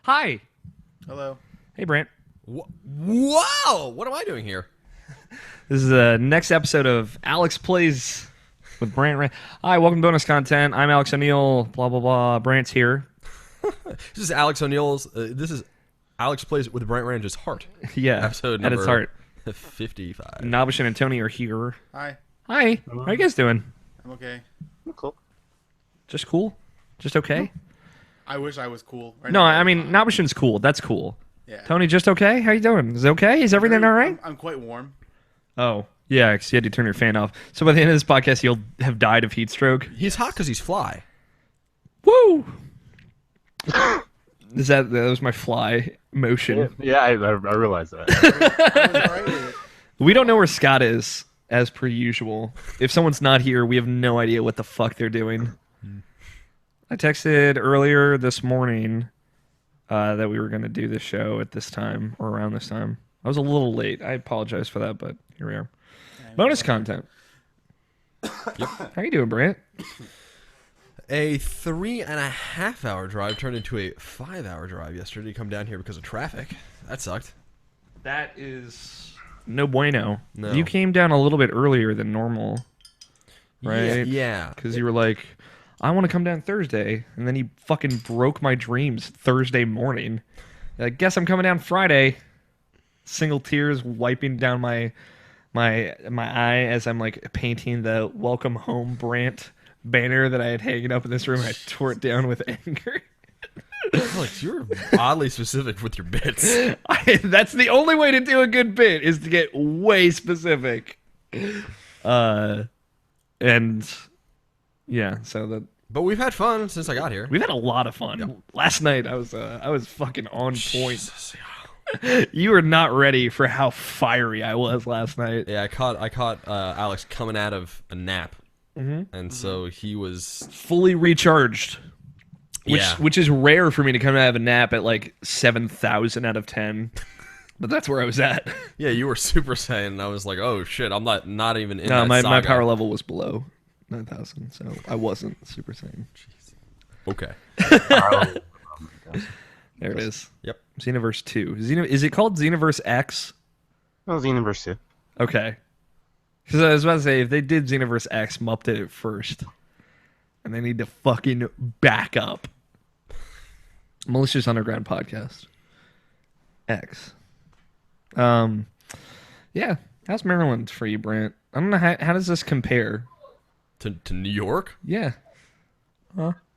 Hi. Hello. Hey, Brandt. Wow! What am I doing here? This is the next episode of Alex Plays with Brandt Ranj. Hi, welcome to bonus content. I'm Alex O'Neill. Blah, blah, blah. Brandt's here. This is Alex O'Neill's. This is Alex Plays with Brandt Ranj's heart. Yeah, Episode at number its heart. 55. Nobbish and Tony are here. Hi. Hi. How you guys doing? I'm okay. Cool. Just cool? Just okay? I wish I was cool. Right No, now. I mean, Nobbishin's cool. That's cool. Yeah. Tony, just okay? How you doing? Is it okay? Is everything all right? I'm quite warm. Oh, yeah, because you had to turn your fan off. So by the end of this podcast, you'll have died of heat stroke. He's hot because he's fly. Woo! That was my fly motion. Yeah, I realized that. I was all right with it. We don't know where Scott is, as per usual. If someone's not here, we have no idea what the fuck they're doing. I texted earlier this morning that we were going to do this show at this time, or around this time. I was a little late. I apologize for that, but here we are. Bonus content. Yep. How you doing, Brandt? A 3.5 hour drive turned into a 5 hour drive yesterday to come down here because of traffic. That sucked. That is no bueno. No. You came down a little bit earlier than normal, right? Yeah. Because you were like, I want to come down Thursday, and then you fucking broke my dreams Thursday morning. I guess I'm coming down Friday. Single tears wiping down my eye as I'm like painting the "Welcome Home Brandt" banner that I had hanging up in this room. I tore it down with anger. Alex, you're oddly specific with your bits. That's the only way to do a good bit, is to get way specific. And yeah, so that. But we've had fun since I got here. We've had a lot of fun. Yep. Last night I was fucking on point. Jesus. You were not ready for how fiery I was last night. Yeah, I caught Alex coming out of a nap, and so he was Fully recharged. Yeah. Which is rare for me to come out of a nap at like 7,000 out of 10. But that's where I was at. Yeah, you were Super Saiyan, and I was like, oh shit, I'm not even in No, that my saga. power level was below 9,000, so I wasn't Super Saiyan. Okay. There it is. Yep. Xenoverse 2. Is it called Xenoverse X? That was the Universe 2. Okay. Because I was about to say, if they did Xenoverse X, Mupp did it first. And they need to fucking back up. Malicious Underground Podcast. X. Yeah. How's Maryland for you, Brandt? I don't know, how does this compare? To New York, Yeah.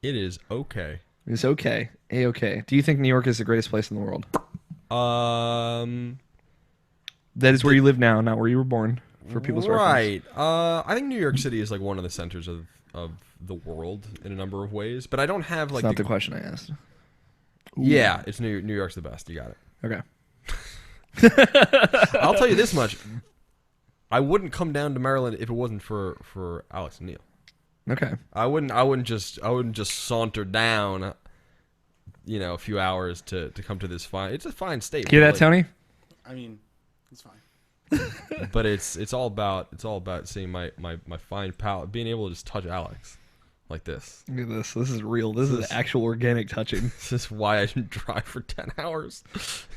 it is okay. It's okay. A-okay. Do you think New York is the greatest place in the world? That is where you live now, not where you were born, for people's reference. Right. I think New York City is like one of the centers of the world in a number of ways, but I don't have like That's not the question I asked. Yeah, it's New York's the best. You got it. Okay. I'll tell you this much: I wouldn't come down to Maryland if it wasn't for Alex and Neil. Okay. I wouldn't just saunter down, a few hours to come to this fine. It's a fine state. Hear that, really. Tony? I mean, it's fine. But it's all about seeing my fine palate, being able to just touch Alex like this. Look at this. This is real. This is actual organic touching. This is why I didn't drive for 10 hours.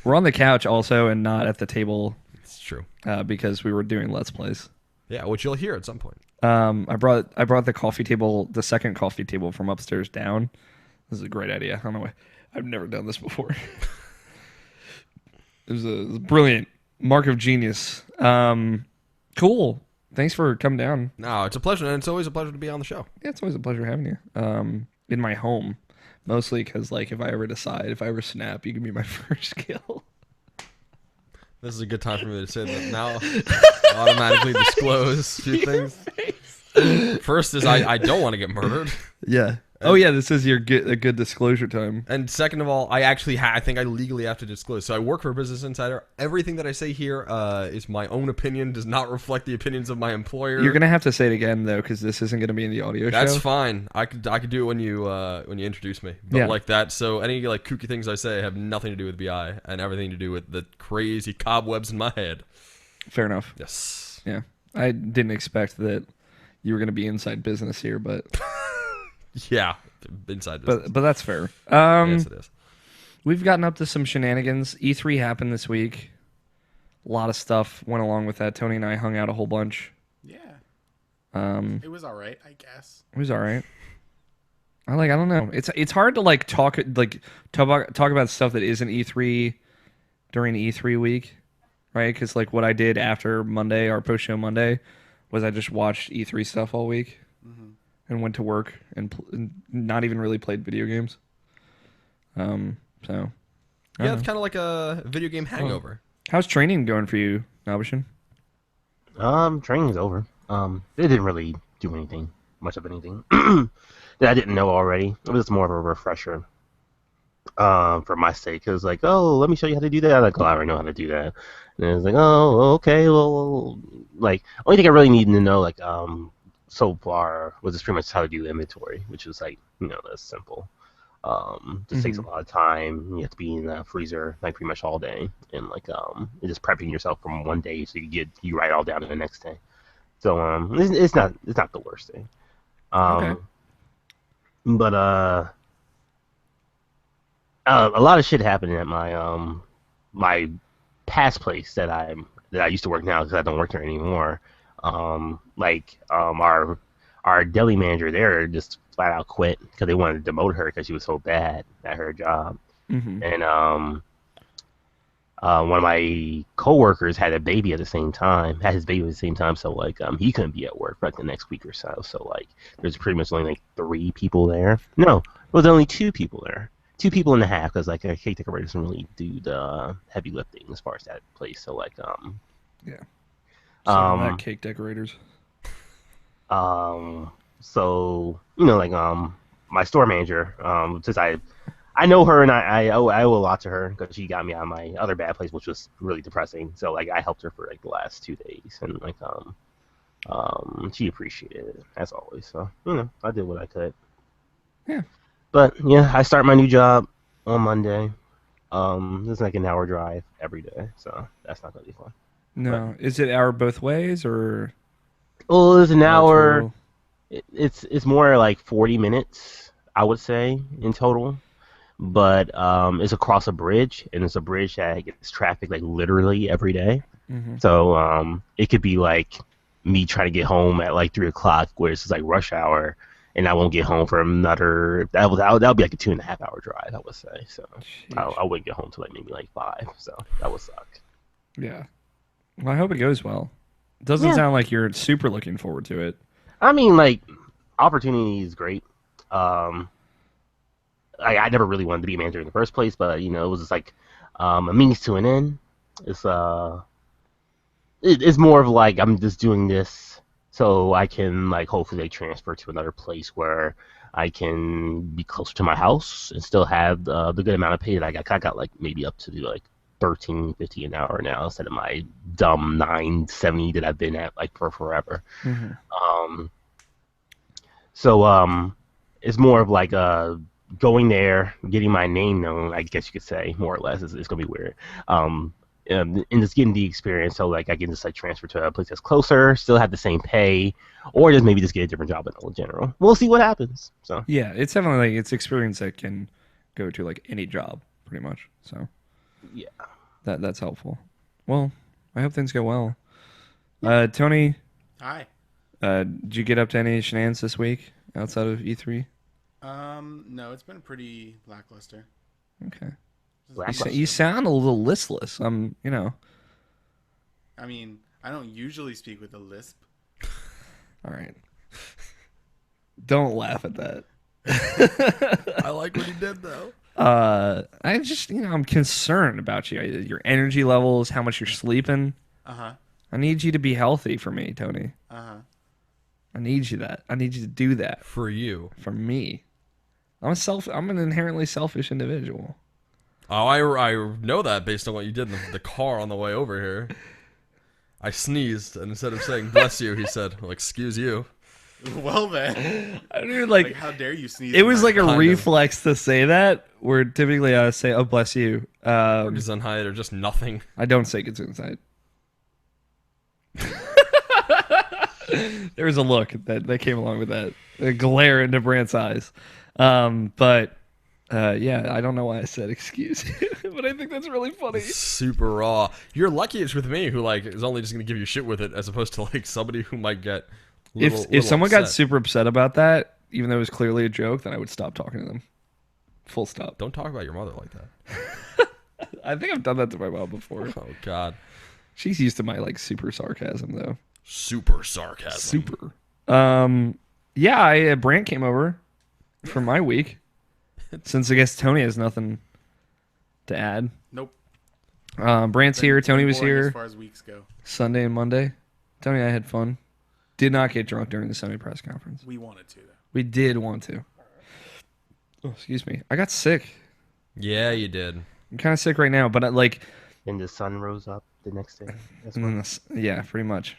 We're on the couch also and not at the table It's true. because we were doing Let's Plays. Yeah, which you'll hear at some point. I brought the coffee table, the second coffee table from upstairs down. This is a great idea. I don't know why. I've never done this before. It was a brilliant mark of genius. Cool. Thanks for coming down. No, it's a pleasure, and it's always a pleasure to be on the show. Yeah, it's always a pleasure having you. In my home, mostly because like if I ever snap, you can be my first kill. This is a good time for me to say that now. Automatically disclose a few things. First is I don't want to get murdered. Yeah. Oh yeah, this is a good disclosure time. And second of all, I actually I think I legally have to disclose. So I work for Business Insider. Everything that I say here is my own opinion, does not reflect the opinions of my employer. You're gonna have to say it again though, because this isn't gonna be in the audio That's show. fine. I could do it when you introduce me. But Yeah. like that, so any like kooky things I say have nothing to do with BI and everything to do with the crazy cobwebs in my head. Fair enough. Yes. Yeah. I didn't expect that you were gonna be inside business here, but Yeah. inside business. But that's fair. Yes, it is. We've gotten up to some shenanigans. E3 happened this week. A lot of stuff went along with that. Tony and I hung out a whole bunch. Yeah. Um, It was all right, I guess. it was all right. I don't know. It's hard to like talk about stuff that isn't E3 during E3 week, right? Because like what I did after Monday, our post show Monday, was I just watched E3 stuff all week and went to work and not even really played video games. So I don't Yeah, it's know. kind of like a video game hangover. How's training going for you, Nabishin? Training's over. They didn't really do anything, much of anything that I didn't know already. It was more of a refresher. For my sake, it was like, oh, let me show you how to do that. I'm like, oh, I already know how to do that. And it was like, oh, okay, well, like, only thing I really needed to know, like, so far was just pretty much how to do inventory, which was like, that's simple. Just takes a lot of time. You have to be in the freezer like pretty much all day, and like just prepping yourself from one day so you write it all down to the next day. So it's not the worst thing. Okay. But a lot of shit happened at my past place that I used to work now because I don't work there anymore. Our deli manager there just flat out quit because they wanted to demote her because she was so bad at her job. Mm-hmm. And one of my coworkers had a baby at the same time, had his baby at the same time, so like he couldn't be at work for like the next week or so. So like there's pretty much only like 3 people there. No, it was only 2 people there. 2 people and a half because like a cake decorator doesn't really do the heavy lifting as far as that place. So like Yeah. That cake decorators. So like my store manager, since I know her and I owe a lot to her because she got me out of my other bad place, which was really depressing. So like I helped her for like the last 2 days, and like she appreciated it as always. So I did what I could. Yeah. But yeah, I start my new job on Monday. It's like an hour drive every day, so that's not gonna be fun. No, is it hour both ways or? Well, it's an hour. total? It's more like 40 minutes, I would say, in total. But it's across a bridge, and it's a bridge that gets traffic like literally every day. Mm-hmm. So it could be like me trying to get home at like 3 o'clock, where it's like rush hour, and I won't get home for another. That'll be like a 2.5 hour drive, I would say. So I wouldn't get home till like maybe like 5. So that would suck. Yeah. Well, I hope it goes well. Doesn't sound like you're super looking forward to it. I mean, like, opportunity is great. I never really wanted to be a manager in the first place, but it was just like a means to an end. It's it's more of like I'm just doing this so I can like hopefully transfer to another place where I can be closer to my house and still have the good amount of pay that I got. I got like maybe up to like $13.50 an hour now instead of my dumb $9.70 that I've been at like for forever. Mm-hmm. So it's more of like going there, getting my name known, I guess you could say, more or less. It's gonna be weird. And just getting the experience, so like I can just like transfer to a place that's closer, still have the same pay, or just maybe just get a different job in general. We'll see what happens. So Yeah, it's definitely like it's experience that can go to like any job, pretty much. So yeah. that's helpful. Well, I hope things go well. Tony, Hi. did you get up to any shenanigans this week outside of E3? No, it's been pretty lackluster. Okay. Lackluster. You sound a little listless. I mean, I don't usually speak with a lisp. All right. Don't laugh at that. I like what he did though. I just, I'm concerned about you. Your energy levels, how much you're sleeping. Uh-huh. I need you to be healthy for me, Tony. Uh-huh. I need you to do that For you. for me. I'm an inherently selfish individual. Oh, I know that based on what you did in the car on the way over here. I sneezed, and instead of saying "bless you," he said, "Well, excuse you." Well then. I mean, Like, how dare you sneeze? it was like a Kind of. reflex to say that, where typically I say, "Oh, bless you." Or Gesundheit, or just nothing. I don't say it's inside. There was a look that came along with that, a glare into Brandt's eyes. But yeah, I don't know why I said excuse you, but I think that's really funny. Super raw. You're lucky it's with me, who like is only just gonna give you shit with it, as opposed to like somebody who might get. If someone got upset. super upset about that, even though it was clearly a joke, then I would stop talking to them. Full stop. Don't talk about your mother like that. I think I've done that to my mom before. Oh God. She's used to my like super sarcasm though. Super sarcasm. Super. Yeah, Brandt came over for my week. Since I guess Tony has nothing to add. Nope. Brandt's here. Tony was Boring here. As far as weeks go, Sunday and Monday. Tony and I had fun. Did not get drunk during the Sunday press conference. we wanted to though. We did want to. Oh, excuse me. I got sick. Yeah, you did. I'm kind of sick right now, but And the sun rose up the next day. That's and why. then yeah, pretty much.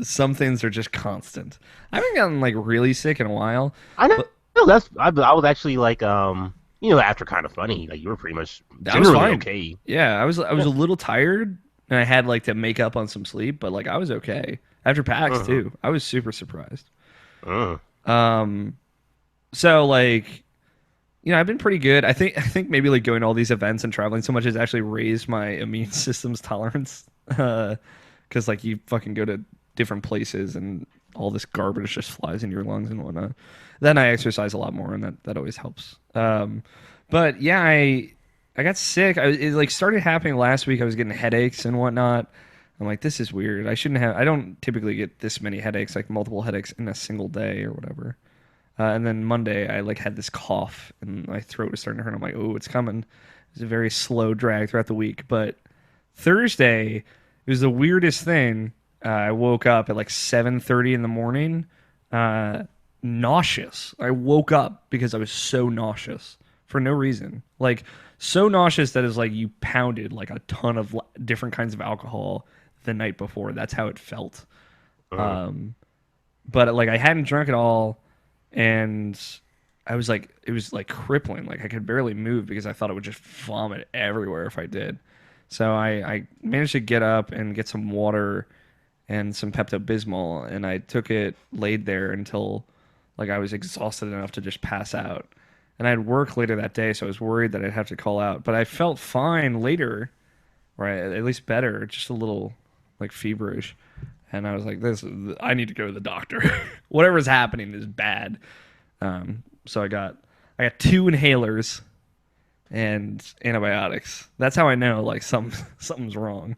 Some things are just constant. I haven't gotten like really sick in a while. I know. I was actually like after kind of funny. Like you were pretty much That was generally fine. okay. Yeah, I was a little tired, and I had like to make up on some sleep, but like I was okay after PAX too. I was super surprised. So like, I've been pretty good. I think maybe like going to all these events and traveling so much has actually raised my immune system's tolerance. Because like you fucking go to different places and all this garbage just flies in your lungs and whatnot. Then I exercise a lot more, and that always helps. But yeah, I got sick. It like started happening last week. I was getting headaches and whatnot. I'm like, this is weird. I don't typically get this many headaches, like multiple headaches in a single day or whatever. And then Monday, I like had this cough and my throat was starting to hurt. I'm like, oh, it's coming. It's a very slow drag throughout the week. But Thursday, it was the weirdest thing. I woke up at like 7:30 in the morning, nauseous. I woke up because I was so nauseous for no reason. Like so nauseous that is like you pounded like a ton of different kinds of alcohol the night before. That's how it felt. But like I hadn't drunk at all. And I was like, it was like crippling. Like I could barely move because I thought it would just vomit everywhere if I did. So I managed to get up and get some water and some Pepto-Bismol, and I took it, laid there until like I was exhausted enough to just pass out. And I had work later that day, so I was worried that I'd have to call out. But I felt fine later, right? At least better, just a little like feverish. And I was like, I need to go to the doctor. Whatever's happening is bad. So I got 2 inhalers and antibiotics. That's how I know like something's wrong.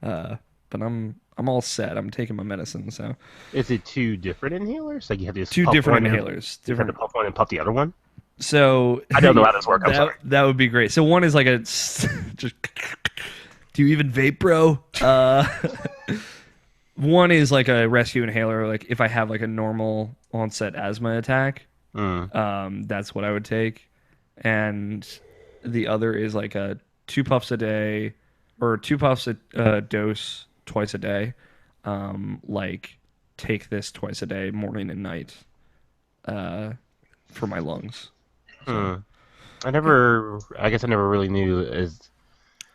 But I'm all set. I'm taking my medicine. So Is it 2 different inhalers? Like you have to just 2 puff different one and- inhalers. You have to puff one and puff the other one. So I don't know how this works. I'm sorry. that would be great. So one is like a just. Do you even vape, bro? One is like a rescue inhaler. Like if I have like a normal onset asthma attack, that's what I would take. And the other is like a 2 puffs a day, or 2 puffs a dose twice a day. Like take this twice a day, morning and night, for my lungs. So. I guess I never really knew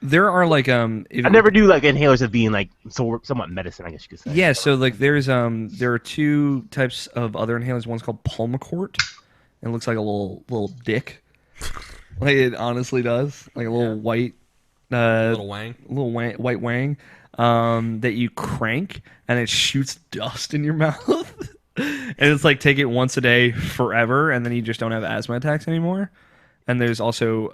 There are like I never knew like inhalers as being like somewhat medicine, I guess you could say. Yeah, so like there are 2 types of other inhalers. One's called Pulmicort. It looks like a little dick. Like it honestly does. Like a little white Little wang. white wang that you crank and it shoots dust in your mouth. And it's like take it once a day forever and then you just don't have asthma attacks anymore. And there's also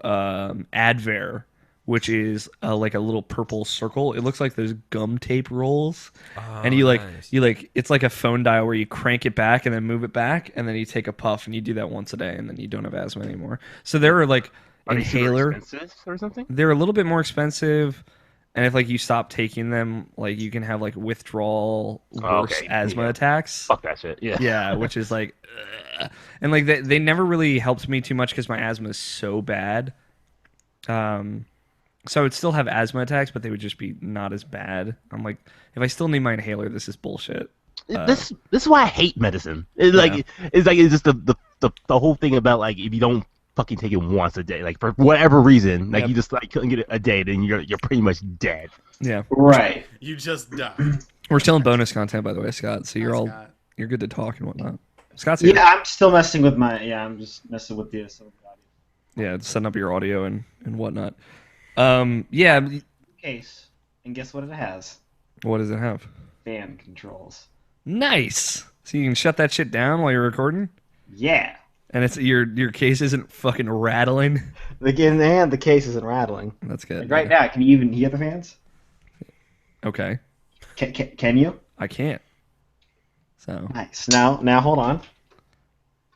Advair, which is like a little purple circle. It looks like those gum tape rolls. Oh, And you nice. it's like a phone dial where you crank it back and then move it back and then you take a puff and you do that once a day and then you don't have asthma anymore. So there are like Are they super inhaler. expensive or something? They're a little bit more expensive. And if like you stop taking them, like you can have like withdrawal worse Okay, asthma yeah. Attacks. Fuck that shit. Yeah. Yeah, which is like, and like they never really helped me too much because my asthma is so bad. So I would still have asthma attacks, but they would just be not as bad. I'm like, if I still need my inhaler, this is bullshit. This is why I hate medicine. It's just the whole thing about like if you don't fucking take it once a day, like for whatever reason, like Yep. you just like couldn't get it a day, then you're pretty much dead. Yeah, Right. You just die. we're still in bonus content, by the way, Scott. So you're Hi, all Scott. you're good to talk and whatnot. Scott's here. Yeah, I'm still messing with my. Yeah, I'm just messing with the audio. Yeah, setting up your audio and whatnot. Yeah. Case, and guess what it has? What does it have? Fan controls. Nice. So you can shut that shit down while you're recording, Yeah. and it's your case isn't fucking rattling. In the hand, the case isn't rattling. That's good. Like right now, can you even hear the fans? Okay. Can you? I can't. So Nice. Now hold on.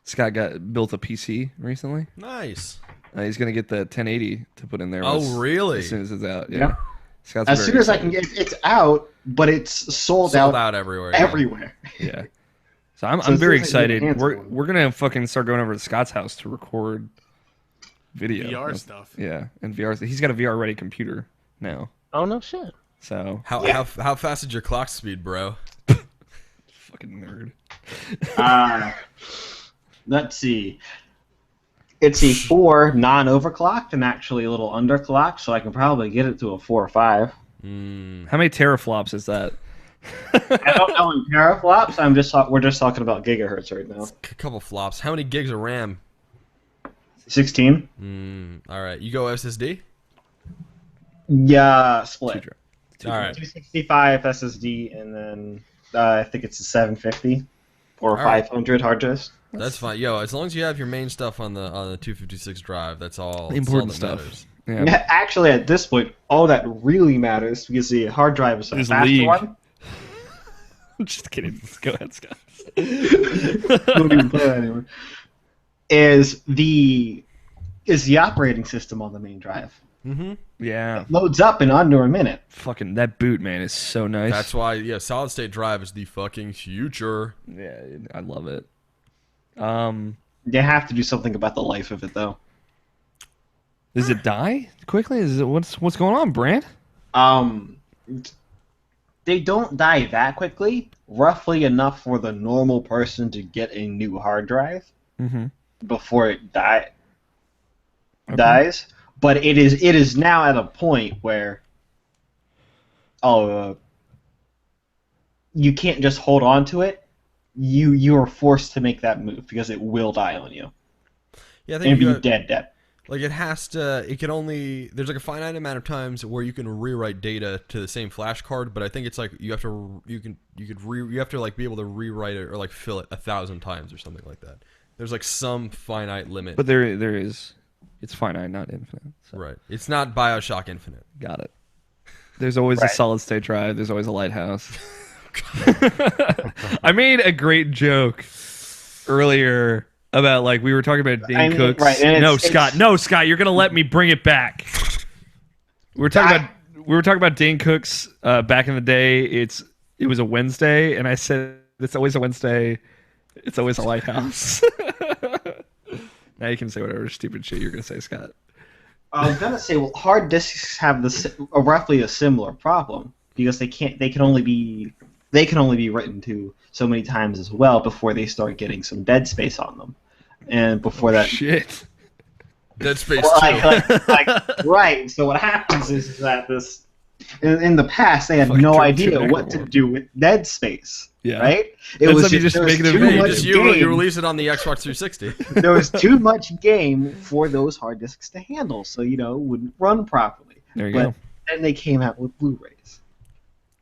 Scott built a PC recently. Nice. He's gonna get the 1080 to put in there. Oh, really? As soon as it's out. Yeah. Yeah. Scott's As very soon as I excited. can get it's out, but it's sold Out everywhere. yeah. everywhere. Yeah. So I'm So very as soon as I can excited. get hands We're on we're gonna fucking start going over to Scott's house to record video. VR stuff. Yeah, and VR. He's got a VR ready computer now. Oh no shit. So How fast is your clock speed, bro? fucking nerd. Let's see. It's a 4 non-overclocked and actually a little underclocked, so I can probably get it to a 4 or 5. How many teraflops is that? I don't know in teraflops. We're just talking about gigahertz right now. A couple flops. How many gigs of RAM? 16. All right. You go SSD? Yeah, split. All right. 265 SSD, and then I think it's a 750 or All right. 500 hard disk. That's fine. Yo, as long as you have your main stuff on the 256 drive, that's all. The that's important all that stuff. matters. Yeah. Yeah, actually, at this point, all that really matters because the hard drive is a Is faster League. one. I'm just kidding. Go ahead, Scott. Don't even play that anymore. Is the operating system on the main drive? Yeah. It loads up in under a minute. Fucking that boot, man, is so nice. That's why, yeah, solid state drive is the fucking future. Yeah, I love it. They have to do something about the life of it, though. Does it die quickly? Is it what's going on, Brandt? They don't die that quickly. Roughly enough for the normal person to get a new hard drive before it dies. But it is now at a point where you can't just hold on to it. You are forced to make that move because it will die on you Yeah, I and think be you got, dead. like it can only, there's like a finite amount of times where you can rewrite data to the same flash card, but I think it's like you have to like be able to rewrite it or like fill it 1,000 times or something like that. There's like some finite limit. But there is. It's finite, not infinite. So. Right. It's not BioShock Infinite. Got it. There's always a Right. solid state drive. There's always a lighthouse. I made a great joke earlier about like we were talking about Dane Cook's. right, and No, it's- Scott, you're gonna let me bring it back. We were talking about Dane Cook's back in the day. It was a Wednesday, and I said it's always a Wednesday. It's always a lighthouse. Now you can say whatever stupid shit you're gonna say, Scott. I was gonna say, well, hard disks have roughly a similar problem because they can only be written to so many times as well before they start getting some dead space on them, and before that, Shit. Dead Space well, 2. right. So what happens is that in the past they had Fucking no Turbo idea Chip what to do with dead space. Yeah. Right. That's something you just there was make it too available. much Just game. you release it on the Xbox 360. There was too much game for those hard disks to handle, so it wouldn't run properly. There you But go. then they came out with Blu-rays.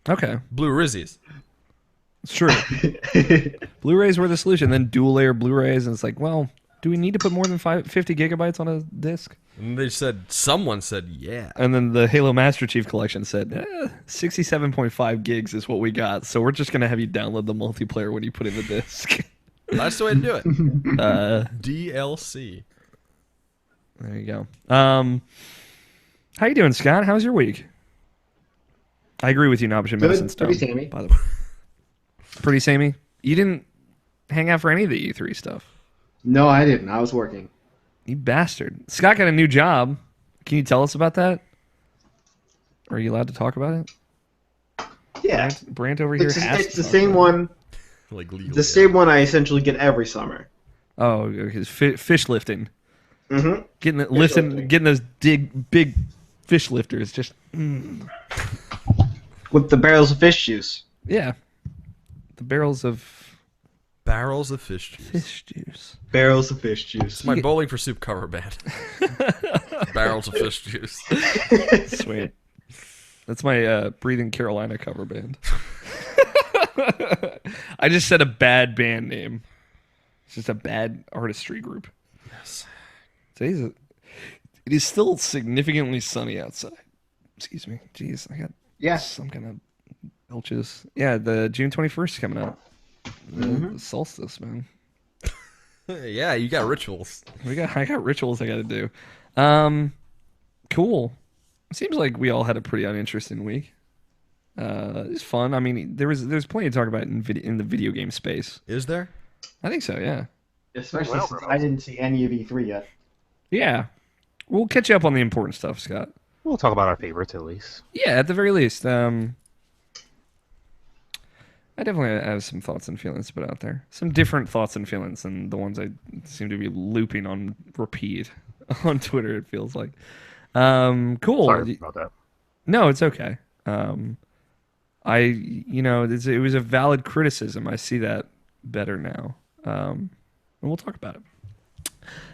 Okay. Blue Rizzies. It's true. Blu-rays were the solution. Then dual-layer Blu-rays, and it's like, well, do we need to put more than 50 gigabytes on a disc? And someone said, yeah. And then the Halo Master Chief Collection said, 67.5 gigs is what we got, so we're just going to have you download the multiplayer when you put in the disc. That's the way to do it. DLC. There you go. How you doing, Scott? How's your week? I agree with you, Option Good, Medicine Stone. pretty samey. By the way. Pretty samey? You didn't hang out for any of the E3 stuff. No, I didn't. I was working. You bastard. Scott got a new job. Can you tell us about that? Are you allowed to talk about it? Yeah, Brandt over here it's has the to talk same about one. Like legally. The same one I essentially get every summer. it. Oh, okay. Fish lifting. Mm-hmm. Getting lifting. getting those big fish lifters. Just With the barrels of fish juice. yeah. The barrels of Barrels of fish juice. Fish juice. Barrels of fish juice. It's my Bowling for Soup cover band. Barrels of fish juice. Sweet. That's my Breathing Carolina cover band. I just said a bad band name. It's just a bad artistry group. Yes. It is still significantly sunny outside. Excuse me. Jeez, I got some kind of belches. Yeah, the June 21st is coming up. The solstice, man. Yeah, you got rituals. I got rituals I got to do. Cool. Seems like we all had a pretty uninteresting week. It's fun. I mean, there's plenty to talk about in the video game space. Is there? I think so. Yeah. Especially since I didn't see any of E3 yet. Yeah. We'll catch you up on the important stuff, Scott. We'll talk about our favorites at least. Yeah, at the very least. I definitely have some thoughts and feelings to put out there. Some different thoughts and feelings than the ones I seem to be looping on repeat on Twitter, it feels like. Cool. Sorry about that. No, it's okay. It was a valid criticism. I see that better now. And we'll talk about it.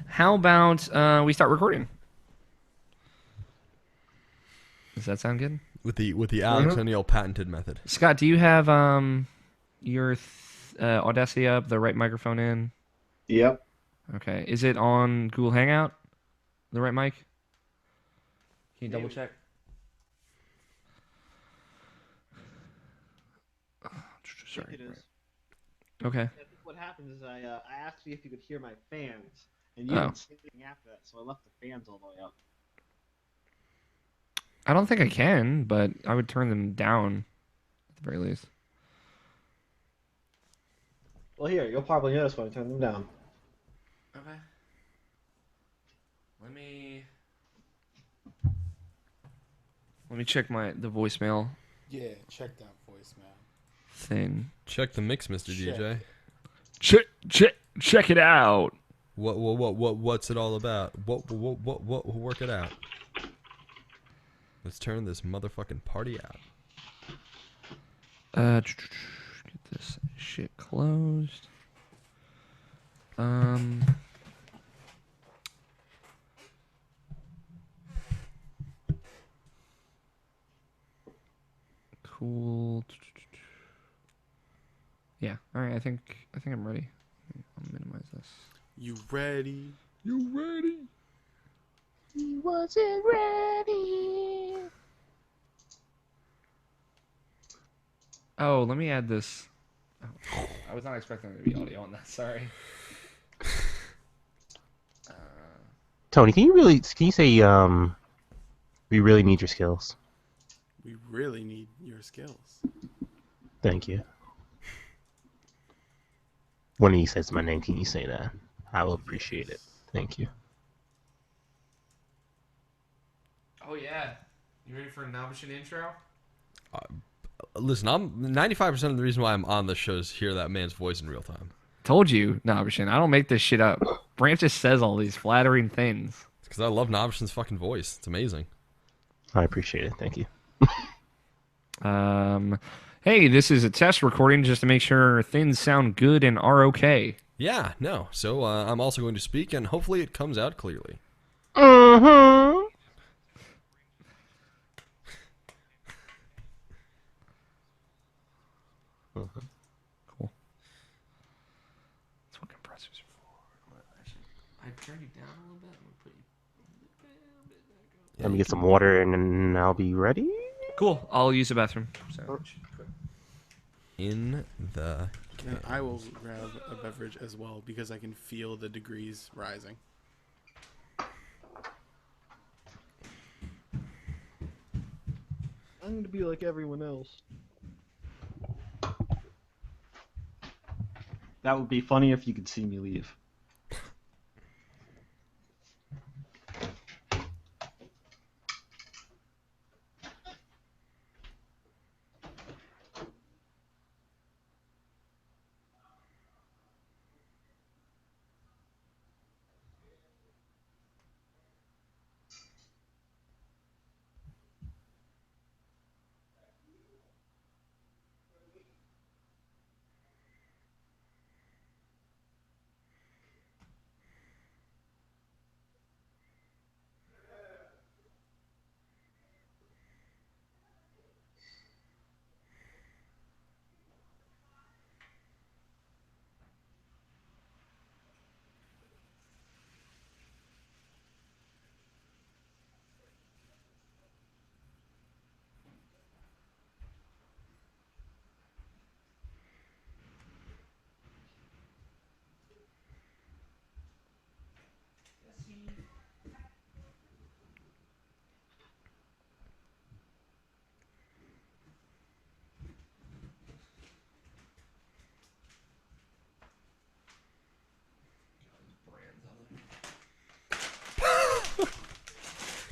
How about we start recording? Does that sound good? With the Alex O'Neill patented method. Scott, do you have your Audacity up, the right microphone in? Yep. Okay. Is it on Google Hangout? The right mic? Can you double check? Sorry. It is. Right. Okay. I think what happened is I asked you if you could hear my fans, and you Oh. didn't say anything after that, so I left the fans all the way up. I don't think I can, but I would turn them down at the very least. Well, here, you'll probably notice when I turn them down. Okay. Let me check the voicemail Yeah, check that voicemail. thing. Check the mix, Mr. DJ. Check it out. What's it all about? What work it out. Let's turn this motherfucking party out. Get this shit closed. Cool. Yeah. All right. I think I'm ready. I'll minimize this. You ready? You ready? He wasn't ready. Oh, let me add this. Oh, I was not expecting there to be audio on that. Sorry. Tony, can you say we really need your skills? We really need your skills. Thank you. When he says my name, can you say that? I will appreciate it. Thank you. Oh yeah. You ready for a Nabishin intro? Listen, I'm 95% of the reason why I'm on this show is hear that man's voice in real time. Told you, Nabishin. I don't make this shit up. Brandt just says all these flattering things. It's because I love Nobishin's fucking voice. It's amazing. I appreciate it. Thank you. Hey, this is a test recording just to make sure things sound good and are okay. Yeah, no. So I'm also going to speak, and hopefully it comes out clearly. Mm-hmm. Cool. That's what compressors are for. I turned you down a little bit. I'm gonna put you. Let me get some water and then I'll be ready. Cool. I'll use the bathroom. So, In the... And I will grab a beverage as well because I can feel the degrees rising. I'm gonna be like everyone else. That would be funny if you could see me leave.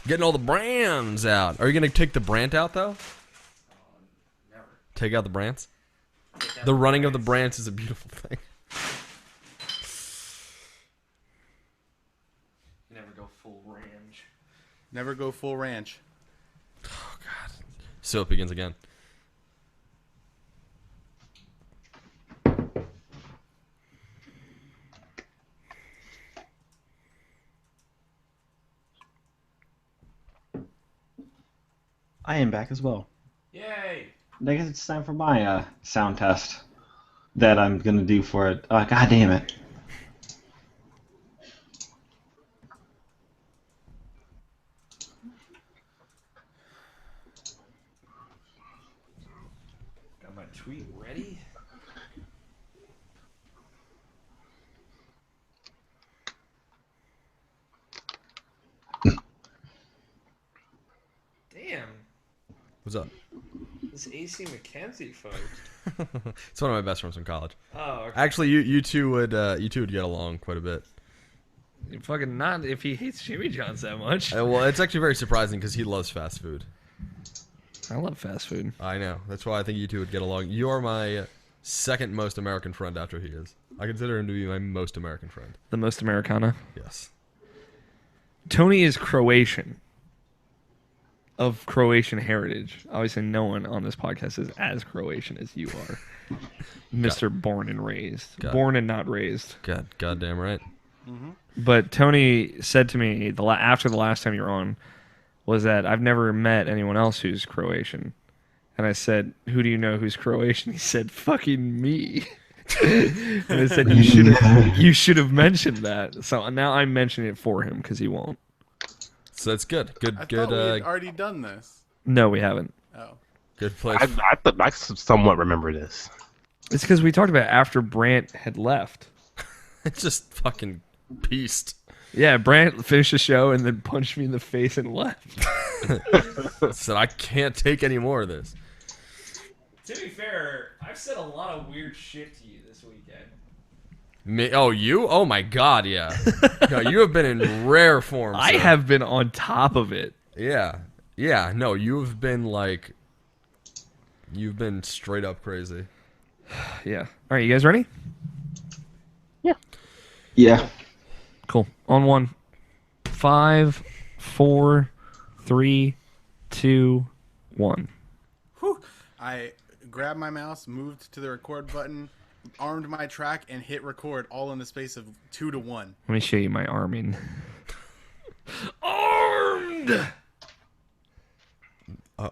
Getting all the brands out. Are you gonna take the Brandt out though? Never. Take out the Brandts? The running of the Brandts is a beautiful thing. Never go full range. Never go full ranch. Oh god. So it begins again. I am back as well. Yay! I guess it's time for my sound test that I'm gonna do for it. God damn it! Got my tweet ready. Damn, What's up? this AC McKenzie, folks. It's one of my best friends from college. Oh, okay. Actually, you two would get along quite a bit. Fucking not if he hates Jimmy John's that much. Well, it's actually very surprising because he loves fast food. I love fast food. I know. That's why I think you two would get along. You are my second most American friend after he is. I consider him to be my most American friend. The most Americana. Yes. Tony is Croatian. Of Croatian heritage. Obviously, no one on this podcast is as Croatian as you are. Mr. Born and raised. God. Born and not raised. Goddamn right. But Tony said to me after the last time you were on was that I've never met anyone else who's Croatian. And I said, who do you know who's Croatian? He said, fucking me. And I said, you should have mentioned that. So now I'm mentioning it for him because he won't. So that's good. Good. I good. thought we had already done this. No, we haven't. Oh. Good place. I somewhat remember this. It's because we talked about it after Brandt had left. It's just fucking pieced. Yeah, Brandt finished the show and then punched me in the face and left. Said I can't take any more of this. To be fair, I've said a lot of weird shit to you this weekend. Me? Oh, you? Oh my God, yeah. No, you have been in rare form. I sir. have been on top of it. Yeah. Yeah. No, you've been like. You've been straight up crazy. Yeah. All right, you guys ready? Yeah. Cool. On one. 5, 4, 3, 2, 1. Whew. I grabbed my mouse, moved to the record button, armed my track, and hit record all in the space of 2 to 1. Let me show you my arming. Armed!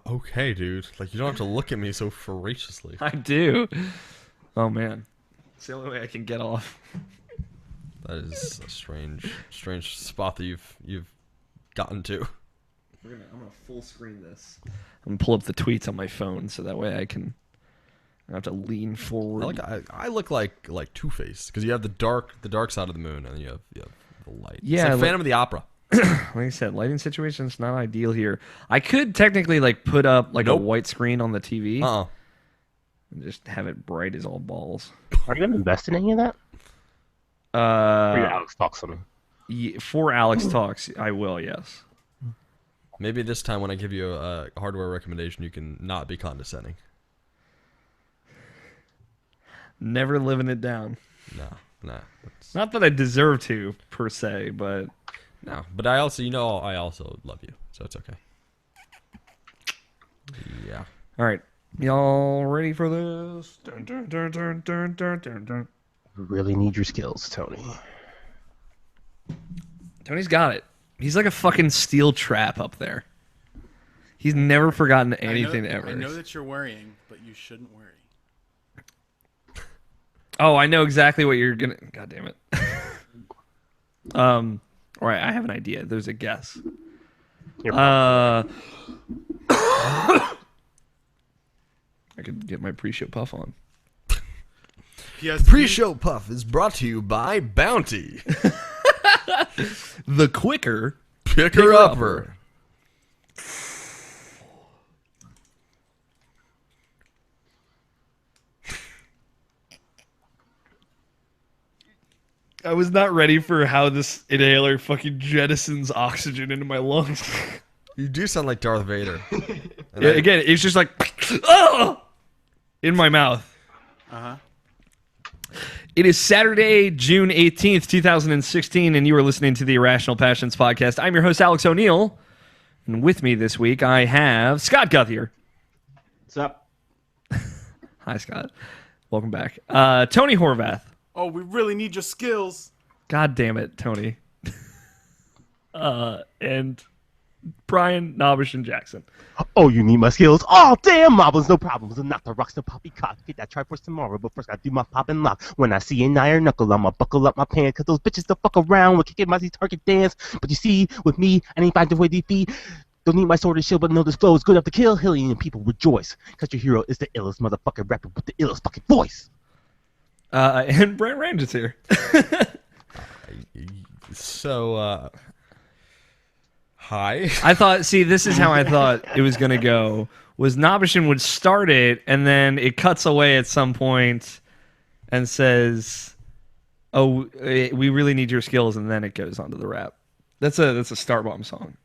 Okay, dude. Like, you don't have to look at me so voraciously. I do. Oh, man. It's the only way I can get off. That is a strange spot that you've gotten to. I'm gonna full screen this. I'm gonna pull up the tweets on my phone so that way I don't have to lean forward. I look like Two-Face because you have the dark side of the moon and then you have the light. Yeah, it's like like- Phantom of the Opera. Like I said, lighting situation's not ideal here. I could technically like put up like Nope. a white screen on the TV Uh-uh. and just have it bright as all balls. Are you gonna invest in any of that? Or your Alex talks something. For Alex Talks, I will, yes. Maybe this time when I give you a hardware recommendation, you can not be condescending. Never living it down. No. Not that I deserve to, per se, but No. But I also love you, so it's okay. Yeah. all right. Y'all ready for this? Dun, dun, dun, dun, dun, dun, dun, dun. Really need your skills, Tony. Tony's got it. He's like a fucking steel trap up there. He's never forgotten anything ever. I know that you're worrying, but you shouldn't worry. Oh, I know exactly what you're gonna. God damn it. All right, I have an idea. There's a guess. You're I could get my pre-show puff on. P.S. Pre-show puff is brought to you by Bounty. The quicker Picker-upper. I was not ready for how this inhaler fucking jettisons oxygen into my lungs. You do sound like Darth Vader. And Yeah, again, it's just like oh! In my mouth. Uh-huh. It is Saturday, June 18th, 2016, and you are listening to the Irrational Passions podcast. I'm your host, Alex O'Neill, and with me this week, I have Scott Guthier. What's up? Hi, Scott. Welcome back. Tony Horvath. Oh, we really need your skills. God damn it, Tony. And Brian Nobish and Jackson. Oh, you need my skills. Oh, damn, marbles, no problems. I'm not the rocks, no poppycock. Get that Triforce tomorrow, but first I do my pop and lock. When I see an iron knuckle, I'ma buckle up my pants, cause those bitches don't fuck around with kicking my target dance. But you see, with me, I ain't find the way defeat. Don't need my sword and shield, but know this flow is good enough to kill. Hillian people rejoice, cause your hero is the illest motherfucking rapper with the illest fucking voice. And Brandt Ranj is here. So, hi. I thought, see, this is how I thought it was going to go, was Nobishin would start it, and then it cuts away at some point and says, oh, we really need your skills, and then it goes on to the rap. That's a Star Bomb song.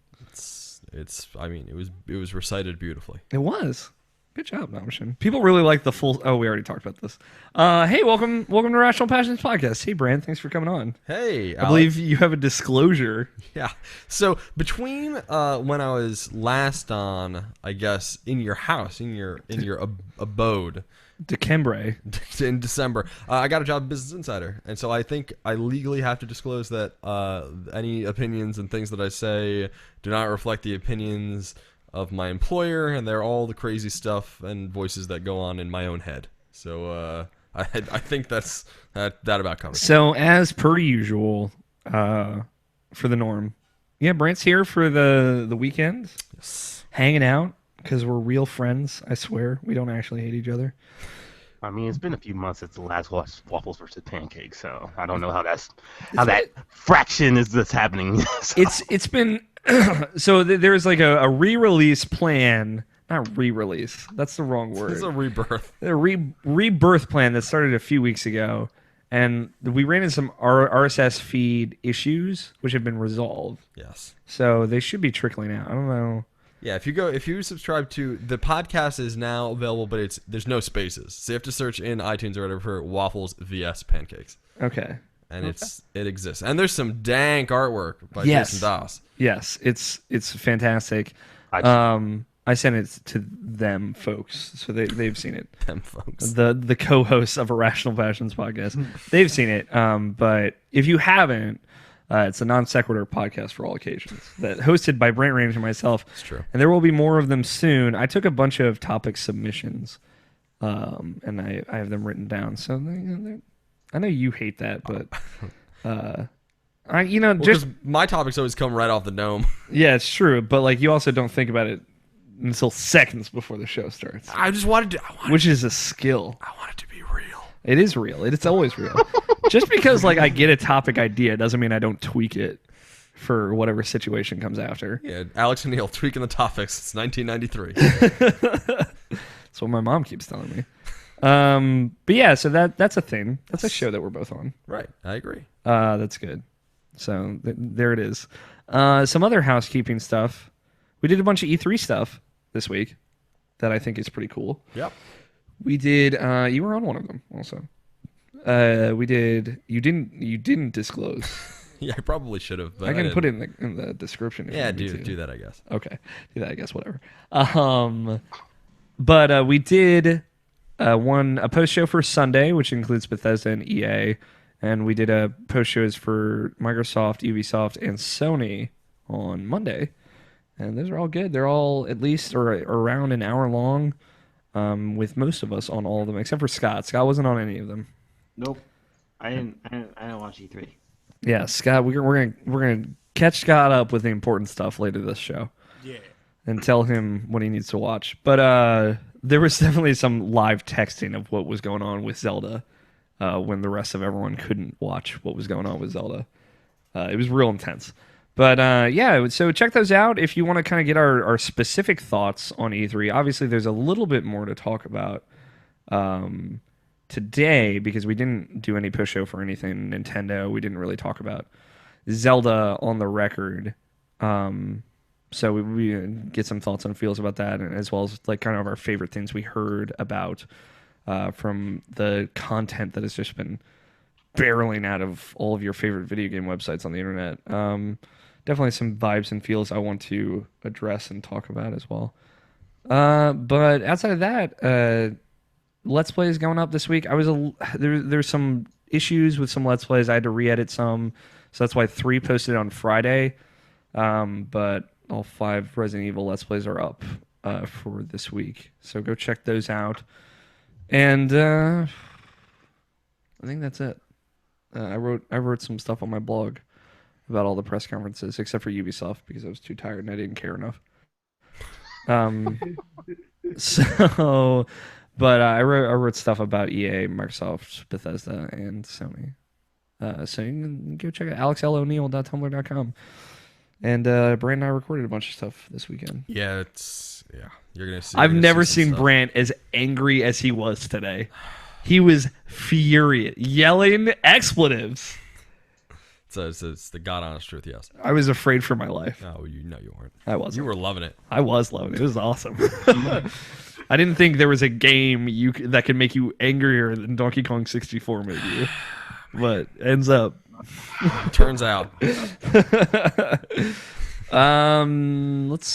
It's. I mean, it was recited beautifully. It was. Good job, Nobishin. People really like the full... Oh, we already talked about this. Hey, welcome to Rational Passions Podcast. Hey, Brand, thanks for coming on. Hey, I believe you have a disclosure. Yeah. So between when I was last on, I guess, in your house, in your abode, December. in December, I got a job at Business Insider, and so I think I legally have to disclose that any opinions and things that I say do not reflect the opinions of my employer, and they're all the crazy stuff and voices that go on in my own head. So I think that about covers it. So as per usual, for the norm, yeah, Brant's here for the weekend, Yes. hanging out because we're real friends. I swear, we don't actually hate each other. I mean, it's been a few months since the last waffles versus pancakes, so I don't know how that fraction is that's happening. So. It's been so there's like a re-release plan. Not re-release. That's the wrong word. It's a rebirth. A rebirth plan that started a few weeks ago, and we ran into some RSS feed issues, which have been resolved. Yes. So they should be trickling out. I don't know. Yeah, if you subscribe to the podcast is now available, but there's no spaces, so you have to search in iTunes or whatever for Waffles vs Pancakes, Okay. and it exists, and there's some dank artwork by Yes. Jason Doss. Yes, it's fantastic. I sent it to them folks, so they've seen it. Them folks. The co-hosts of Irrational Passions podcast, they've seen it. But if you haven't, it's a non sequitur podcast for all occasions that hosted by Brandt Ranj and myself. It's true. And there will be more of them soon. I took a bunch of topic submissions, and I have them written down. So I know you hate that, but just my topics always come right off the dome. yeah, it's true. But like you also don't think about it until seconds before the show starts, I just wanted to. which is a skill. I want it to be real. It is real. It's always real. Just because like I get a topic idea doesn't mean I don't tweak it for whatever situation comes after. Yeah, Alex and Neil tweaking the topics. It's 1993. That's what my mom keeps telling me. But yeah, so that's a thing. That's a show that we're both on. Right, I agree. That's good. So there it is. Some other housekeeping stuff. We did a bunch of E3 stuff this week that I think is pretty cool. Yep. We did. You were on one of them also. We did. You didn't disclose. Yeah, I probably should have. I can put it in the description. If Yeah, you want me to. do that, I guess. Okay, do that. I guess whatever. But we did a post show for Sunday, which includes Bethesda and EA, and we did a post shows for Microsoft, Ubisoft, and Sony on Monday. And those are all good. They're all at least or around an hour long, with most of us on all of them except for Scott. Scott wasn't on any of them. Nope. I didn't watch E3. Yeah, Scott, we're gonna catch Scott up with the important stuff later this show. Yeah. And tell him what he needs to watch. But there was definitely some live texting of what was going on with Zelda when the rest of everyone couldn't watch what was going on with Zelda. It was real intense. But yeah, so check those out if you want to kind of get our specific thoughts on E3. Obviously, there's a little bit more to talk about today, because we didn't do any post show for anything Nintendo, we didn't really talk about Zelda on the record. So we get some thoughts and feels about that, and as well as like kind of our favorite things we heard about from the content that has just been barreling out of all of your favorite video game websites on the internet. Definitely some vibes and feels I want to address and talk about as well. But outside of that, Let's Plays going up this week. There's some issues with some Let's Plays. I had to re-edit some, so that's why 3 posted on Friday. But all 5 Resident Evil Let's Plays are up for this week, so go check those out. And I think that's it. I wrote some stuff on my blog about all the press conferences, except for Ubisoft, because I was too tired and I didn't care enough. But I wrote stuff about EA, Microsoft, Bethesda, and Sony. So you can go check it out, alexloneal.tumblr.com. And Brandt and I recorded a bunch of stuff this weekend. Yeah, you're gonna see. I've never seen Brandt as angry as he was today. He was furious, yelling expletives. It's the God honest truth. Yes. I was afraid for my life. No, you weren't. I wasn't. You were loving it. I was loving it. It was awesome. I didn't think there was a game that could make you angrier than Donkey Kong 64 made you, but ends up. Turns out. Let's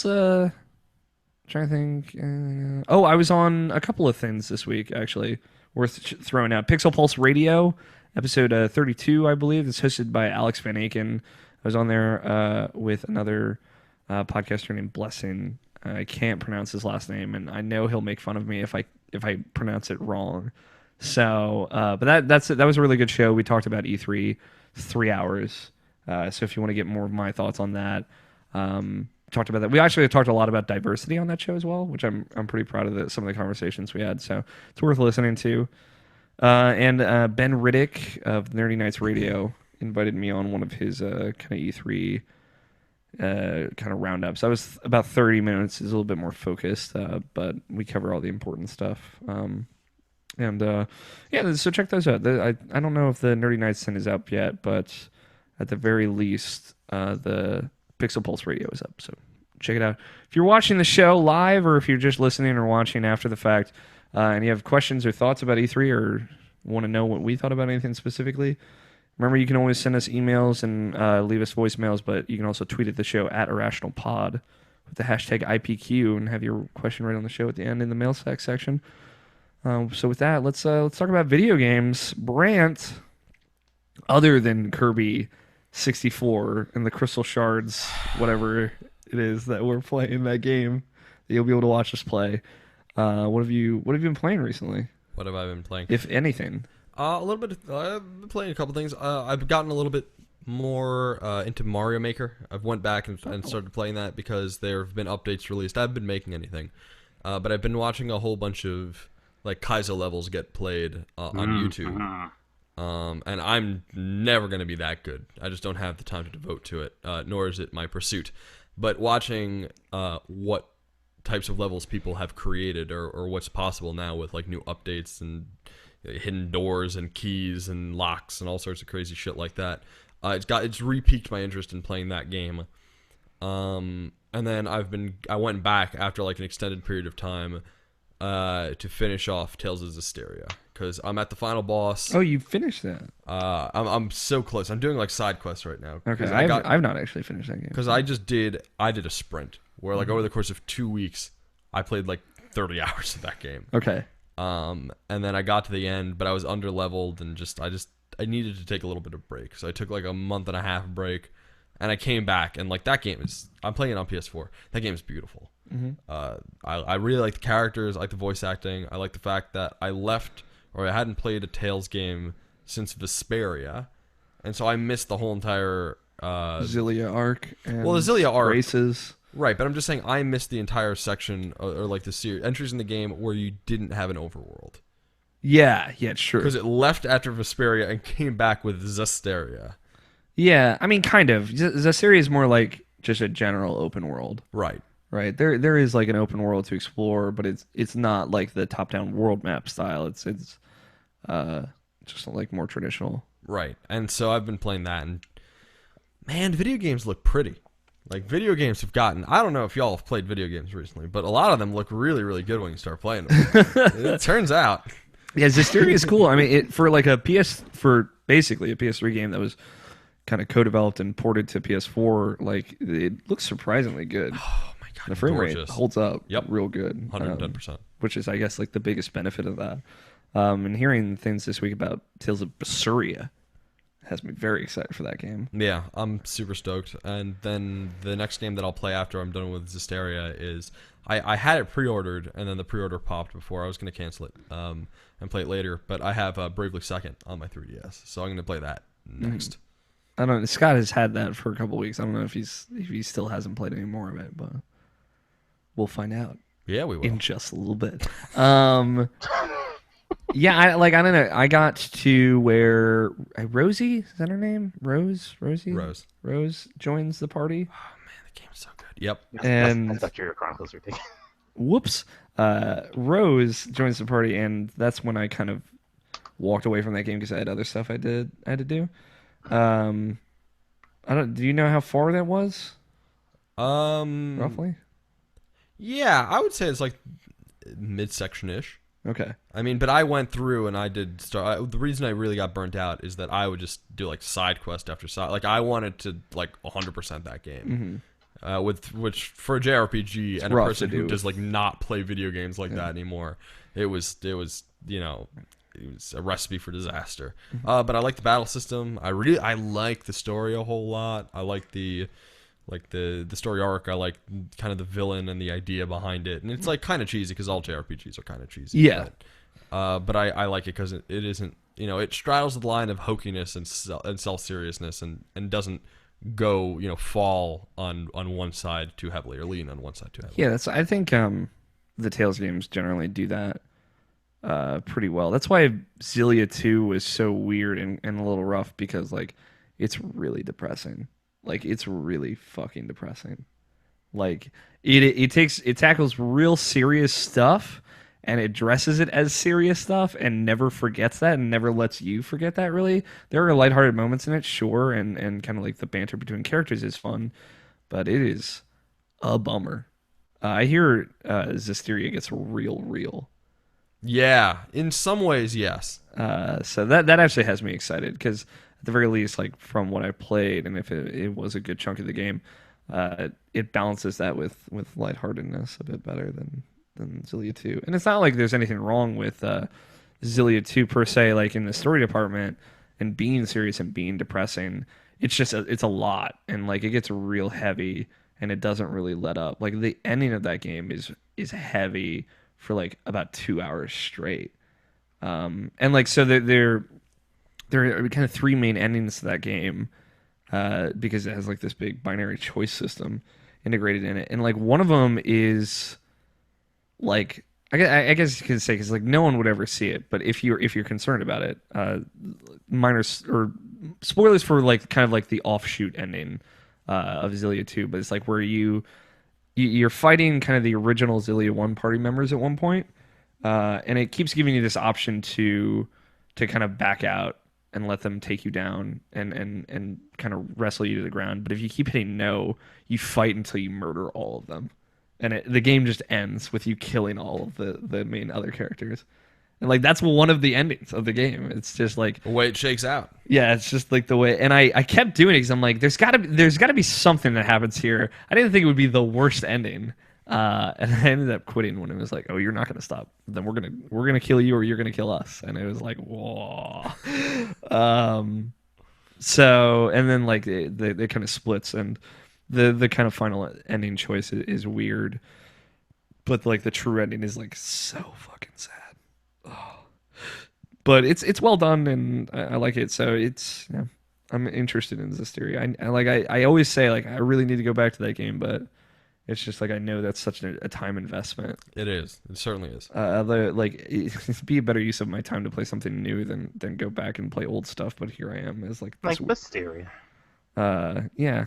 try to think. I was on a couple of things this week actually worth throwing out. Pixel Pulse Radio, episode 32, I believe. It's hosted by Alex Van Aken. I was on there with another podcaster named Blessing. I can't pronounce his last name, and I know he'll make fun of me if I pronounce it wrong. So, but that was a really good show. We talked about E3, 3 hours. So if you want to get more of my thoughts on that, talked about that. We actually talked a lot about diversity on that show as well, which I'm pretty proud of some of the conversations we had. So it's worth listening to. And Ben Riddick of Nerdy Nights Radio invited me on one of his kind of E3 kind of roundups. I was about 30 minutes. It's a little bit more focused, but we cover all the important stuff. So check those out. I don't know if the Nerdy Nights thing is up yet, but at the very least, the Pixel Pulse Radio is up. So check it out. If you're watching the show live, or if you're just listening or watching after the fact, and you have questions or thoughts about E3, or want to know what we thought about anything specifically, remember you can always send us emails and leave us voicemails, but you can also tweet at the show at IrrationalPod with the hashtag IPQ and have your question right on the show at the end in the mail section. So with that, let's talk about video games. Brandt, other than Kirby 64 and the Crystal Shards, whatever it is that we're playing that game, that you'll be able to watch us play. What have you been playing recently? What have I been playing? If anything. A little bit. I've been playing a couple things. I've gotten a little bit more into Mario Maker. I've went back and started playing that because there have been updates released. I haven't been making anything, but I've been watching a whole bunch of like Kaizo levels get played on YouTube. And I'm never going to be that good. I just don't have the time to devote to it, nor is it my pursuit. But watching what types of levels people have created or what's possible now with like new updates and hidden doors and keys and locks and all sorts of crazy shit like that, it's re-piqued my interest in playing that game. And then I went back after like an extended period of time to finish off Tales of Zestiria, because I'm at the final boss. Oh, you finished that? I'm so close. I'm doing like side quests right now. Okay, I've not actually finished that game. Because I did a sprint where like over the course of 2 weeks, I played like 30 hours of that game. Okay. And then I got to the end, but I was underleveled and I needed to take a little bit of break. So I took like a month and a half break, and I came back, and like that game I'm playing it on PS4. That game is beautiful. Mm-hmm. I really like the characters. I like the voice acting. I like the fact that I hadn't played a Tales game since Vesperia, and so I missed the whole entire Xillia arc. And the Xillia arc races. Right, but I'm just saying I missed the entire section or like the series entries in the game where you didn't have an overworld. Yeah, it's true. Because it left after Vesperia and came back with Zestiria. Yeah, I mean, kind of. Zestiria is more like just a general open world. Right. There is like an open world to explore, but it's not like the top-down world map style. It's just like more traditional. Right. And so I've been playing that, and man, video games look pretty. Like, video games have gotten, I don't know if y'all have played video games recently, but a lot of them look really, really good when you start playing them. It turns out. Yeah, Zestiria is cool. I mean, for basically a PS3 game that was kind of co-developed and ported to PS4, like, it looks surprisingly good. Oh my god, The frame gorgeous. rate holds up Yep. real good. 110%. Which is, I guess, like the biggest benefit of that. And hearing things this week about Tales of Berseria has me very excited for that game. Yeah, I'm super stoked. And then the next game that I'll play after I'm done with Zestiria is I had it pre-ordered, and then the pre-order popped before I was going to cancel it and play it later. But I have Bravely Second on my 3DS, so I'm going to play that next. I don't know. Scott has had that for a couple weeks. I don't know if he still hasn't played any more of it, but we'll find out Yeah, we will. in just a little bit. Yeah, I don't know. I got to where Rosie, is that her name? Rosie? Rose joins the party. Oh man, the game's so good. Yep. And That's Valkyria Chronicles, right? whoops. Rose joins the party, and that's when I kind of walked away from that game because I had other stuff I had to do. Do you know how far that was? Roughly? Yeah, I would say it's like midsection-ish. Okay. I mean, but I went through and I did start. The reason I really got burnt out is that I would just do like side quest after side. Like I wanted to like 100% that game. Which for a JRPG and a rough person to who do. does like not play video games like that anymore, it was you know, it was a recipe for disaster. But I like the battle system. I like the story a whole lot. I like the story arc. I like kind of the villain and the idea behind it, and it's like kind of cheesy because all JRPGs are kind of cheesy. Yeah. But I like it because it isn't, you know, it straddles the line of hokiness and self-seriousness and doesn't go, you know, fall on one side too heavily or lean on one side too heavily. Yeah, I think the Tales games generally do that pretty well. That's why Xillia 2 was so weird and a little rough because like it's really depressing. Like it's really fucking depressing. Like it tackles real serious stuff and it dresses it as serious stuff and never forgets that and never lets you forget that really. There are lighthearted moments in it, sure, and kind of like the banter between characters is fun, but it is a bummer. I hear Zestiria gets real. Yeah, in some ways, yes. So that actually has me excited because at the very least, like from what I played, and if it was a good chunk of the game, it balances that with lightheartedness a bit better than Xillia 2. And it's not like there's anything wrong with Xillia 2 per se, like in the story department and being serious and being depressing. It's just it's a lot, and like it gets real heavy, and it doesn't really let up. Like the ending of that game is heavy for like about 2 hours straight. And like so there are kind of three main endings to that game because it has like this big binary choice system integrated in it, and like one of them is like I guess you could say because like no one would ever see it, but if you're concerned about it, minor or spoilers for like kind of like the offshoot ending of Xillia 2, but it's like where you're fighting kind of the original Xillia 1 party members at one point, and it keeps giving you this option to kind of back out and let them take you down and kind of wrestle you to the ground. But if you keep hitting no, you fight until you murder all of them. And the game just ends with you killing all of the main other characters. And like that's one of the endings of the game. It's just like The way it shakes out. yeah, it's just like the way. And I kept doing it because I'm like, there's gotta be something that happens here. I didn't think it would be the worst ending. And I ended up quitting when it was like, oh, you're not gonna stop. Then we're gonna kill you or you're gonna kill us. And it was like, whoa. So and then like they kind of splits and the kind of final ending choice is weird, but like the true ending is like so fucking sad. Oh. But it's well done and I like it. So it's yeah, I'm interested in Zestiria. I always say like I really need to go back to that game, but it's just like I know that's such a time investment. It is. It certainly is. It'd be a better use of my time to play something new than go back and play old stuff. But here I am as like Like this, Mysteria. yeah.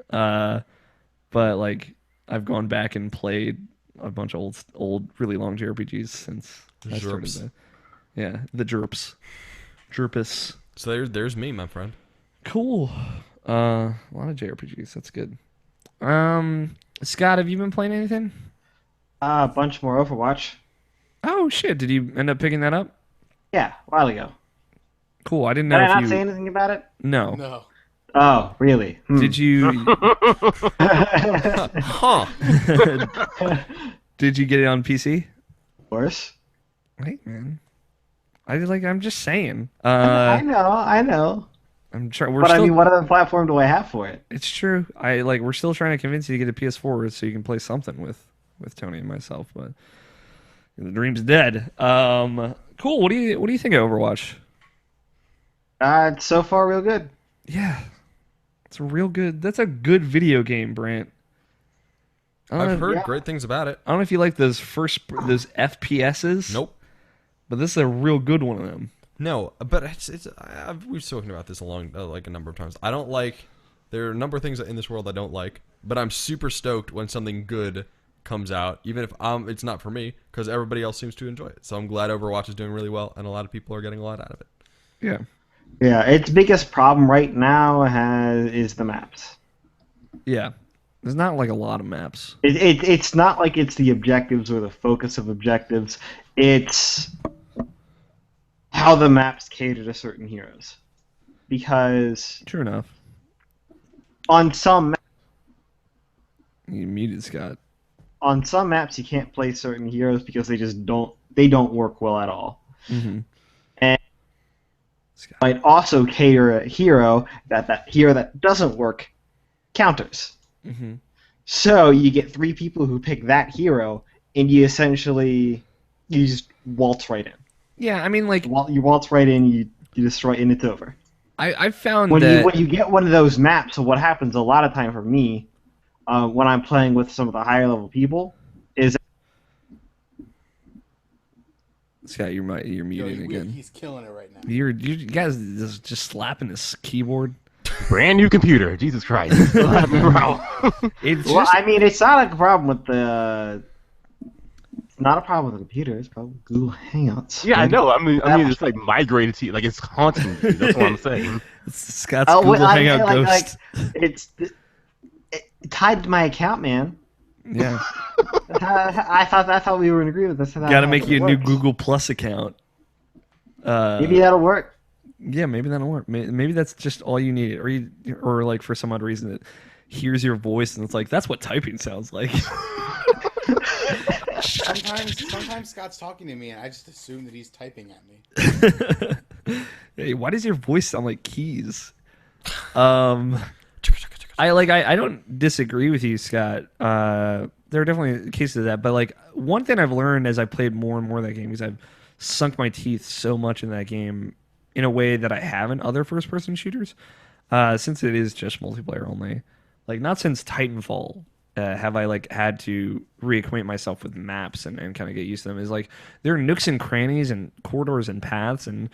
But like I've gone back and played a bunch of old really long JRPGs since I started Zerps. Yeah, the Jerpus. So there's me, my friend. Cool. A lot of JRPGs. That's good. Scott, have you been playing anything? A bunch more Overwatch. Oh shit! Did you end up picking that up? Yeah, a while ago. Cool. I didn't Did know I if not you. say anything about it? No. No. Oh, really? Did you? Huh. Did you get it on PC? Of course. Hey man. I'm just saying. I know. I'm trying. We're But still. I mean, what other platform do I have for it? It's true. We're still trying to convince you to get a PS4 so you can play something with Tony and myself, but the dream's dead. Cool. What do you think of Overwatch? It's so far real good. Yeah. It's a real good. That's a good video game, Brandt. I've heard yeah. great things about it. I don't know if you like those FPSs. Nope. But this is a real good one of them. No, but we've spoken about this a number of times. I don't like. There are a number of things in this world I don't like, but I'm super stoked when something good comes out, even if it's not for me, because everybody else seems to enjoy it. So I'm glad Overwatch is doing really well, and a lot of people are getting a lot out of it. Yeah. Yeah, its biggest problem right now is the maps. Yeah. There's not like a lot of maps. It's not like it's the objectives or the focus of objectives. It's how the maps cater to certain heroes. Because True enough. on some You muted Scott. maps you can't play certain heroes because they just don't work well at all. Mm-hmm. And Scott. might also cater a hero that hero that doesn't work counters. Mm-hmm. So you get 3 people who pick that hero, and you just waltz right in. Yeah, I mean, like You waltz right in, you destroy, and it's over. I found When that you get one of those maps, so what happens a lot of time for me, when I'm playing with some of the higher level people, is Scott, you're muted again. He's killing it right now. You guys just slapping this keyboard. Brand new computer. Jesus Christ. Still having a problem. It's well, just I mean, it's not a problem with the. It's not a problem with the computer. It's a problem with Google Hangouts. Yeah, I know. I mean, it's like migrated to you. Like it's haunting you. That's what I'm saying. Scott's Google Hangout ghost. It's tied to my account, man. Yeah, I thought we were in agreement with this. got to make you a new Google Plus account. Maybe that'll work. Yeah, maybe that'll work. Maybe that's just all you need, or like for some odd reason it hears your voice and it's like that's what typing sounds like. Sometimes Scott's talking to me and I just assume that he's typing at me. Hey, why does your voice sound like keys? I don't disagree with you, Scott. There are definitely cases of that, but like one thing I've learned as I played more and more of that game is I've sunk my teeth so much in that game in a way that I haven't other first-person shooters, since it is just multiplayer only. Like not since Titanfall have I like had to reacquaint myself with maps and kind of get used to them. Is like there are nooks and crannies and corridors and paths and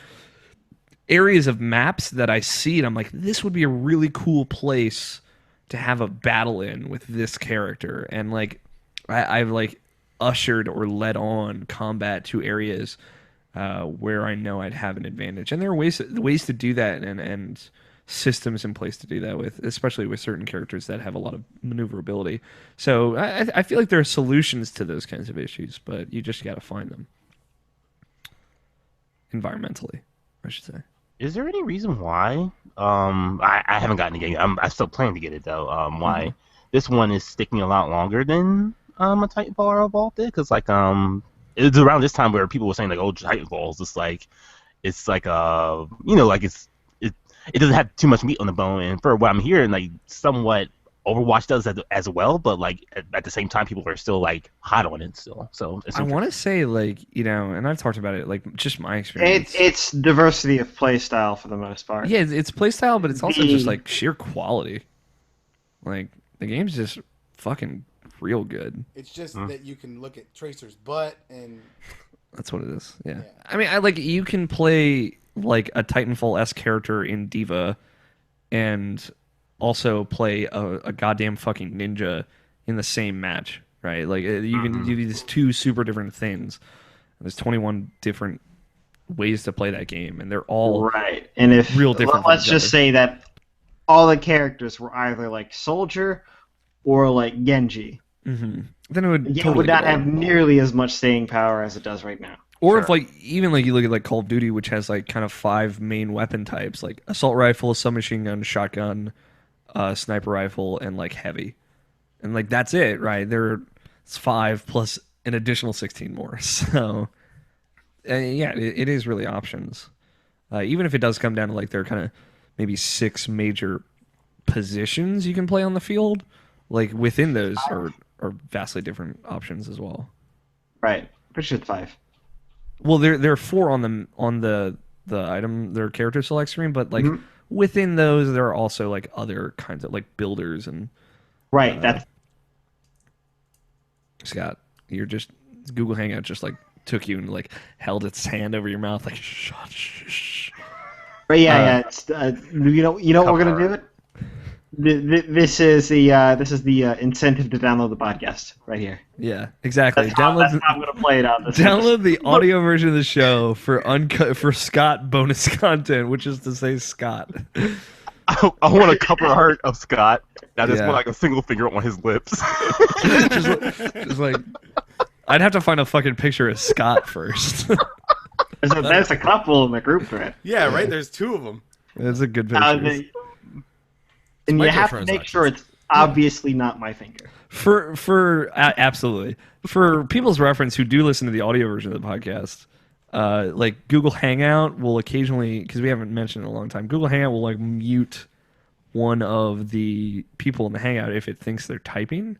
areas of maps that I see and I'm like, this would be a really cool place to have a battle in with this character. And like I've like ushered or led on combat to areas where I know I'd have an advantage. And there are ways to do that and systems in place to do that with, especially with certain characters that have a lot of maneuverability. So I feel like there are solutions to those kinds of issues, but you just got to find them. Environmentally, I should say. Is there any reason why? I haven't gotten the game. I still plan to get it though. Why this one is sticking a lot longer than a Titanfall or Evolve did? Because like it's around this time where people were saying like, oh, Titanfall is just like like it doesn't have too much meat on the bone. And for what I'm hearing, like somewhat Overwatch does as well, but like at the same time, people are still like hot on it still. So I want to say like and I've talked about it like just my experience. It's diversity of play style for the most part. Yeah, it's play style, but it's also just like sheer quality. Like the game's just fucking real good. It's just that you can look at Tracer's butt and that's what it is. Yeah. I mean, you can play like a Titanfall-esque character in Diva and also play a goddamn fucking ninja in the same match, right? Like you can do these two super different things. There's 21 different ways to play that game, and they're all Right. And if real different from let's each just other. say that all the characters were either like Soldier or like Genji. Mm-hmm. Then it would The game totally would not get old. have nearly as much staying power as it does right now. Or if Sure. like even like you look at like Call of Duty, which has like kind of 5 main weapon types, like assault rifle, submachine gun, shotgun, sniper rifle, and like heavy, and like that's it, right? It's 5 plus an additional 16 more. So yeah, it is really options. Even if it does come down to like there are kind of maybe 6 major positions you can play on the field, like within those are vastly different options as well. Right. Pretty sure it's 5. Well, there are 4 on the item their character select screen, but like Mhm. within those there are also like other kinds of like builders and Right. That's Scott, you're just Google Hangout just like took you and like held its hand over your mouth like shh. right. Yeah. It's, you know what we're gonna do it. This is the incentive to download the podcast right here. Yeah, exactly. That's how Download I'm gonna play it out. download the audio version of the show for Scott bonus content, which is to say Scott. I want a cover art of Scott. That is Yeah. like a single finger on his lips. just like I'd have to find a fucking picture of Scott first. There's a couple in the group thread. Yeah, right. There's 2 of them. That's a good picture. And you have to make sure it's obviously not my finger. Absolutely for people's reference who do listen to the audio version of the podcast, like Google Hangout will occasionally, because we haven't mentioned it in a long time, Google Hangout will like mute one of the people in the Hangout if it thinks they're typing.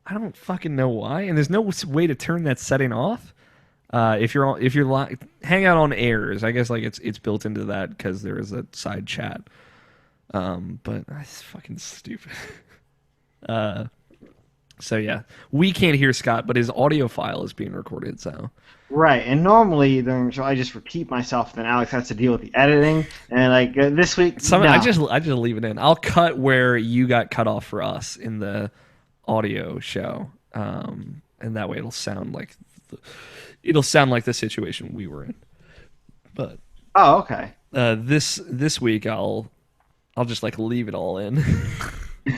I don't fucking know why, and there's no way to turn that setting off. If you're Hangout on airs, I guess like it's built into that because there is a side chat. But that's fucking stupid. So yeah, we can't hear Scott, but his audio file is being recorded. So Right, and normally during the show I just repeat myself, then Alex has to deal with the editing. And like this week, no. I just leave it in. I'll cut where you got cut off for us in the audio show, and that way it'll sound like the situation we were in. But Oh, okay. this week I'll just like leave it all in.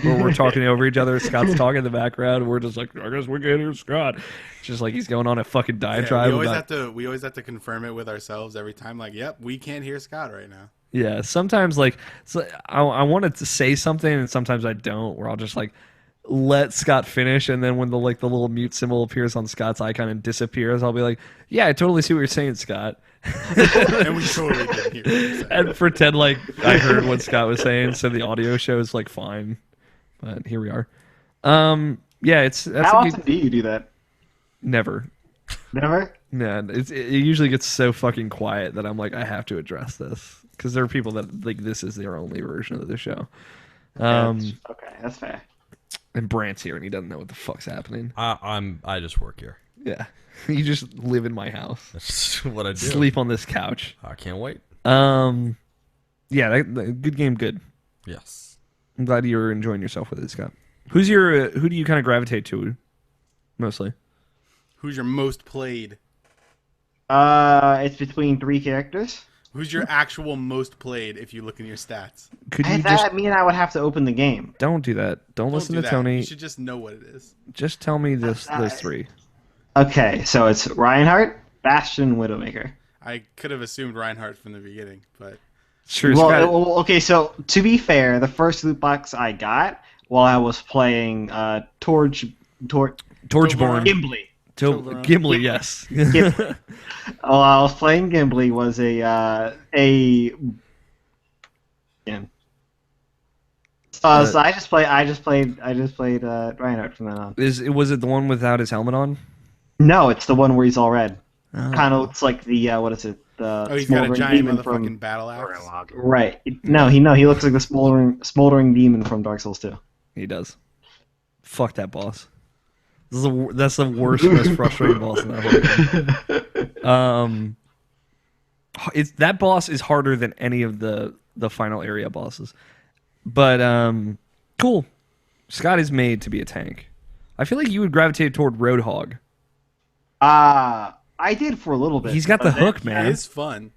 Where we're talking over each other, Scott's talking in the background, and we're just like, I guess we can hear Scott. Just like he's going on a fucking diatribe. we always have to confirm it with ourselves every time. Like, yep, we can't hear Scott right now. Yeah, sometimes like I wanted to say something, and sometimes I don't. Where I'll just like let Scott finish, and then when the little mute symbol appears on Scott's icon and disappears, I'll be like, yeah, I totally see what you're saying, Scott. And we totally didn't hear what you said. And pretend like I heard what Scott was saying, so the audio show is like fine. But here we are. Yeah, that's How often do you do that? never. Never? No, it usually gets so fucking quiet that I'm like, I have to address this because there are people that like this is their only version of the show. Okay, that's fair. And Brandt's here and he doesn't know what the fuck's happening. I just work here. Yeah, you just live in my house, That's what I do. sleep on this couch. I can't wait. Yeah, good game, good. Yes. I'm glad you're enjoying yourself with it, Scott. Who do you kind of gravitate to, mostly? Who's your most played? It's between 3 characters. Who's your actual most played if you look in your stats? Could you And just that mean I would have to open the game. don't do that? Don't listen do to that. Tony. You should just know what it is. Just tell me those 3. Okay, so it's Reinhardt, Bastion, and Widowmaker. I could have assumed Reinhardt from the beginning, but Sure, Well, Scott. okay, so to be fair, the first loot box I got while I was playing Torchborn. Gimli. Toblerone. Gimli, yes. Gimli. While I was playing Gimli was yeah. So I just played Reinhardt from then on. Was it the one without his helmet on? No, it's the one where he's all red. Oh. Kind of looks like the what is it? The he's got a smoldering giant demon motherfucking battle axe. Right. No, he looks like the smoldering demon from Dark Souls 2. He does. Fuck that boss. That's the worst, most frustrating boss in that whole game. That boss is harder than any of the final area bosses. But cool. Scott is made to be a tank. I feel like you would gravitate toward Roadhog. I I did for a little bit. He's got the but then hook, It man. is fun.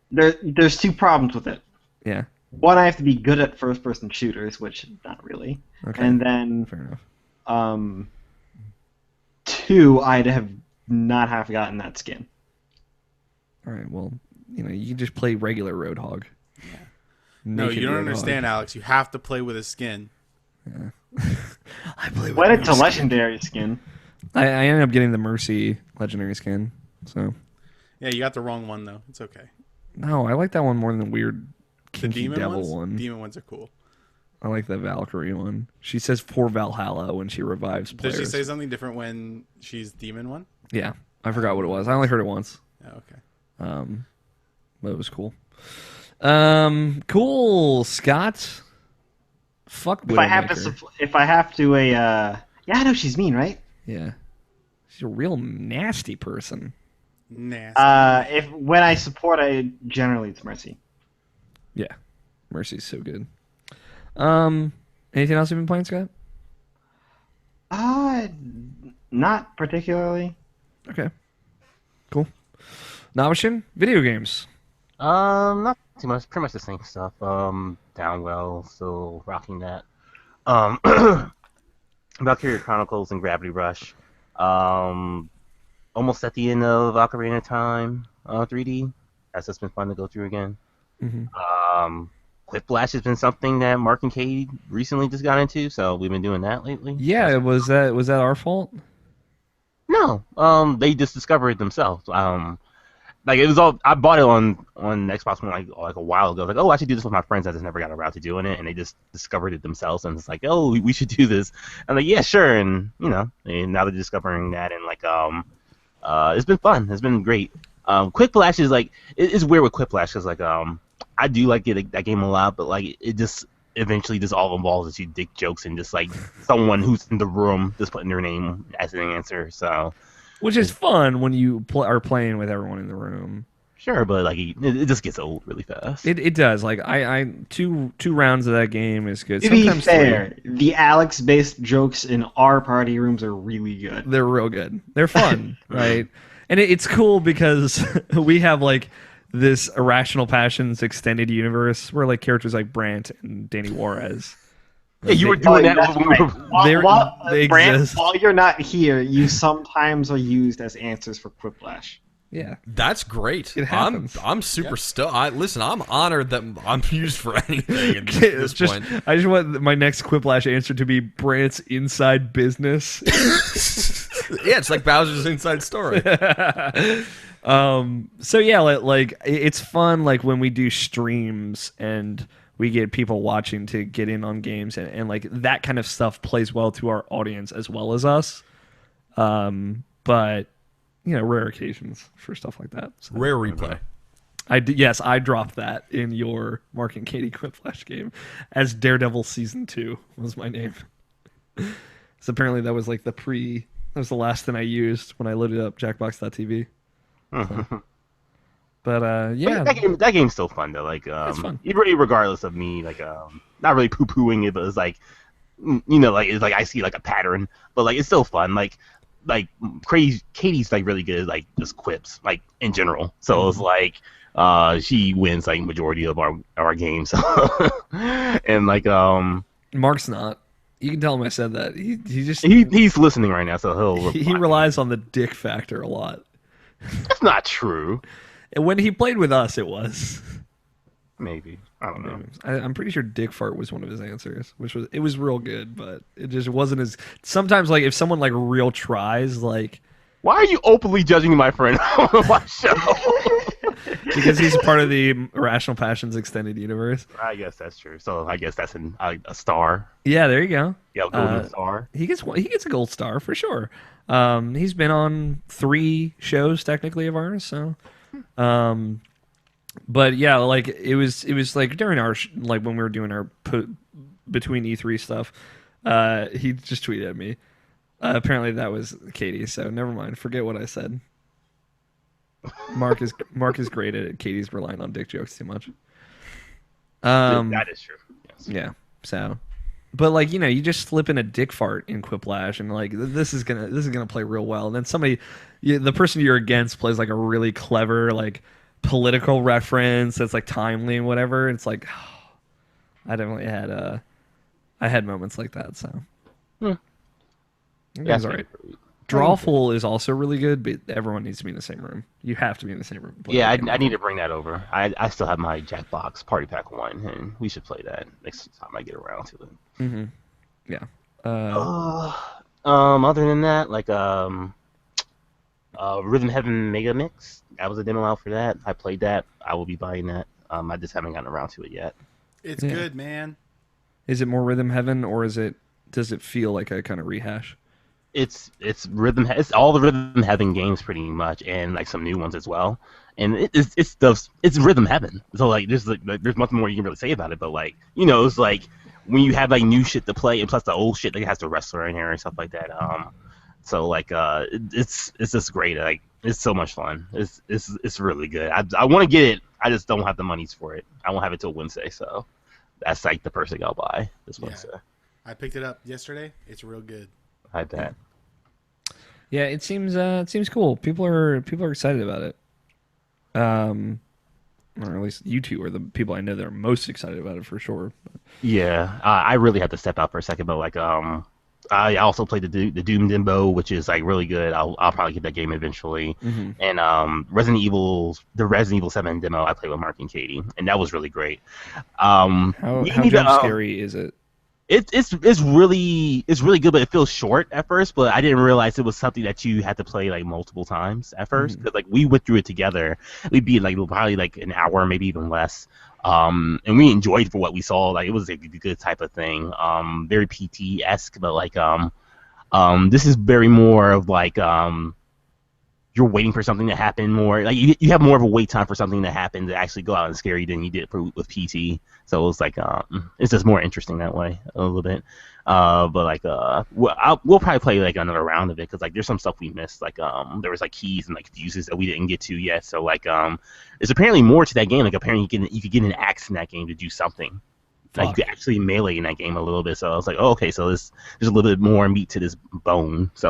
There's 2 problems with it. Yeah. One, I have to be good at first-person shooters, which not really. Okay. And then, Fair enough. 2, I'd have not have gotten that skin. All right. Well, you can just play regular Roadhog. Yeah. No, you don't understand, Alex. You have to play with a skin. I play with When no it's a skin. legendary skin. I ended up getting the Mercy legendary skin. So Yeah, you got the wrong one though. It's okay. no, I like that one more than the weird The kinky demon devil ones. one. Demon ones are cool. I like the Valkyrie one. She says for Valhalla when she revives players. Does she say something different when she's demon one? Yeah, I forgot what it was. I only heard it once. Oh, okay. But it was cool. Cool, Scott. Fuck. If I have to, yeah, I know she's mean, right? Yeah, she's a real nasty person. Nasty. When I support, generally it's Mercy. Yeah, Mercy's so good. Anything else you've been playing, Scott? Not particularly. Okay, cool. Navashin, video games. Not too much. Pretty much the same stuff. Downwell, still rocking that. Valkyria Chronicles and Gravity Rush. Almost at the end of Ocarina of Time 3D. That's just been fun to go through again. Mm-hmm. Quiplash has been something that Mark and Katie recently just got into, so we've been doing that lately. Yeah, was that our fault? No, they just discovered it themselves. Like it was all I bought it on Xbox One like a while ago. Like, oh, I should do this with my friends. I just never got around to doing it, and they just discovered it themselves. And it's like, oh, we should do this. I'm like, yeah, sure. And now they're discovering that, and like it's been fun. It's been great. Quiplash is like it's weird with Quiplash because like I do like that game a lot, but like it just eventually just all involves is you dick jokes and just like someone who's in the room just putting their name as an answer. So. Which is fun when you are playing with everyone in the room. Sure, but like it just gets old really fast. It does. Like I two rounds of that game is good. To be Sometimes fair, the Alex-based jokes in our party rooms are really good. they're real good. They're fun, right? And it's cool because we have like this Irrational Passions extended universe where like characters like Brandt and Danny Juarez. Yeah, you were doing that that's when we right. were. They Brant, exist. while you're not here, you sometimes are used as answers for Quiplash. Yeah. That's great. It happens. I'm super stoked. Listen, I'm honored that I'm used for anything at It's this just, point. I just want my next Quiplash answer to be Brandt's inside business. Yeah, it's like Bowser's Inside Story. So yeah, like it's fun like when we do streams and we get people watching to get in on games and like that kind of stuff plays well to our audience as well as us. But rare occasions for stuff like that. So. Rare replay. Yes, I dropped that in your Mark and Katie Quiplash game as Daredevil Season 2 was my name. So apparently that was like that was the last thing I used when I loaded up Jackbox.tv. So. But yeah, that game's still fun though. Like it's fun. Regardless of me, like not really poo-pooing it, but it's like like it's like I see like a pattern, but like it's still fun. Like Katie's like really good at like just quips like in general. So it's like she wins like majority of our games. And like Mark's not. You can tell him I said that. He's listening right now, so he relies on the dick factor a lot. That's not true. And when he played with us, it was. Maybe. I don't know. I'm pretty sure dick fart was one of his answers, it was real good, but it just wasn't as. Sometimes like if someone like real tries like. Why are you openly judging my friend on my show? Because he's a part of the Irrational Passions extended universe. I guess that's true. So I guess that's a star. Yeah, there you go. Yeah, golden star. He gets a gold star for sure. He's been on 3 shows technically of ours, so. But yeah, like it was like during our like when we were doing our between E3 stuff. He just tweeted at me. Apparently that was Katie, so never mind. Forget what I said. Mark is great at it. Katie's relying on dick jokes too much. That is true. Yes. Yeah. So But like you just slip in a dick fart in Quiplash, and like this is gonna play real well. And then the person you're against plays like a really clever like political reference that's like timely and whatever. It's like I definitely had I had moments like that. So Hmm. that Yeah, game's alright. Drawful is also really good, but everyone needs to be in the same room. You have to be in the same room. to play Yeah, that game, I need to think. bring that over. I still have my Jackbox Party Pack 1, and we should play that next time I get around to it. Yeah. Other than that, like Rhythm Heaven Mega Mix. That was a demo out for that. I played that. I will be buying that. I just haven't gotten around to it yet. It's Yeah. good, man. Is it more Rhythm Heaven, or does it feel like a kind of rehash? It's it's all the Rhythm Heaven games pretty much, and like some new ones as well. And it's Rhythm Heaven. So like there's nothing more you can really say about it. But like it's like when you have like new shit to play, and plus the old shit like it has the wrestler in here and stuff like that. So like it's just great. Like it's so much fun. It's really good. I want to get it. I just don't have the monies for it. I won't have it till Wednesday. So that's like the first thing I'll buy this Wednesday. I picked it up yesterday. It's real good. I bet. Yeah, it seems cool. People are excited about it. Or at least you two are the people I know that are most excited about it for sure. Yeah, I really have to step out for a second, but like I also played the Doom Dimbo, which is like really good. I'll probably get that game eventually. And the Resident Evil 7 demo I played with Mark and Katie, and that was really great. How We need jump to, scary is it? it's really good, but it feels short at first. But I didn't realize it was something that you had to play like multiple times at first. Because like we went through it together, we'd be like probably like an hour, maybe even less. And we enjoyed for what we saw. Like it was a good type of thing. Very PT-esque, but like this is very more of like you're waiting for something to happen more. Like you have more of a wait time for something to happen to actually go out and scare you than you did with PT. So it was like it's just more interesting that way a little bit. But like we'll probably play like another round of it because like there's some stuff we missed. Like there was like keys and like fuses that we didn't get to yet. So like there's apparently more to that game. Like apparently you could get an axe in that game to do something. Like you could actually melee in that game a little bit. So I was like, oh, okay, so there's a little bit more meat to this bone. So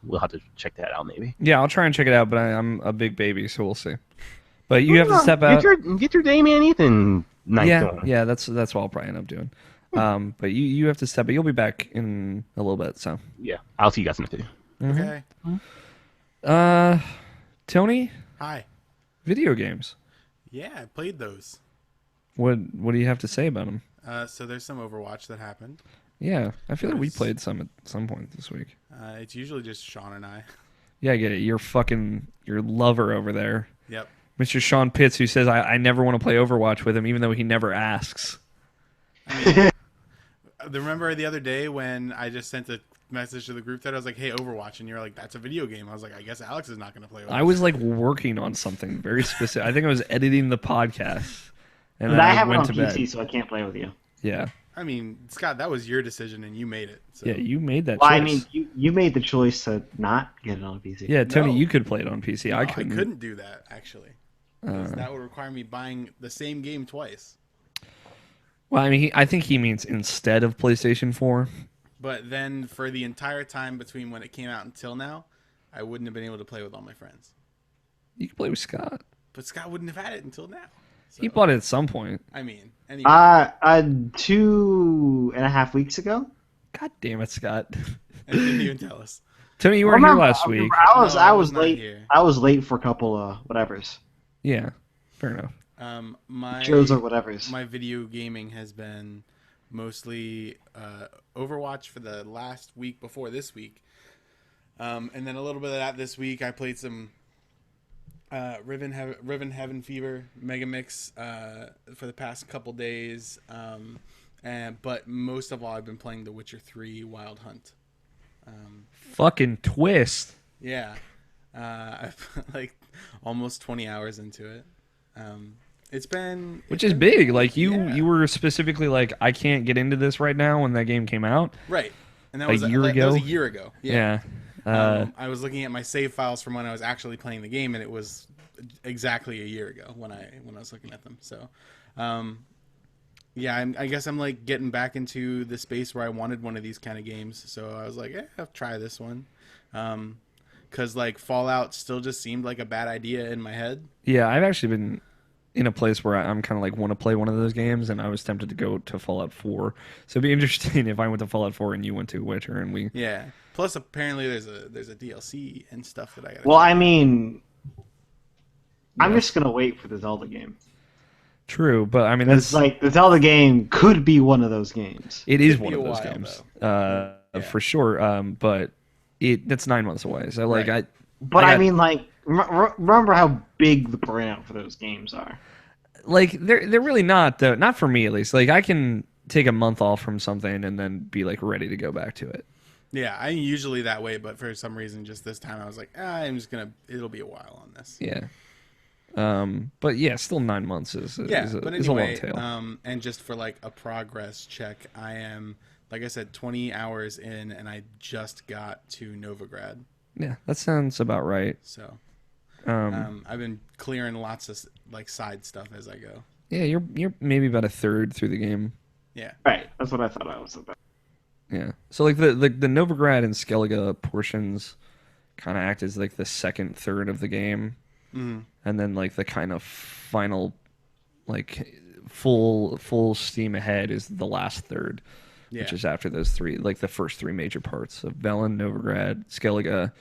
we'll have to check that out maybe. Yeah, I'll try and check it out, but I'm a big baby, so we'll see. But you have to step out. Get your Damian Ethan night going. Yeah, that's what I'll probably end up doing. But you have to step. But you'll be back in a little bit. So Yeah, I'll see you guys in a few. Okay. Tony, Hi. video games. Yeah, I played those. What do you have to say about them? So there's some Overwatch that happened. Yeah, I feel like we Nice. played some at some point this week. It's usually just Sean and I. Yeah, I get it. Your lover over there, Yep. Mr. Sean Pitts, who says I never want to play Overwatch with him, even though he never asks. Remember the other day when I just sent a message to the group that I was like, "Hey, Overwatch," and you're like, "That's a video game." I was like, "I guess Alex is not going to play Overwatch." I was like working on something very specific. I think I was editing the podcast, and But then I have it went on to PC, bed. so I can't play with you. Yeah, I mean, Scott, that was your decision and you made it. So. yeah, you made that Well, choice. I mean, you made the choice to not get it on PC. Yeah, Tony, No. you could play it on PC. No, I couldn't. do that actually. 'Cause that would require me buying the same game twice. Well, I mean, I think he means instead of PlayStation 4. But then for the entire time between when it came out until now, I wouldn't have been able to play with all my friends. You could play with Scott. But Scott wouldn't have had it until now. So, He bought it at some point. I mean, anyway. 2.5 weeks ago. God damn it, Scott. And he didn't even tell us. Tony, you weren't here last week. I was No, I I was was not late. here. I was late for a couple of whatevers. Yeah, fair enough. My Shows or whatevers. My video gaming has been mostly Overwatch for the last week before this week. And then a little bit of that this week. I played some Riven Heaven Fever Mega Mix for the past couple days. But most of all, I've been playing The Witcher 3 Wild Hunt. Fucking twist. Yeah. I've put like almost 20 hours into it. Which is big. Like you were specifically like, I can't get into this right now when that game came out. Right. And that A was year That was ago? a year ago. Yeah. I was looking at my save files from when I was actually playing the game, and it was exactly a year ago when I was looking at them. So, Yeah, I guess I'm like getting back into the space where I wanted one of these kind of games. So I was like, I'll try this one. Because like Fallout still just seemed like a bad idea in my head. Yeah, I've actually been in a place where I'm kind of like want to play one of those games, and I was tempted to go to Fallout 4. So it'd be interesting if I went to Fallout 4 and you went to Witcher, and we. Yeah. Plus, apparently there's a DLC and stuff that I gotta. Well, check I out. mean, I'm Yeah. just gonna wait for the Zelda game. True, but I mean It's that's like the Zelda game could be one of those games. it is Could one be of a those while, games, Yeah. for sure. But that's 9 months away. So like Right. But I I, got- mean, like, remember how big the burnout for those games are. they're really not though. Not for me at least. Like I can take a month off from something and then be like ready to go back to it. Yeah, I'm usually that way, but for some reason, just this time, I was like, I'm just gonna. It'll be a while on this. Yeah. But yeah, still 9 months is Yeah, is a, but is a long anyway, tail. and just for like a progress check, I am, like I said, 20 hours in, and I just got to Novigrad. Yeah, that sounds about right. So Um, I've been clearing lots of like side stuff as I go. yeah, you're maybe about a third through the game. Yeah, Right, that's what I thought I was about. Yeah. So like the Novigrad and Skellige portions kind of act as like the second third of the game, and then like the kind of final, like full steam ahead is the last third, yeah. which is after those three, like the first three major parts of Velen, Novigrad, Skellige,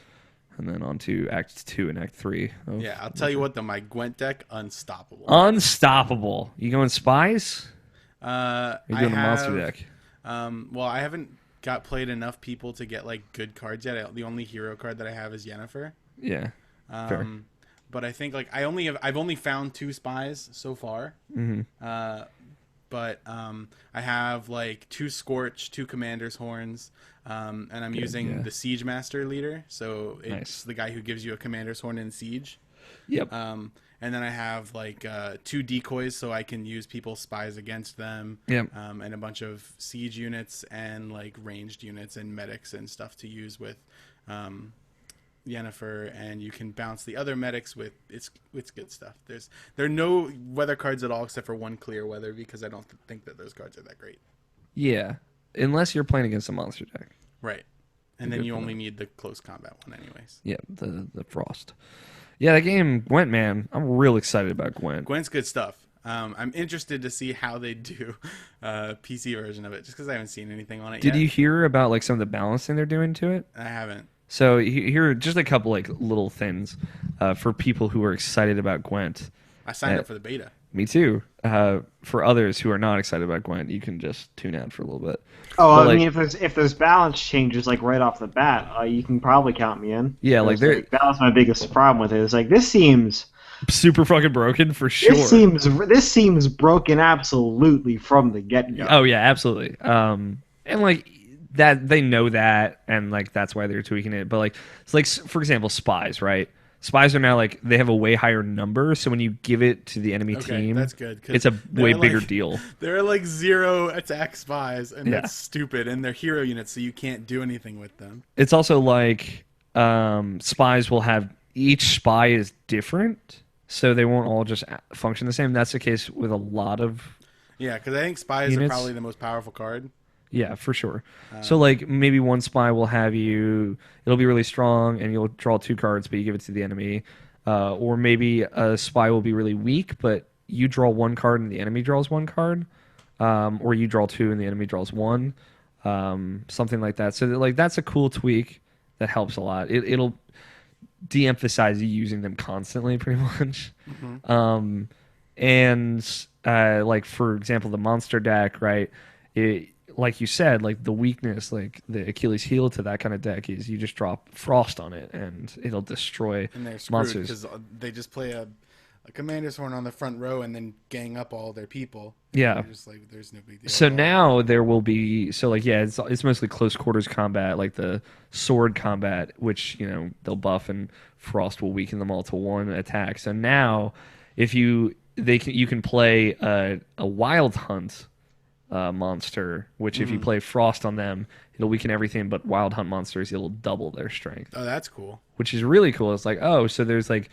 and then on to Act 2 and Act 3. Of Yeah, I'll tell you what though, my Gwent deck, unstoppable. Unstoppable. You going spies? You're You're doing a monster deck. Well, I haven't got played enough people to get like good cards yet. The only hero card that I have is Yennefer. Yeah. Fair. But I think like I've only found 2 spies so far. Mm-hmm. But I have like 2 Scorch, 2 Commander's Horns, and I'm using yeah. the Siege Master leader. So it's Nice. the guy who gives you a Commander's Horn in Siege. Yep. And then I have like 2 decoys, so I can use people's spies against them. Yep. And a bunch of siege units and like ranged units and medics and stuff to use with Yennefer, and you can bounce the other medics with it's good stuff. There are no weather cards at all except for 1 clear weather because I don't think that those cards are that great. Yeah. Unless you're playing against a monster deck. Right. And then good you for only need the close combat one anyways. Yeah, the Frost. Yeah, that game, Gwent, man. I'm real excited about Gwent. Gwent's good stuff. I'm interested to see how they do PC version of it, just because I haven't seen anything on it yet. Did you hear about like some of the balancing they're doing to it? I haven't. So here are just a couple like little things for people who are excited about Gwent. I signed up for the beta. Me too. For others who are not excited about Gwent, you can just tune out for a little bit. Oh, But, I like- mean, if there's balance changes like right off the bat, you can probably count me in. Yeah, like, Because, that was my biggest problem with it. It's like this seems Super fucking broken for sure. this seems broken absolutely from the get go. Oh yeah, absolutely. And like that, they know that, and like that's why they're tweaking it. But like, it's like for example, spies, right? Spies are now like they have a way higher number, so when you give it to the enemy Okay, team, that's good. 'cause it's a way they're, bigger like, deal. There are like 0 attack spies, and Yeah. that's stupid. And they're hero units, so you can't do anything with them. It's also like spies will have each spy is different, so they won't all just function the same. That's the case with a lot of. Yeah, because I think spies are Units? probably the most powerful card. Yeah, for sure. So like maybe one spy will have you. It'll be really strong, and you'll draw 2 cards, but you give it to the enemy. Or maybe a spy will be really weak, but you draw 1 card and the enemy draws 1 card. Or you draw 2 and the enemy draws 1. Something like that. So like that's a cool tweak that helps a lot. It'll de-emphasize you using them constantly, pretty much. And like for example, the monster deck, right? Like you said, like the weakness, like the Achilles heel to that kind of deck is you just drop Frost on it and it'll destroy And they're screwed monsters. because they just play a Commander's Horn on the front row and then gang up all their people. Yeah. They're just like, there's no big deal. So at all. now there will be it's mostly close quarters combat, like the sword combat, which they'll buff and Frost will weaken them all to 1 attack. So now, if you can play a Wild Hunt monster, which if you play Frost on them, it'll weaken everything but Wild Hunt monsters. It'll double their strength, Oh, that's cool. which is really cool. It's like, oh, so there's like,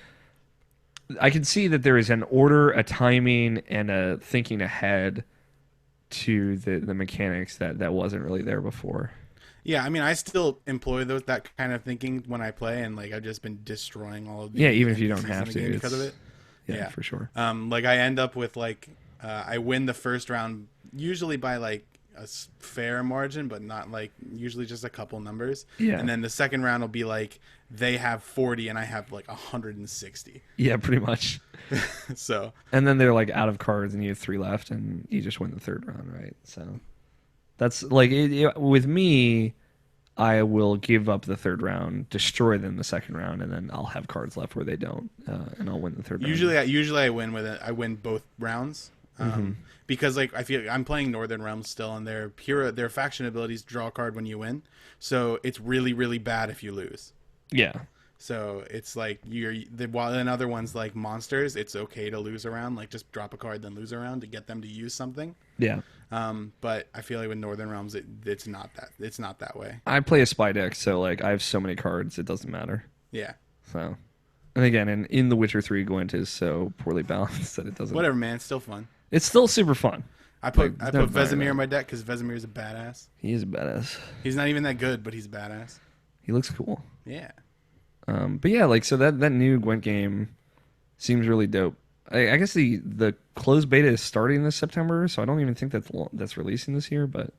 I can see that there is an order, a timing, and a thinking ahead to the mechanics that wasn't really there before. Yeah, I mean, I still employ that kind of thinking when I play, and like I've just been destroying all of the Even if you don't NPCs have in the to game because of it. Yeah, for sure. Like I end up with like I win the first round usually by like a fair margin, but not like usually just a couple numbers. Yeah. And then the second round will be like they have 40 and I have like 160. Yeah, pretty much. So. And then they're like out of cards, and you have 3 left, and you just win the third round, right? So that's like with me. I will give up the third round, destroy them the second round, and then I'll have cards left where they don't, and I'll win the third round. Usually I win with it. I win both rounds. Because like I feel I'm playing Northern Realms still, and their faction abilities draw a card when you win, so it's really really bad if you lose. Yeah. So it's like while in other ones like monsters, it's okay to lose a round, like just drop a card then lose a round to get them to use something. Yeah. But I feel like with Northern Realms, it's not that way. I play a spy deck, so like I have so many cards, it doesn't matter. Yeah. So, and again, in The Witcher 3, Gwent is so poorly balanced that it doesn't. Whatever, man. It's still fun. It's still super fun. I put Vesemir in my deck because Vesemir is a badass. He is a badass. He's not even that good, but he's a badass. He looks cool. Yeah. But yeah, like so that new Gwent game seems really dope. I guess the closed beta is starting this September, so I don't even think that's releasing this year, but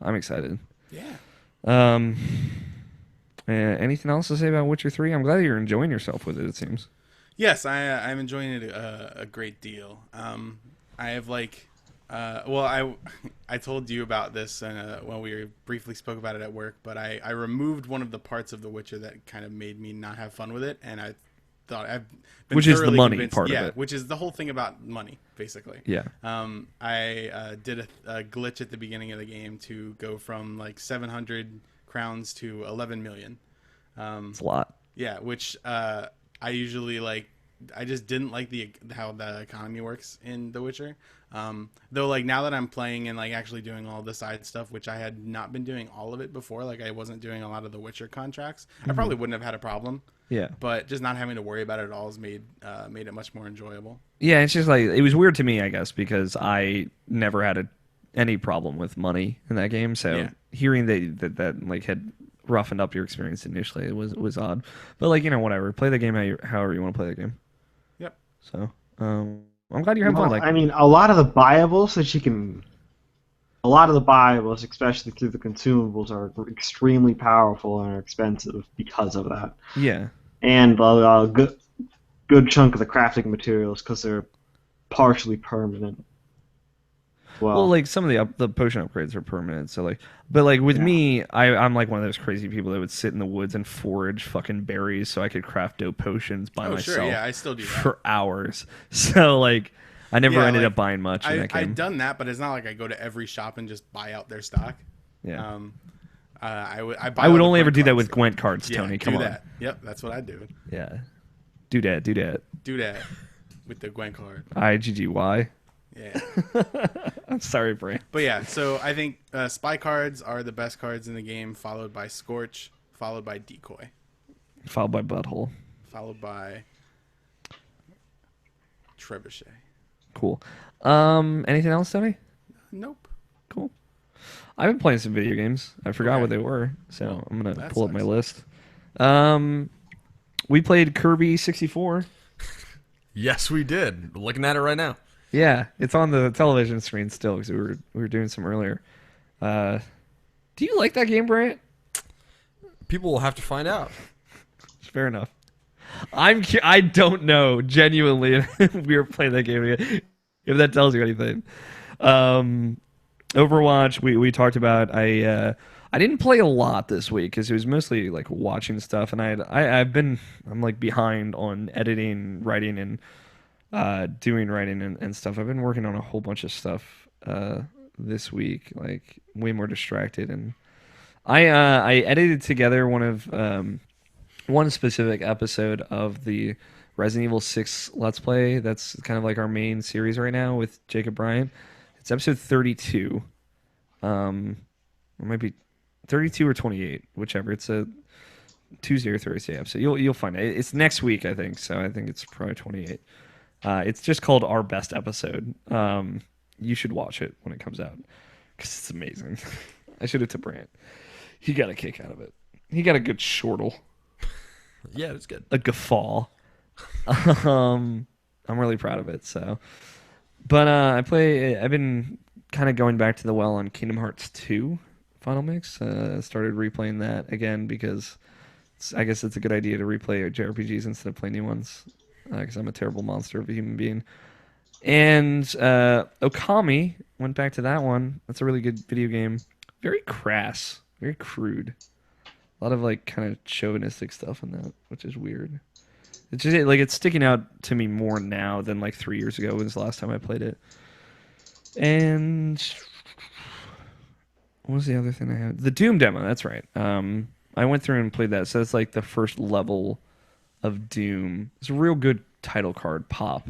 I'm excited. Yeah. Anything else to say about Witcher 3? I'm glad you're enjoying yourself with it seems. Yes, I'm enjoying it a great deal. I have like, I told you about this when we briefly spoke about it at work, but I removed one of the parts of The Witcher that kind of made me not have fun with it, and I thought I've been which is the money convinced, part of it. which is the whole thing about money, basically. Yeah. I did a glitch at the beginning of the game to go from like 700 crowns to 11 million. It's a lot. Yeah, which I usually like. I just didn't like how the economy works in The Witcher. Though like now that I'm playing and like actually doing all the side stuff, which I had not been doing all of it before, like I wasn't doing a lot of the Witcher contracts, I probably wouldn't have had a problem. Yeah. But just not having to worry about it at all has made it much more enjoyable. Yeah, it's just like it was weird to me, I guess, because I never had any problem with money in that game. So hearing that like had roughened up your experience initially, it was odd. But like whatever, play the game however you want to play the game. Yep. So I'm glad you're having fun. Like I mean, a lot of the buyables, especially through the consumables, are extremely powerful and are expensive because of that. Yeah. And a good chunk of the crafting materials because they're partially permanent. Well, like some of the potion upgrades are permanent. So like, but like with me, I'm like one of those crazy people that would sit in the woods and forage fucking berries so I could craft dope potions by myself. Sure, yeah, I still do that for hours. So like, I never ended up buying much in that game. I've done that, but it's not like I go to every shop and just buy out their stock. Yeah. I would only ever do that with Gwent cards, Tony. Come on. That. Yep, that's what I do. Yeah. Do that. Do that with the Gwent card. IGGY. Yeah. I'm sorry, Brandt. But yeah, so I think spy cards are the best cards in the game, followed by Scorch, followed by Decoy. Followed by Butthole. Followed by Trebuchet. Cool. Anything else, Tony? Nope. Cool. I've been playing some video games. I forgot what they were, so I'm going to pull up my list. We played Kirby 64. Yes, we did. We're looking at it right now. Yeah, it's on the television screen still because we were doing some earlier. Do you like that game, Brandt? People will have to find out. Fair enough. I don't know genuinely if we were playing that game again, if that tells you anything. Overwatch we talked about. I didn't play a lot this week because it was mostly like watching stuff, and I'm like behind on editing, writing, and doing writing and stuff. I've been working on a whole bunch of stuff this week, like way more distracted, and I edited together one specific episode of the Resident Evil 6 Let's Play. That's kind of like our main series right now with Jacob Bryant. It's episode 32. It might be 32 or 28, whichever. It's a Tuesday or Thursday episode. You'll find it. It's next week, I think. So I think it's probably 28. It's just called Our Best Episode. You should watch it when it comes out because it's amazing. I should have to Brandt. He got a kick out of it. He got a good shortle, Yeah, it's good. a guffaw. I'm really proud of it. So, but I've been kind of going back to the well on Kingdom Hearts 2 Final Mix. Started replaying that again because I guess it's a good idea to replay JRPGs instead of play new ones because I'm a terrible monster of a human being. And Okami, went back to that one. That's a really good video game. Very crass, very crude. A lot of like kind of chauvinistic stuff in that, which is weird. It's just like it's sticking out to me more now than like 3 years ago was the last time I played it. And what was the other thing I had? The Doom demo. That's right. I went through and played that. So it's like the first level of Doom. It's a real good title card pop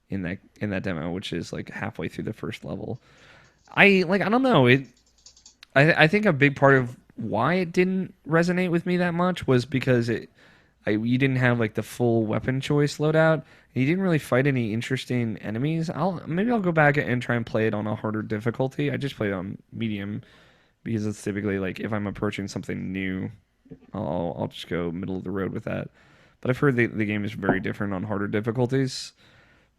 in that demo, which is like halfway through the first level. I don't know. I think a big part of why it didn't resonate with me that much was because you didn't have like the full weapon choice loadout. And you didn't really fight any interesting enemies. Maybe I'll go back and try and play it on a harder difficulty. I just played on medium because it's typically like if I'm approaching something new, I'll just go middle of the road with that. But I've heard the game is very different on harder difficulties.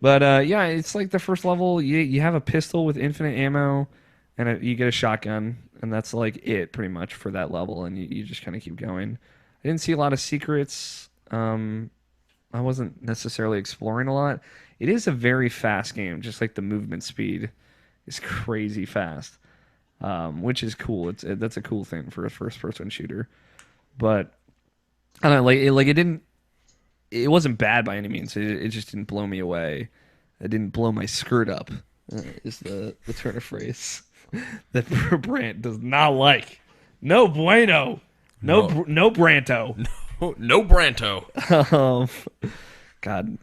But yeah, it's like the first level. You have a pistol with infinite ammo, and you get a shotgun, and that's like it pretty much for that level. And you just kind of keep going. I didn't see a lot of secrets. I wasn't necessarily exploring a lot. It is a very fast game, just like the movement speed is crazy fast, which is cool. That's a cool thing for a first-person shooter. But I don't know, it didn't. It wasn't bad by any means. It just didn't blow me away. It didn't blow my skirt up. Is the turn of phrase that Brandt does not like. No bueno. No Branto. No Branto. God,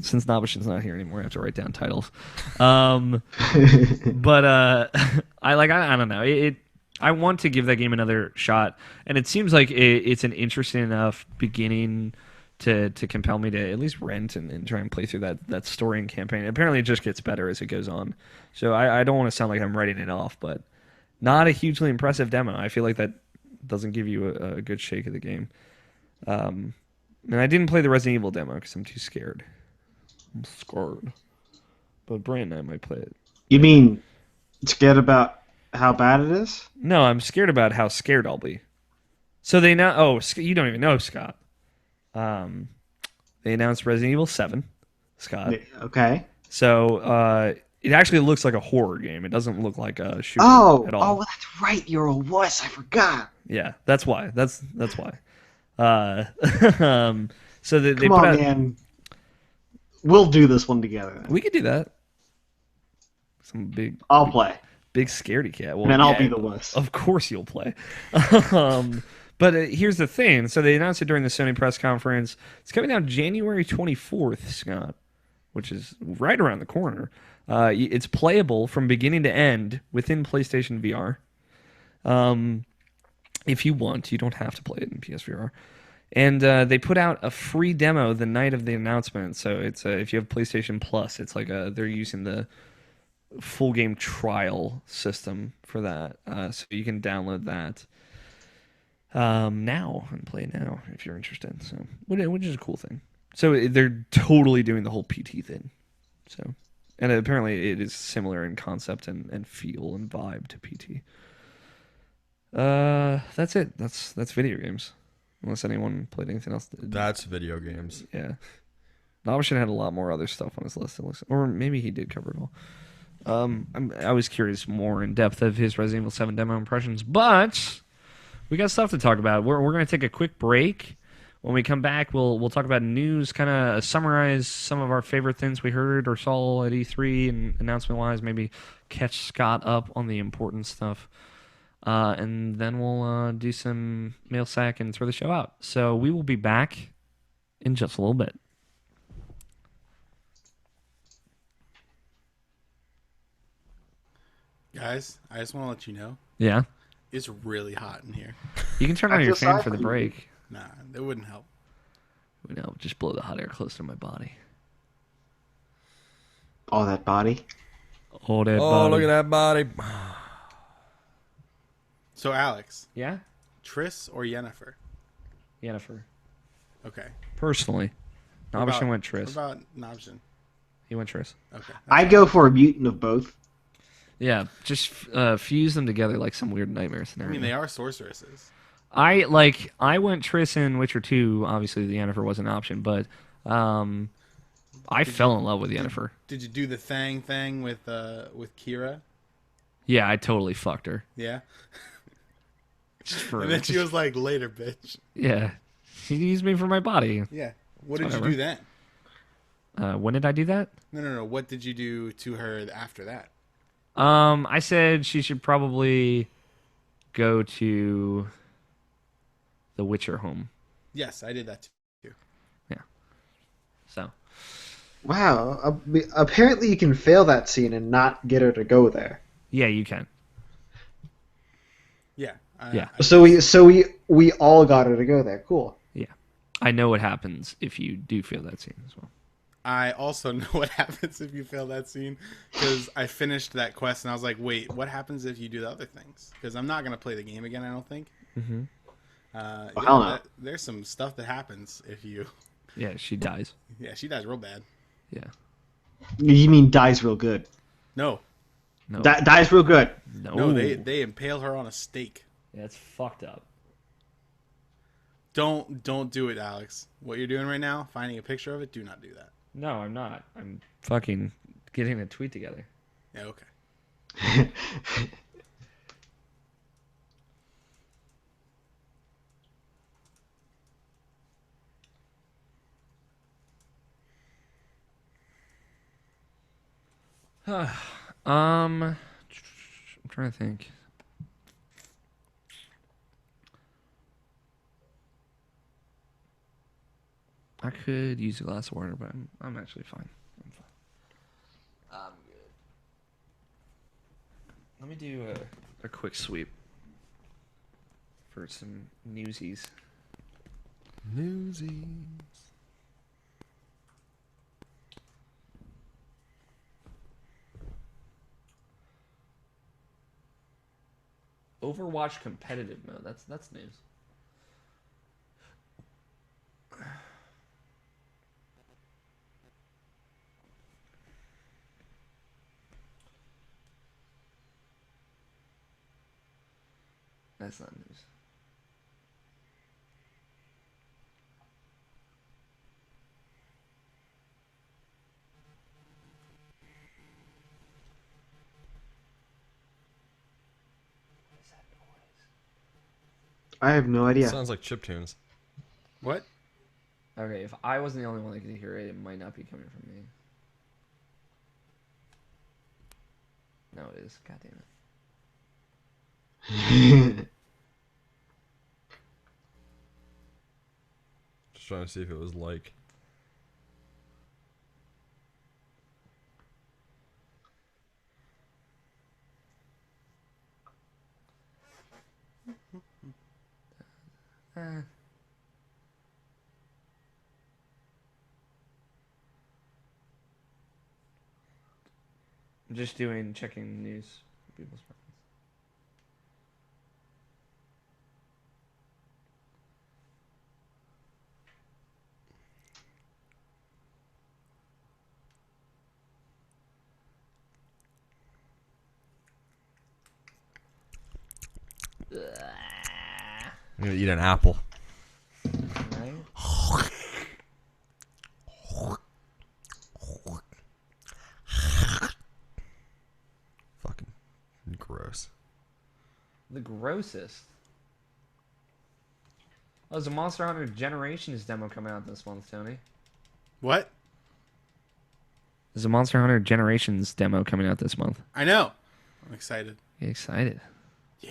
since Nabishin's not here anymore, I have to write down titles. But I don't know. I want to give that game another shot, and it seems like it's an interesting enough beginning to compel me to at least rent and try and play through that story and campaign. Apparently, it just gets better as it goes on. So I don't want to sound like I'm writing it off, but not a hugely impressive demo. I feel like that doesn't give you a good shake of the game. And I didn't play the Resident Evil demo because I'm too scared. I'm scared. But Brandt and I might play it. You mean scared about how bad it is? No, I'm scared about how scared I'll be. So they now... Oh, you don't even know, Scott. They announced Resident Evil 7, Scott. Okay. So it actually looks like a horror game. It doesn't look like a shooter at all. Oh, that's right. You're a wuss. I forgot. Yeah, that's why. That's why. So they Come put on, out... man. We'll do this one together. Then. We could do that. Some big... I'll play. Big scaredy cat. Well, And then I'll be the wuss. Of course you'll play. But here's the thing. So they announced it during the Sony press conference. It's coming out January 24th, Scott, which is right around the corner. It's playable from beginning to end within PlayStation VR. If you want, you don't have to play it in PSVR. And they put out a free demo the night of the announcement. So it's if you have PlayStation Plus, it's like they're using the full game trial system for that. So you can download that now and play it now if you're interested. So which is a cool thing. So they're totally doing the whole PT thing. So, and apparently it is similar in concept and feel and vibe to PT. That's it. That's video games. Unless anyone played anything else. That's video games. Yeah. Nabishin had a lot more other stuff on his list. Or maybe he did cover it all. I was curious more in depth of his Resident Evil 7 demo impressions, but we got stuff to talk about. We're going to take a quick break. When we come back, we'll talk about news, kind of summarize some of our favorite things we heard or saw at E3 and announcement-wise, maybe catch Scott up on the important stuff. And then we'll do some mail sack and throw the show out. So we will be back in just a little bit. Guys, I just want to let you know. Yeah? It's really hot in here. You can turn on your fan for the break. Nah, that wouldn't help. No, just blow the hot air close to my body. Oh, that body? Hold it, Oh, buddy. look at that body. So Alex, Yeah? Triss or Yennefer? Yennefer. Okay. Personally. Nobishin went What Triss. about Nobshin? He went Triss. Okay. I go for a mutant of both. Yeah, just fuse them together like some weird nightmare I scenario. mean, they are sorceresses. I went Triss in Witcher 2. Obviously, the Yennefer was an option, but I fell in love with Yennefer. Did you do the Thang thing with Kira? Yeah, I totally fucked her. Yeah. Just for, And then she was like, "Later, bitch." yeah, she used me for my body. Yeah. What did Whatever. you do then? When did I do that? No. What did you do to her after that? I said she should probably go to the Witcher home. Yes, I did that too. So Wow. Apparently, you can fail that scene and not get her to go there. yeah, you can. Yeah. Yeah. So we all got her to go there. Cool. I know what happens if you do feel that scene as well. I also know what happens if you fail that scene because I finished that quest and I was like, wait, what happens if you do the other things? Because I'm not going to play the game again, I don't think. Mm-hmm. hell no. There's some stuff that happens if you... Yeah, she dies. Yeah, she dies real bad. Yeah. You mean dies real good? No. No. Dies real good. No, they impale her on a stake. Yeah, it's fucked up. Don't do it, Alex. What you're doing right now, finding a picture of it, do not do that. No, I'm not. I'm fucking getting a tweet together. Yeah, okay. I'm trying to think. I could use a glass of water, but I'm actually fine. I'm fine. I'm good. Let me do a quick sweep for some newsies. Newsies. Overwatch competitive mode. That's news. That's not news. What is that noise? I have no idea. Sounds like chiptunes. What? Okay, if I wasn't the only one that could hear it, it might not be coming from me. No, it is. God damn it. Just trying to see if it was like. I'm just checking news for people's preference. I'm gonna eat an apple. Right? Fucking gross. The grossest. Oh, there's a Monster Hunter Generations demo coming out this month, Tony. What? There's a Monster Hunter Generations demo coming out this month. I know. I'm excited. Get excited. Yeah.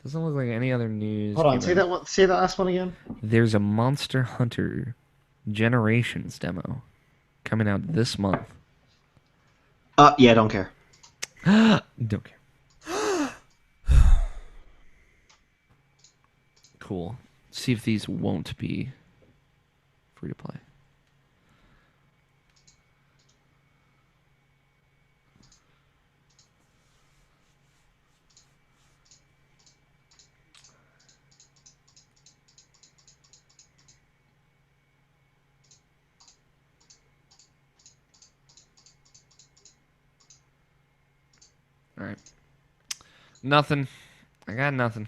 Doesn't look like any other news. Hold on. came out. Say that last one again. There's a Monster Hunter Generations demo coming out this month. Yeah, don't care. Don't care. Cool. See if these won't be free to play. All right. Nothing. I got nothing.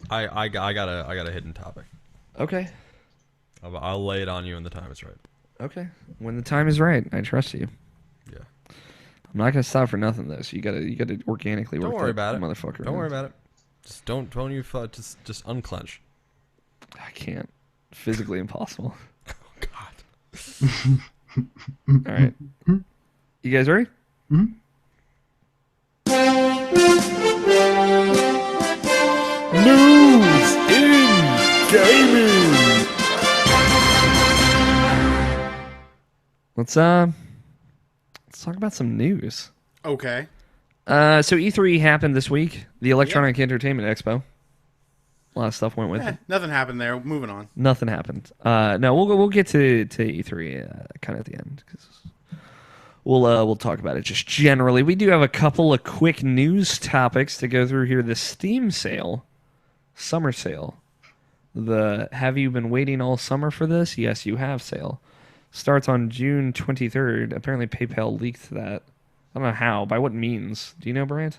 I got a hidden topic. Okay. I'll lay it on you when the time is right. Okay. When the time is right, I trust you. Yeah. I'm not gonna stop for nothing though. So you gotta organically work. Don't worry that about it, motherfucker. Don't worry about it. Just don't you just unclench. I can't. Physically impossible. Oh God. All right. You guys ready? News in gaming. Let's talk about some news. Okay. So E3 happened this week. The Electronic Entertainment Expo. A lot of stuff went with it. Nothing happened there. Moving on. Nothing happened. No, we'll get to E3 kind of at the end because we'll talk about it just generally. We do have a couple of quick news topics to go through here. The Steam sale, summer sale. The Have you been waiting all summer for this? Yes, you have sale. Starts on June 23rd. Apparently PayPal leaked that. I don't know how. By what means? Do you know, Brandt?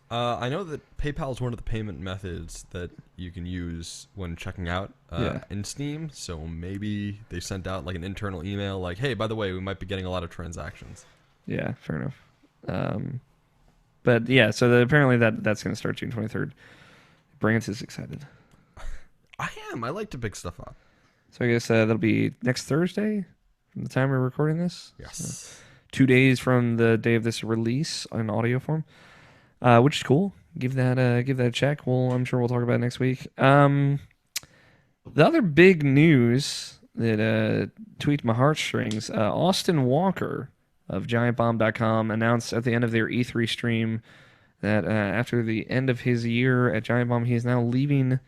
I know that PayPal is one of the payment methods that you can use when checking out in Steam. So maybe they sent out like an internal email like, hey, by the way, we might be getting a lot of transactions. Yeah, fair enough. But yeah, so apparently that's going to start June 23rd. Brandt is excited. I am. I like to pick stuff up. So I guess that'll be next Thursday from the time we're recording this. Yes. So 2 days from the day of this release in audio form, which is cool. Give that a check. I'm sure we'll talk about it next week. The other big news that tweaked my heartstrings, Austin Walker of GiantBomb.com announced at the end of their E3 stream that after the end of his year at Giant Bomb, he is now leaving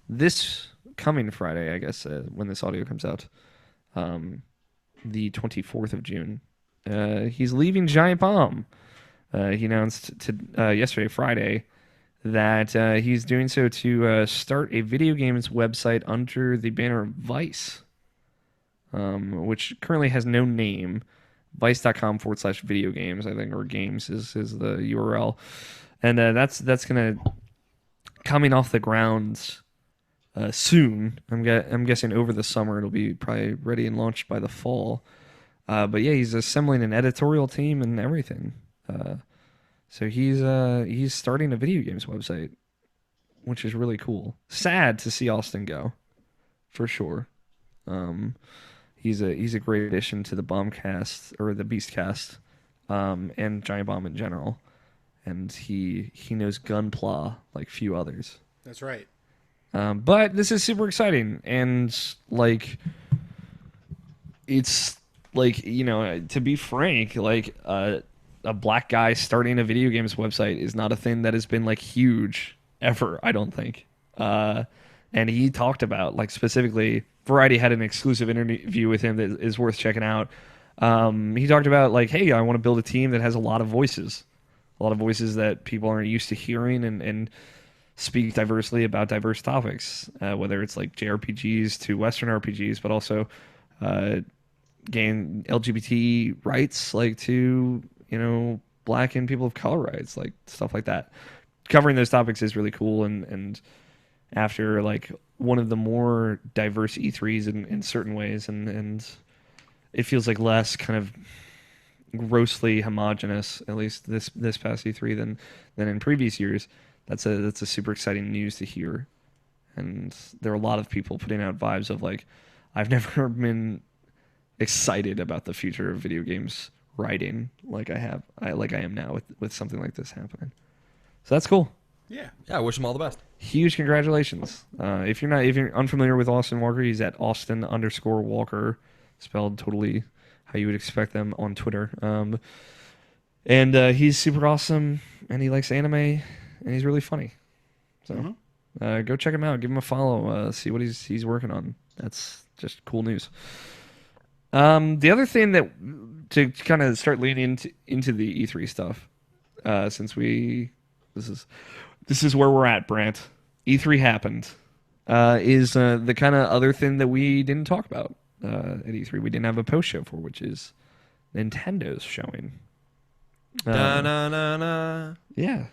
this coming Friday, I guess, when this audio comes out, the 24th of June. He's leaving Giant Bomb. He announced yesterday, Friday, that he's doing so to start a video games website under the banner of Vice, which currently has no name. Vice.com/video games, I think, or games is the URL. And that's going to coming off the ground soon. I'm guessing over the summer it'll be probably ready and launched by the fall. But yeah, he's assembling an editorial team and everything. So he's starting a video games website, which is really cool. Sad to see Austin go, for sure. He's a great addition to the Bombcast or the Beastcast, and Giant Bomb in general. And he knows Gunpla like few others. That's right. But this is super exciting, and like, it's like, to be frank, like a black guy starting a video games website is not a thing that has been like huge ever, I don't think. And he talked about, like, specifically, Variety had an exclusive interview with him that is worth checking out. He talked about, like, hey, I want to build a team that has a lot of voices that people aren't used to hearing, and speak diversely about diverse topics, whether it's like JRPGs to Western RPGs, but also gain LGBT rights, like to, black and people of color rights, like stuff like that. Covering those topics is really cool, and after like one of the more diverse E3s in certain ways, and it feels like less kind of grossly homogenous, at least this past E3 than in previous years. That's a super exciting news to hear, and there are a lot of people putting out vibes of like, I've never been excited about the future of video games writing like I am now with something like this happening. So that's cool. Yeah. Yeah, I wish him all the best. Huge congratulations. If you're unfamiliar with Austin Walker, he's at Austin_Walker, spelled totally how you would expect them on Twitter. And he's super awesome, and he likes anime, and he's really funny. So go check him out. Give him a follow. See what he's working on. That's just cool news. The other thing that to kind of start leaning into the E3 stuff, since this is where we're at, Brandt. E3 happened. Is the kind of other thing that we didn't talk about at E3. We didn't have a post show for, which is Nintendo's showing. Da-na-na-na. Yeah,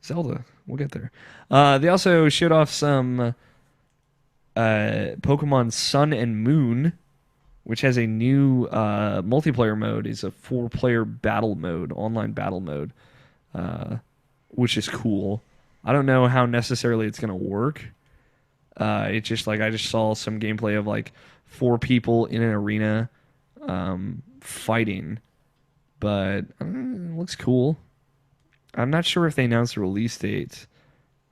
Zelda. We'll get there. They also showed off some Pokemon Sun and Moon, which has a new multiplayer mode. Is a 4-player battle mode, online battle mode, which is cool. I don't know how necessarily it's gonna work. It's just like I just saw some gameplay of like 4 people in an arena fighting, but it looks cool. I'm not sure if they announced a release date.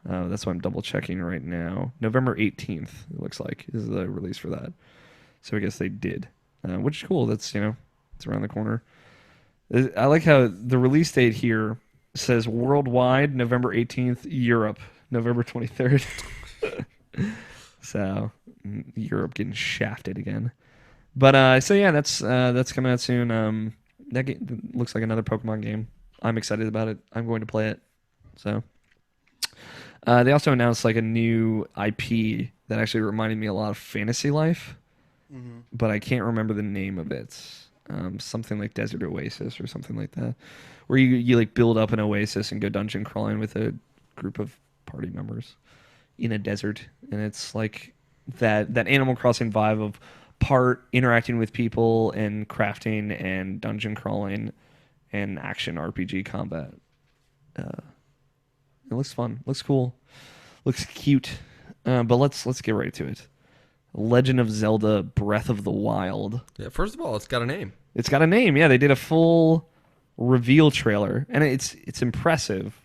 That's why I'm double checking right now. November 18th, it looks like, is the release for that. So I guess they did, which is cool. That's, it's around the corner. I like how the release date here says worldwide November 18th, Europe November 23rd. So Europe getting shafted again. But so yeah, that's coming out soon. That game looks like another Pokemon game. I'm excited about it. I'm going to play it. So they also announced like a new IP that actually reminded me a lot of Fantasy Life, but I can't remember the name of it. Something like Desert Oasis or something like that, where you like build up an oasis and go dungeon crawling with a group of party members in a desert, and it's like that Animal Crossing vibe of part interacting with people and crafting and dungeon crawling and action RPG combat. It looks fun, looks cool, looks cute. But let's get right to it. Legend of Zelda: Breath of the Wild. Yeah, first of all, it's got a name. It's got a name. Yeah, they did a full reveal trailer, and it's impressive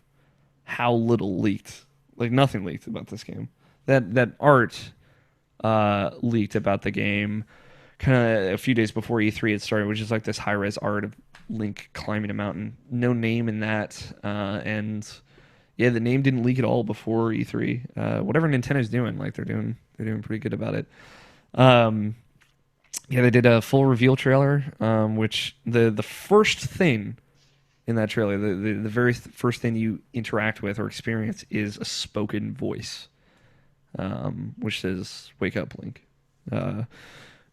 how little leaked. Like nothing leaked about this game. That art leaked about the game kind of a few days before E3 had started, which is like this high-res art of Link climbing a mountain. No name in that, and yeah, the name didn't leak at all before E3. Whatever Nintendo's doing, like they're doing pretty good about it. Yeah, they did a full reveal trailer, which the first thing in that trailer, the very first thing you interact with or experience is a spoken voice, which says "Wake up, Link,"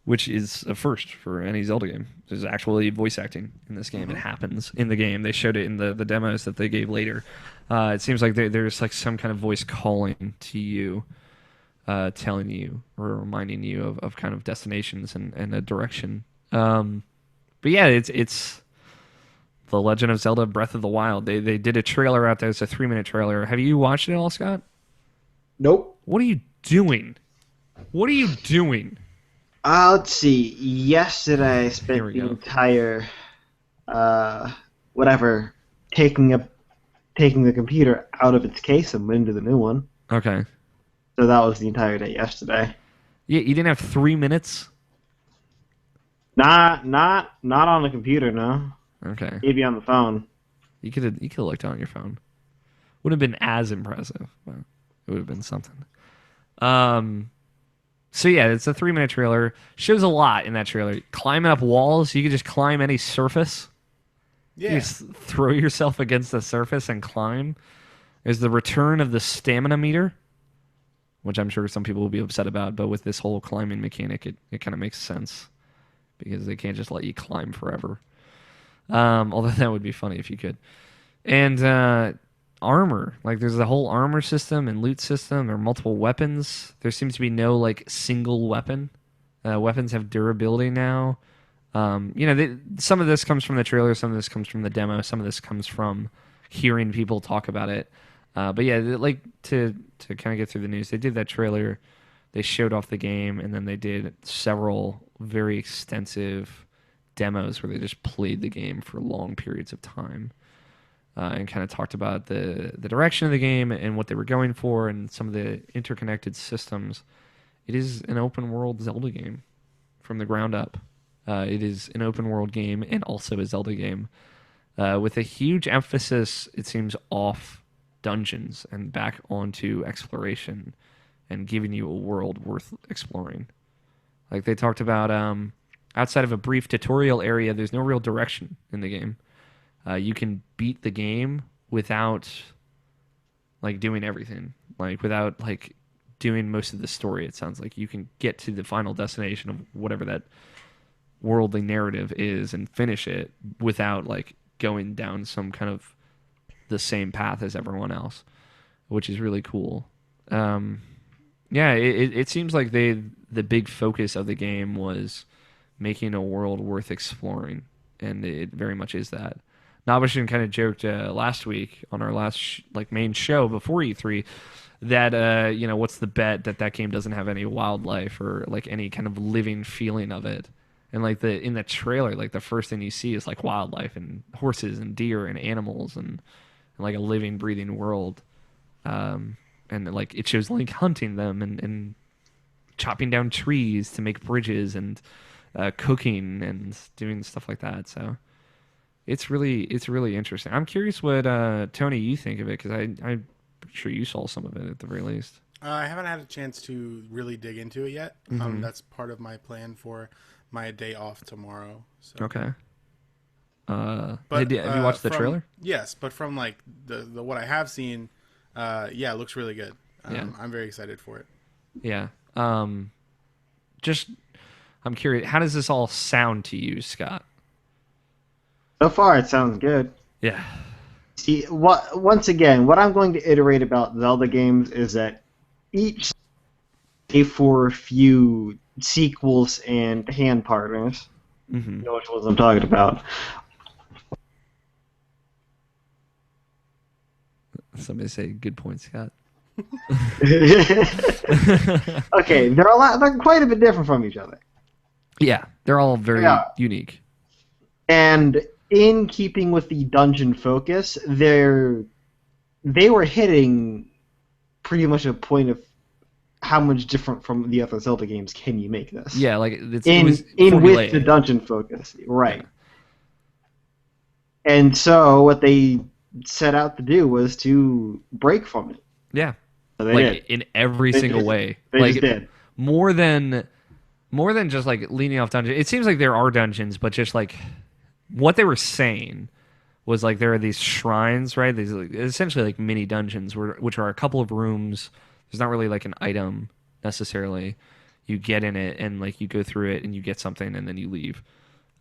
which is a first for any Zelda game. There's actually voice acting in this game. It happens in the game. They showed it in the demos that they gave later. It seems like there's like some kind of voice calling to you, telling you or reminding you of kind of destinations and a direction. But yeah, it's The Legend of Zelda: Breath of the Wild. They did a trailer out there. It's a 3-minute trailer. Have you watched it all, Scott? Nope. What are you doing? What are you doing? Let's see. Yesterday, I Here spent we the go. entire, taking the computer out of its case and into the new one. Okay. So that was the entire day yesterday. You didn't have 3 minutes? Not on the computer, no. Okay. Maybe on the phone. You could have looked on your phone. Wouldn't have been as impressive, but it would have been something. So yeah, it's a 3-minute trailer. Shows a lot in that trailer. Climbing up walls, you could just climb any surface. You Yeah. just throw yourself against the surface and climb. There's the return of the stamina meter, which I'm sure some people will be upset about, but with this whole climbing mechanic, it kind of makes sense because they can't just let you climb forever. Although that would be funny if you could. And armor, like there's a whole armor system and loot system. There are multiple weapons. There seems to be no like single weapon. Weapons have durability now. Some of this comes from the trailer, some of this comes from the demo, some of this comes from hearing people talk about it. But yeah, like to kind of get through the news, they did that trailer, they showed off the game, and then they did several very extensive demos where they just played the game for long periods of time, and kind of talked about the direction of the game and what they were going for and some of the interconnected systems. It is an open world Zelda game from the ground up. It is an open world game and also a Zelda game, with a huge emphasis, it seems, off dungeons and back onto exploration and giving you a world worth exploring. Like they talked about, outside of a brief tutorial area, there's no real direction in the game. You can beat the game without like doing everything, like without like doing most of the story. It sounds like you can get to the final destination of whatever that worldly narrative is and finish it without like going down some kind of the same path as everyone else, which is really cool. Yeah, it seems like the big focus of the game was making a world worth exploring, and it very much is that. Nabashin kind of joked last week on our last main show before E3 that what's the bet that that game doesn't have any wildlife or like any kind of living feeling of it. And like in the trailer, like the first thing you see is like wildlife and horses and deer and animals and like a living, breathing world. And like it shows Link hunting them and chopping down trees to make bridges and cooking and doing stuff like that. So it's really interesting. I'm curious what Tony, you think of it, because I'm sure you saw some of it at the very least. I haven't had a chance to really dig into it yet. That's part of my plan for my day off tomorrow. So. Okay. But have you watched the trailer? Yes, but from like the what I have seen, it looks really good. I'm very excited for it. Yeah. I'm curious, how does this all sound to you, Scott? So far, it sounds good. Yeah. See, once again, what I'm going to iterate about Zelda games is that each pay for a few sequels and hand partners. Mm-hmm. You know which ones I'm talking about. Somebody say, good point, Scott. Okay, they're quite a bit different from each other. Yeah, they're all very unique. And in keeping with the dungeon focus, they were hitting pretty much a point of how much different from the other Zelda games can you make this? Yeah, like it was with the dungeon focus, right? Yeah. And so what they set out to do was to break from it. Yeah, so they did. In every single way. They just did. More than just like leaning off dungeons. It seems like there are dungeons, but just like what they were saying was like there are these shrines, right? These essentially like mini dungeons, which are a couple of rooms. There's not really like an item necessarily. You get in it and like you go through it and you get something and then you leave.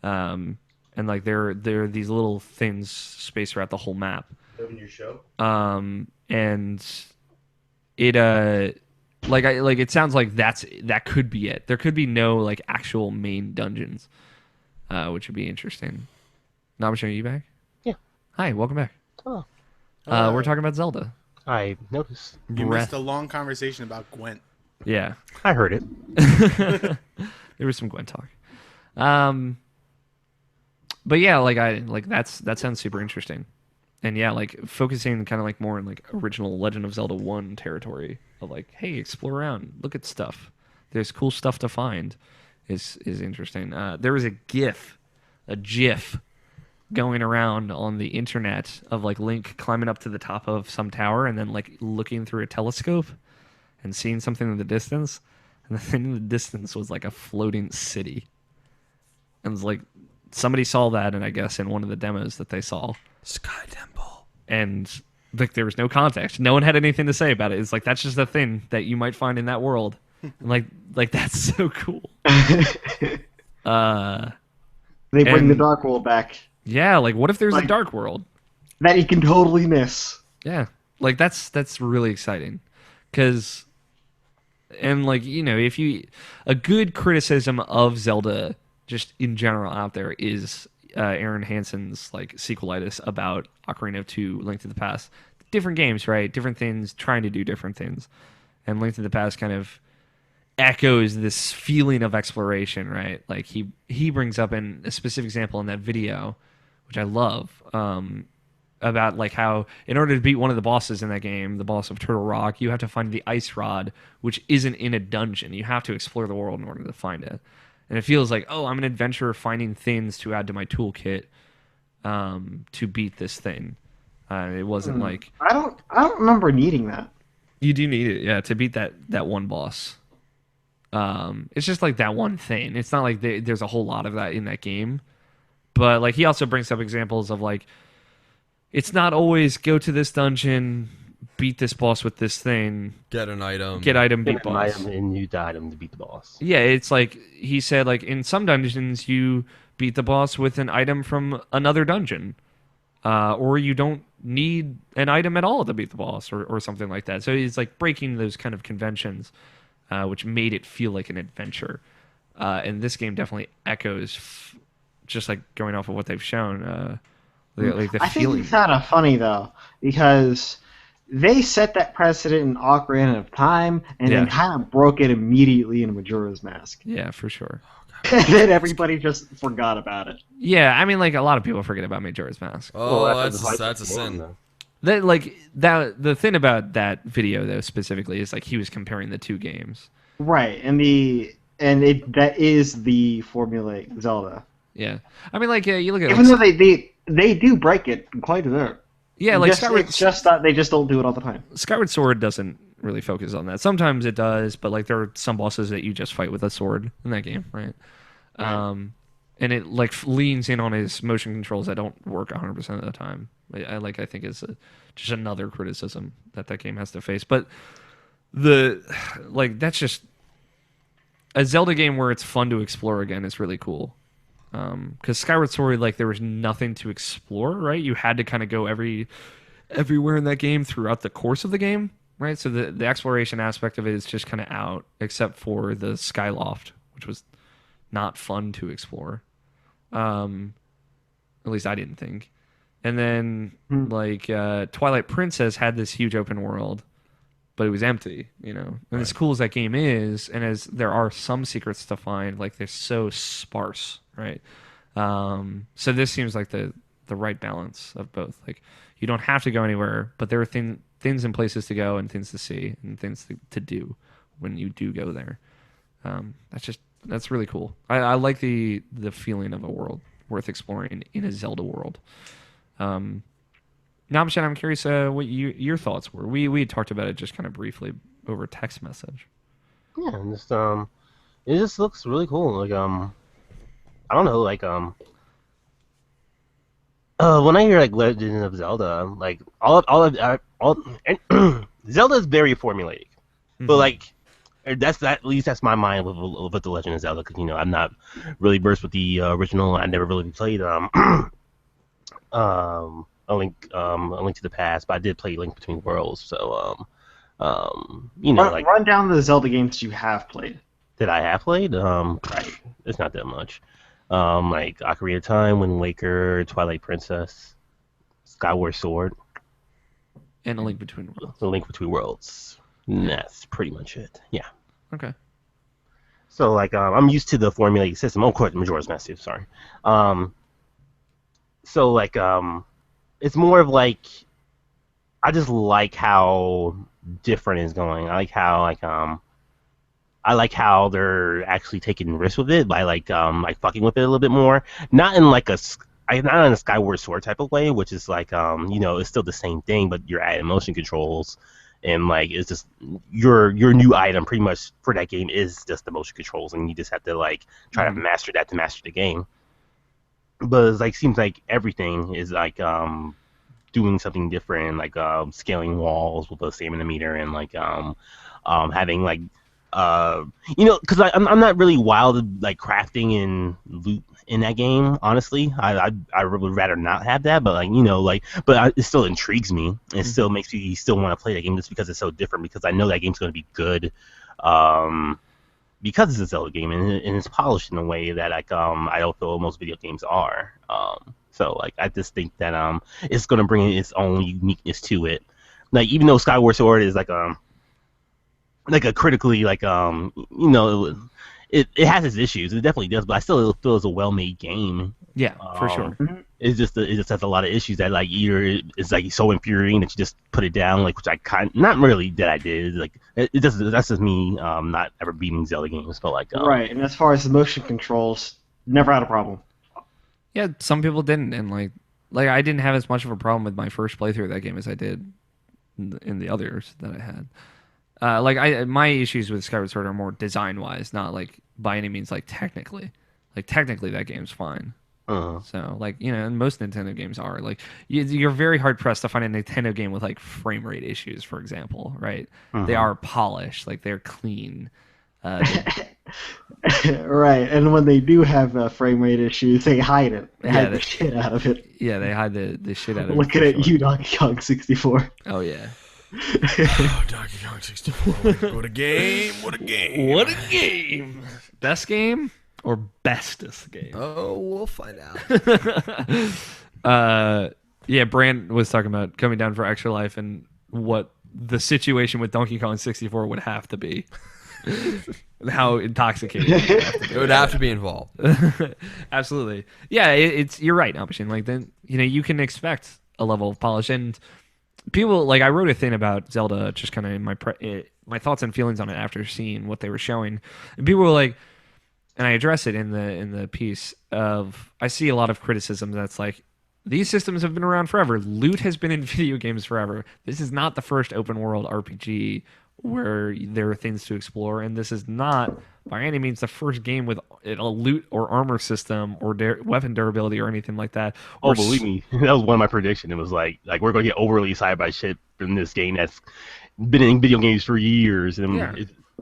And like there are these little things spaced throughout the whole map. Open your show. And it it sounds like that could be it. There could be no like actual main dungeons, which would be interesting. Nabashin, are you back? Yeah. Hi, welcome back. Oh. We're talking about Zelda. I noticed. You missed a long conversation about Gwent. Yeah. I heard it. There was some Gwent talk. But yeah, that sounds super interesting. And yeah, like focusing kind of like more in like original Legend of Zelda 1 territory of like, hey, explore around, look at stuff. There's cool stuff to find is interesting. There was a GIF going around on the internet of like Link climbing up to the top of some tower and then like looking through a telescope and seeing something in the distance. And the thing in the distance was like a floating city. And it was like somebody saw that, and I guess in one of the demos that they saw. Sky Temple. And like there was no context. No one had anything to say about it. It's like that's just a thing that you might find in that world. And like that's so cool. They bring the Dark World back. Yeah, like what if there's a Dark World that you can totally miss? Yeah, like that's really exciting, because, and like if a good criticism of Zelda just in general out there is Aaron Hansen's like sequelitis about Ocarina of Time, Link to the Past. Different games, right? Different things, trying to do different things, and Link to the Past kind of echoes this feeling of exploration, right? Like he brings up in a specific example in that video, which I love, about like how in order to beat one of the bosses in that game, the boss of Turtle Rock, you have to find the ice rod, which isn't in a dungeon. You have to explore the world in order to find it. And it feels like, oh, I'm an adventurer finding things to add to my toolkit to beat this thing. It wasn't like I don't remember needing that. You do need it, yeah, to beat that one boss. It's just like that one thing. It's not like there's a whole lot of that in that game. But like he also brings up examples of like it's not always go to this dungeon, beat this boss with this thing, get an item, beat boss. Item and use the item to beat the boss. Yeah, it's like he said like in some dungeons you beat the boss with an item from another dungeon. or you don't need an item at all to beat the boss, or something like that. So it's like breaking those kind of conventions, which made it feel like an adventure. And this game definitely echoes, just like going off of what they've shown, like the I think feeling. it's kind of funny though, because they set that precedent in Ocarina of Time, and then Yeah. kind of broke it immediately in Majora's Mask. Yeah, for sure. And then everybody just forgot about it. Yeah, I mean, like a lot of people forget about Majora's Mask. Oh, that's that's a sin. The thing about that video though specifically is like he was comparing the two games. Right, and that is the formulaic Zelda. Yeah, I mean, like you look at Even like, though they do break it quite a bit. yeah, like It's just that they just don't do it all the time. Skyward Sword doesn't really focus on that. Sometimes it does, but like there are some bosses that you just fight with a sword in that game, right? And it like leans in on his motion controls that don't work 100% of the time. I think is just another criticism that game has to face. But that's just a Zelda game where it's fun to explore again is really cool. Because Skyward Sword, like there was nothing to explore, right? You had to kind of go everywhere in that game throughout the course of the game, right? So the exploration aspect of it is just kind of out, except for the Skyloft, which was not fun to explore. At least I didn't think. And then Twilight Princess had this huge open world, but it was empty, you know. And Right. as cool as that game is, and as there are some secrets to find, like they're so sparse, right? So this seems like the right balance of both. Like you don't have to go anywhere, but there are things and places to go and things to see and things to do when you do go there. That's really cool. I like the feeling of a world worth exploring in a Zelda world. Now, I'm curious what your thoughts were. We had talked about it just kind of briefly over text message. Yeah, and it just looks really cool. Like I don't know, like when I hear like Legend of Zelda, like Zelda is very formulaic, but like at least that's my mind with the Legend of Zelda, because I'm not really versed with the original. I never really played a Link to the Past, but I did play Link Between Worlds. So Run down the Zelda games you have played. that I have played. It's not that much. Like Ocarina of Time, Wind Waker, Twilight Princess, Skyward Sword, And A Link Between Worlds. The Link Between Worlds. And that's pretty much it. Yeah. Okay. So like I'm used to the formulaic system. Oh, of course, Majora's Mask. Sorry. So like it's more of like I just like how different it's going. I like how they're actually taking risks with it by like fucking with it a little bit more. Not in like not in a Skyward Sword type of way, which is like it's still the same thing, but you're adding motion controls, and like it's just your new item pretty much for that game is just the motion controls, and you just have to like try to master that to master the game. But it's like seems like everything is like doing something different, like scaling walls with a stamina meter, and like having like because I'm not really wild at, like crafting and loot in that game, honestly. I would rather not have that, but it still intrigues me. It still makes me still want to play that game just because it's so different, because I know that game's going to be good because it's a Zelda game, and it's polished in a way that like I don't feel most video games are. So like I just think that it's going to bring its own uniqueness to it. Like even though Skyward Sword is like a critically it has its issues. It definitely does, but I still feel it's a well-made game. Yeah, for sure. It just has a lot of issues that like either it's like so infuriating that you just put it down, like, which I not really that I did. Like it just that's just me not ever beating Zelda games, but like Right, and as far as the motion controls, never had a problem. Yeah, some people didn't, and like I didn't have as much of a problem with my first playthrough of that game as I did in the others that I had. My issues with Skyward Sword are more design wise, not like by any means like technically. Like technically that game's fine. So and most Nintendo games are like you're very hard pressed to find a Nintendo game with like frame rate issues, for example, right? They are polished, like they're clean. Right, and when they do have frame rate issues, they hide it. They Yeah, hide the shit out of it. Yeah, they hide the shit out of it. Looking for at sure. you, Donkey Kong 64. Oh yeah. Oh, Donkey Kong 64. What a game! What a game! What a game! Best game or bestest game? Oh, we'll find out. Yeah, Brandt was talking about coming down for Extra Life and what the situation with Donkey Kong 64 would have to be. How intoxicating it would have to be. It would have to be involved. Absolutely. Yeah, it's you're right, Alpachin. Like then you can expect a level of polish, and people like I wrote a thing about Zelda, just kind of in my thoughts and feelings on it after seeing what they were showing, and people were like, and I address it in the piece of I see a lot of criticism that's like these systems have been around forever. Loot has been in video games forever. This is not the first open world RPG where there are things to explore, and this is not by any means the first game with a loot or armor system or weapon durability or anything like that. Oh, Or believe me, that was one of my predictions. It was like we're gonna get overly excited by shit from this game that's been in video games for years, and Yeah.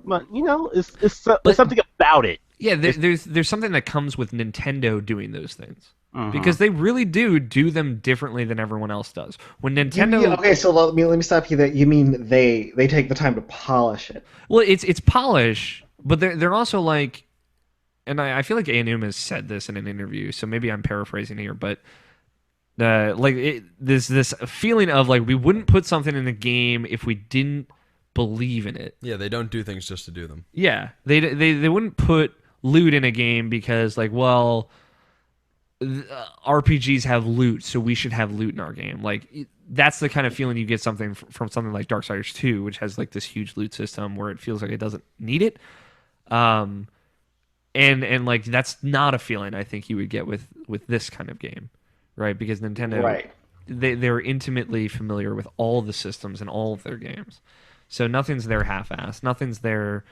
but it's something about it. Yeah, there's something that comes with Nintendo doing those things. Mhm. Because they really do them differently than everyone else does. When Nintendo, Okay, so let me stop you there. You mean they take the time to polish it? well, it's polish, but they're also like, and I feel like Aonuma has said this in an interview, so maybe I'm paraphrasing here, but this feeling of like we wouldn't put something in a game if we didn't believe in it. Yeah, they don't do things just to do them. Yeah, they wouldn't put loot in a game because like, well, RPGs have loot, so we should have loot in our game. Like that's the kind of feeling you get something from something like Darksiders 2, which has like this huge loot system where it feels like it doesn't need it. And like that's not a feeling I think you would get with this kind of game, right? Because Nintendo, Right. they're intimately familiar with all the systems and all of their games, so nothing's there half-assed. Nothing's there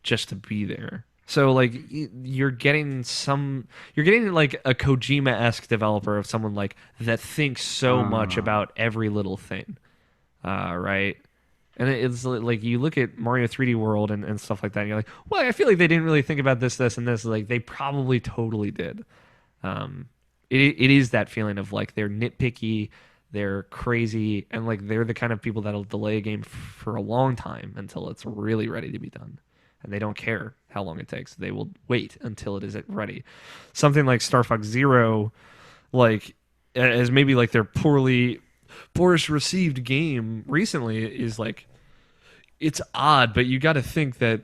just to be there. So like you're getting like a Kojima-esque developer of someone like that thinks so much about every little thing, right? And it's like you look at Mario 3D World and stuff like that, and you're like, well, I feel like they didn't really think about this, and this. Like they probably totally did. It is that feeling of like they're nitpicky, they're crazy, and like they're the kind of people that'll delay a game for a long time until it's really ready to be done. And they don't care how long it takes. They will wait until it is ready. Something like Star Fox Zero, like as maybe like their poorest received game recently, is like it's odd, but you got to think that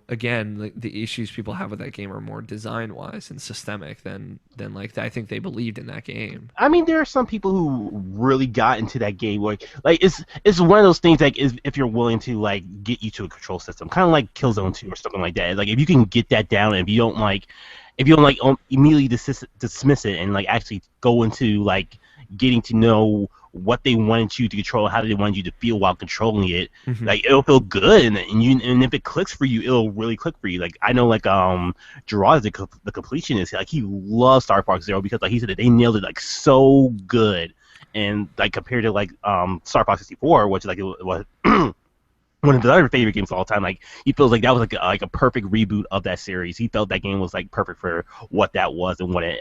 again, like the issues people have with that game are more design wise and systemic than like I think they believed in that game. I mean, there are some people who really got into that game. Like it's one of those things. Like, if you're willing to like get you to a control system, kind of like Killzone 2 or something like that. Like, if you can get that down, and if you don't immediately dismiss it, and like actually go into like getting to know what they wanted you to control, how they wanted you to feel while controlling it, like it'll feel good, and if it clicks for you, it'll really click for you. Like I know, like Gerard, the completionist, like he loves Star Fox Zero because like he said that they nailed it like so good, and like compared to like Star Fox 64, which like it was one of the other favorite games of all time. Like he feels like that was like a perfect reboot of that series. He felt that game was like perfect for what that was and what it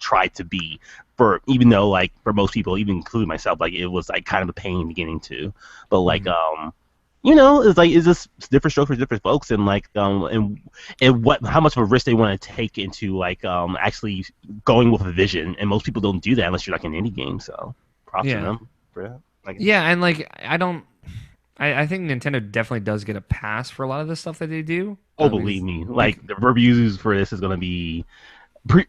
tried to be. For even though like for most people, even including myself, like it was like kind of a pain beginning to. But like it's just different strokes for different folks, and like and how much of a risk they want to take into like actually going with a vision. And most people don't do that unless you're like an indie game. So props to them for that. Yeah, and like I think Nintendo definitely does get a pass for a lot of the stuff that they do. Oh, believe me, like the reviews for this is gonna be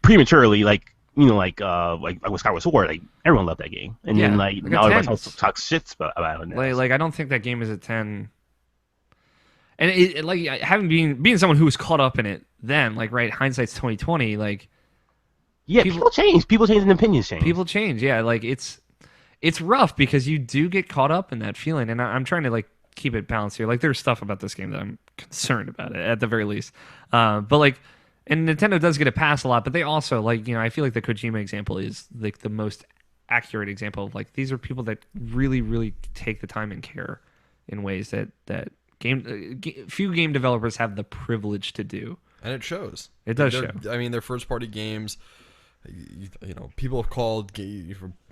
prematurely like with Skyward Sword. Like everyone loved that game, and then like now everyone talks shit about it. Now. Like I don't think that game is a 10. And it like having being someone who was caught up in it then, like right, hindsight's 2020. Like people change, and opinions change. People change, yeah. Like it's rough because you do get caught up in that feeling, and I'm trying to like keep it balanced here. Like there's stuff about this game that I'm concerned about it at the very least, but like, and Nintendo does get a pass a lot, but they also like I feel like the Kojima example is like the most accurate example of like these are people that really really take the time and care in ways that few game developers have the privilege to do. And it shows. It does show. I mean, they're first-party games. People have called,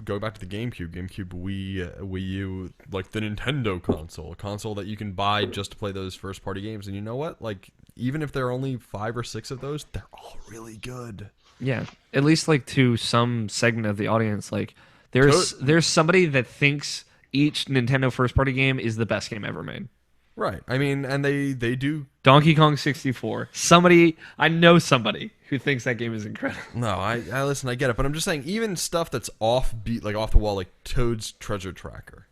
go back to the GameCube, Wii U, like the Nintendo console, a console that you can buy just to play those first-party games. And you know what? Like, even if there are only 5 or 6 of those, they're all really good. Yeah, at least like to some segment of the audience, like there's somebody that thinks each Nintendo first-party game is the best game ever made. Right. I mean, and they do. Donkey Kong 64. I know somebody who thinks that game is incredible. No, I listen, I get it, but I'm just saying, even stuff that's offbeat, like off the wall, like Toad's Treasure Tracker.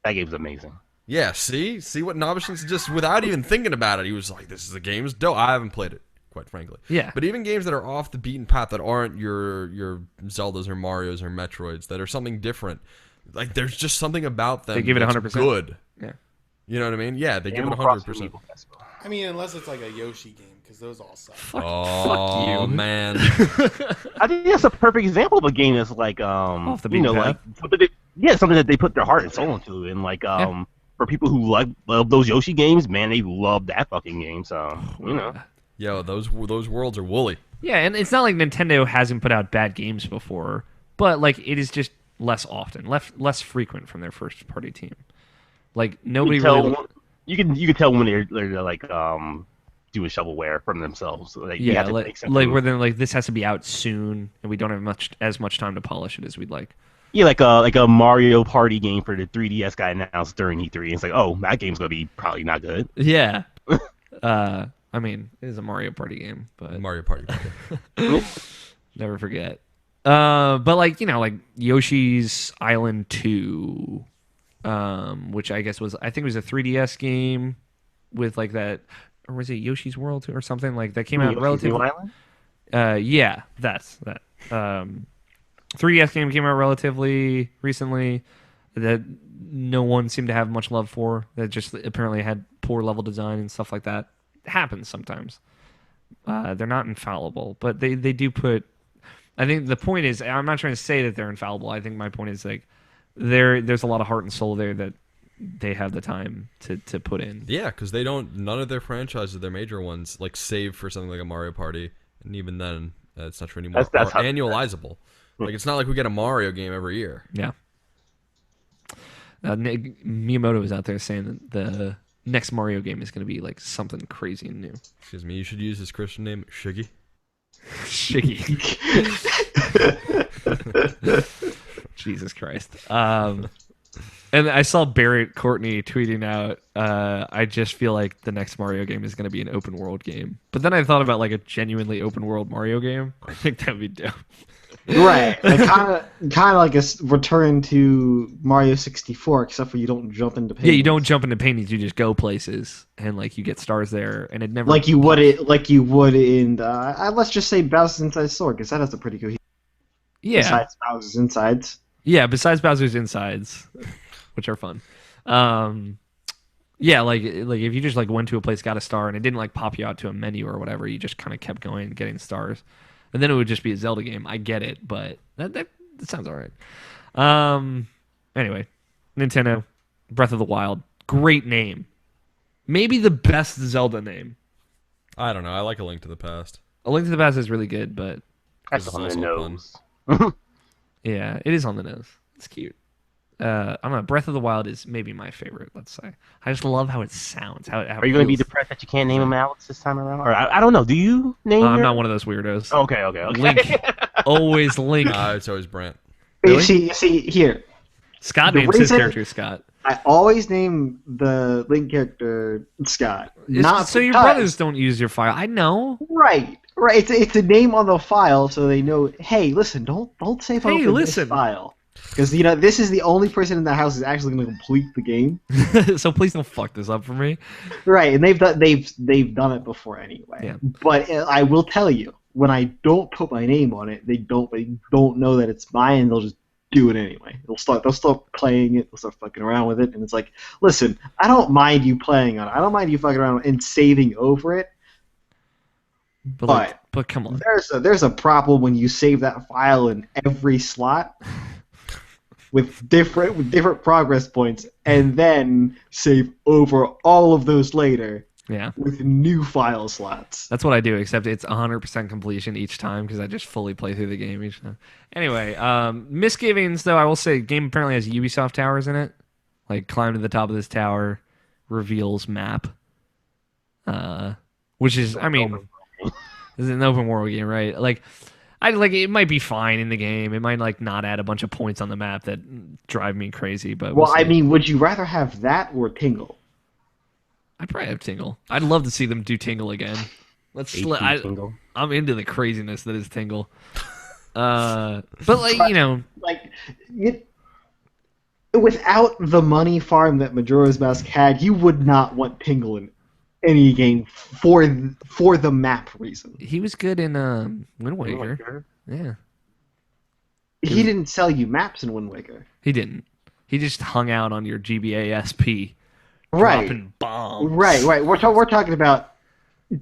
That game's amazing. Yeah, see what Nobishin's just without even thinking about it, he was like, "This is a game, it's dope." I haven't played it, quite frankly. Yeah. But even games that are off the beaten path, that aren't your Zeldas or Mario's or Metroids, that are something different, like there's just something about them. They give it 100%. Good. Yeah. You know what I mean? Yeah, they give it Animal Crossing 100%. Amiibo Festival. I mean, unless it's like a Yoshi game, because those all suck. Fuck Oh you. man. I think that's a perfect example of a game that's like Off the beaten path. like something that they put their heart and soul into, and like for people who love those Yoshi games, man, they love that fucking game. So Yo, those worlds are woolly. Yeah, and it's not like Nintendo hasn't put out bad games before, but like it is just less often, less frequent from their first party team. Like nobody really. You can tell when they're like doing shovelware from themselves. Like, you Yeah, have to like make something. where then like this has to be out soon, and we don't have as much time to polish it as we'd like. Yeah, like a Mario Party game for the 3DS got announced during E3. And it's like, oh, that game's gonna be probably not good. Yeah. I mean, it is a Mario Party game, but Mario Party. never forget. But like like Yoshi's Island 2, which I think it was a 3DS game with like that, or was it Yoshi's World 2 or something like that came out Yoshi's relatively. New Island? Yeah, that's that. 3DS game came out relatively recently that no one seemed to have much love for. That just apparently had poor level design and stuff like that. It happens sometimes. They're not infallible, but they do put. I think the point is, I'm not trying to say that they're infallible. I think my point is like there's a lot of heart and soul there that they have the time to put in. Yeah, because none of their franchises, their major ones, like save for something like a Mario Party, and even then, it's not true anymore. That's or annualizable. Like it's not like we get a Mario game every year. Yeah. Miyamoto was out there saying that the next Mario game is going to be like something crazy and new. Excuse me, you should use his Christian name, Shiggy. Shiggy. Jesus Christ. And I saw Barrett Courtney tweeting out, I just feel like the next Mario game is going to be an open world game. But then I thought about like a genuinely open world Mario game. I think that'd be dope. Right, kind of like a return to Mario 64, except for you don't jump into paintings. Yeah, you don't jump into paintings. You just go places, and like you get stars there, and it never like you would in let's just say Bowser's Inside Story, because that has a pretty cohesive. Yeah. Besides Bowser's Insides. Yeah, besides Bowser's Insides, which are fun. Yeah, like if you just like went to a place, got a star, and it didn't like pop you out to a menu or whatever, you just kind of kept going, getting stars. And then it would just be a Zelda game. I get it, but that sounds all right. Anyway, Nintendo, Breath of the Wild, great name. Maybe the best Zelda name. I don't know. I like A Link to the Past. A Link to the Past is really good, but That's This is on the also nose. yeah, it is on the nose. It's cute. I don't know. Breath of the Wild is maybe my favorite. Let's say. I just love how it sounds. How Are you going to be depressed that you can't name him Alex this time around? Or I don't know. Do you name? I'm not one of those weirdos. Okay. Link, always Link. It's always Brandt. Really? You see here. Scott The names his reason- character Scott. I always name the Link character Scott. Not So your because- brothers don't use your file. I know. Right. It's a name on the file, so they know. Hey, listen, don't save Hey, open listen. this file, because this is the only person in the house who's actually going to complete the game. So please don't fuck this up for me. Right, and they've done it before anyway. Yeah. But I will tell you, when I don't put my name on it, they don't know that it's mine, and they'll just do it anyway. They'll start playing it, they'll start fucking around with it, and it's like, listen, I don't mind you playing on it. I don't mind you fucking around and saving over it. But come on. There's a problem when you save that file in every slot. with different progress points, and then save over all of those later Yeah. with new file slots. That's what I do, except it's 100% completion each time because I just fully play through the game each time. Anyway, misgivings, though, I will say, game apparently has Ubisoft towers in it. Like, climb to the top of this tower, reveals map. Which is, I mean, this is an open world game, right? Like, it might be fine in the game. It might, like, not add a bunch of points on the map that drive me crazy, but Well, we'll I see. mean, would you rather have that or Tingle? I'd probably have Tingle. I'd love to see them do Tingle again. HP Tingle. I'm into the craziness that is Tingle. But like, you know, Like, without the money farm that Majora's Mask had, you would not want Tingle in any game for the map reason. he was good in Wind Waker. Yeah. He didn't sell you maps in Wind Waker. He didn't. He just hung out on your GBA SP, Right. dropping bombs. Right. We're talking about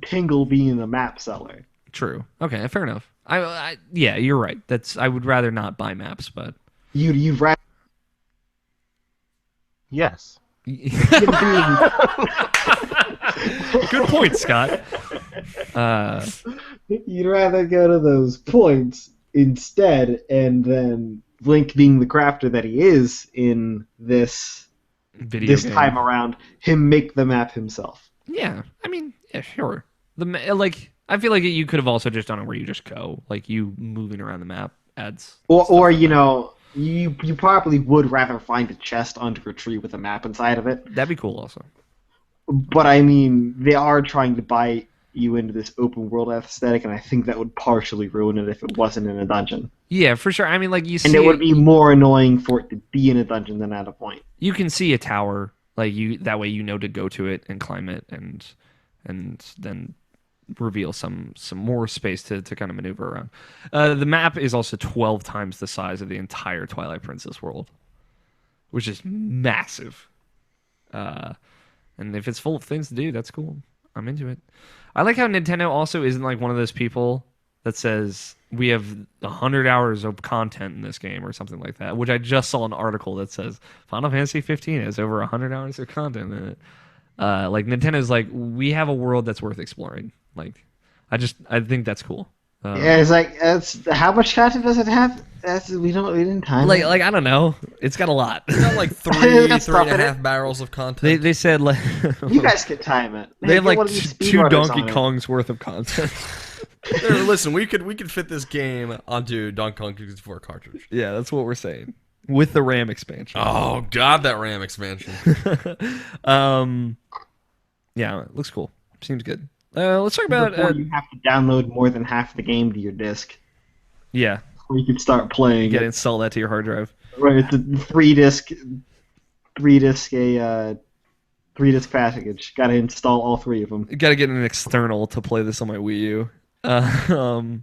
Tingle being the map seller. True. Okay, fair enough. Yeah, you're right. I would rather not buy maps, but You'd rather Yes. him being good point, Scott. You'd rather go to those points instead, and then Link being the crafter that he is in this Video game. time around, him make the map himself. Yeah, I mean, yeah, sure. I feel like you could have also just done it where you just go, like you moving around the map adds. Or you know, you probably would rather find a chest under a tree with a map inside of it. That'd be cool, also. But I mean, they are trying to buy you into this open world aesthetic, and I think that would partially ruin it if it wasn't in a dungeon. Yeah, for sure. I mean, like you see, And it would be more annoying for it to be in a dungeon than at a point. you can see a tower, like that way you know to go to it and climb it, and then reveal some more space to kind of maneuver around. The map is also 12 times the size of the entire Twilight Princess world, which is massive. And if it's full of things to do, that's cool. I'm into it. I like how Nintendo also isn't like one of those people that says we have 100 hours of content in this game or something like that, which I just saw an article that says Final Fantasy 15 has over 100 hours of content in it. Like Nintendo's like, we have a world that's worth exploring. Like, I think that's cool. Yeah, it's how much content does it have? We didn't time it. Like I don't know. It's got a lot. It's got like three That's and a stuff in half barrels of content. They said like You guys can time it. they have Get like one of these two speedrunners Donkey on it. Kongs worth of content. There, listen, we could fit this game onto Donkey Kong 64 cartridge. Yeah, that's what we're saying. With the RAM expansion. Oh god, that RAM expansion. Yeah, it looks cool. Seems good. Let's talk about Before you have to download more than half the game to your disc, yeah, before you can start playing. you gotta install that to your hard drive. Right, it's a three disc package. Got to install all three of them. You gotta get an external to play this on my Wii U. Do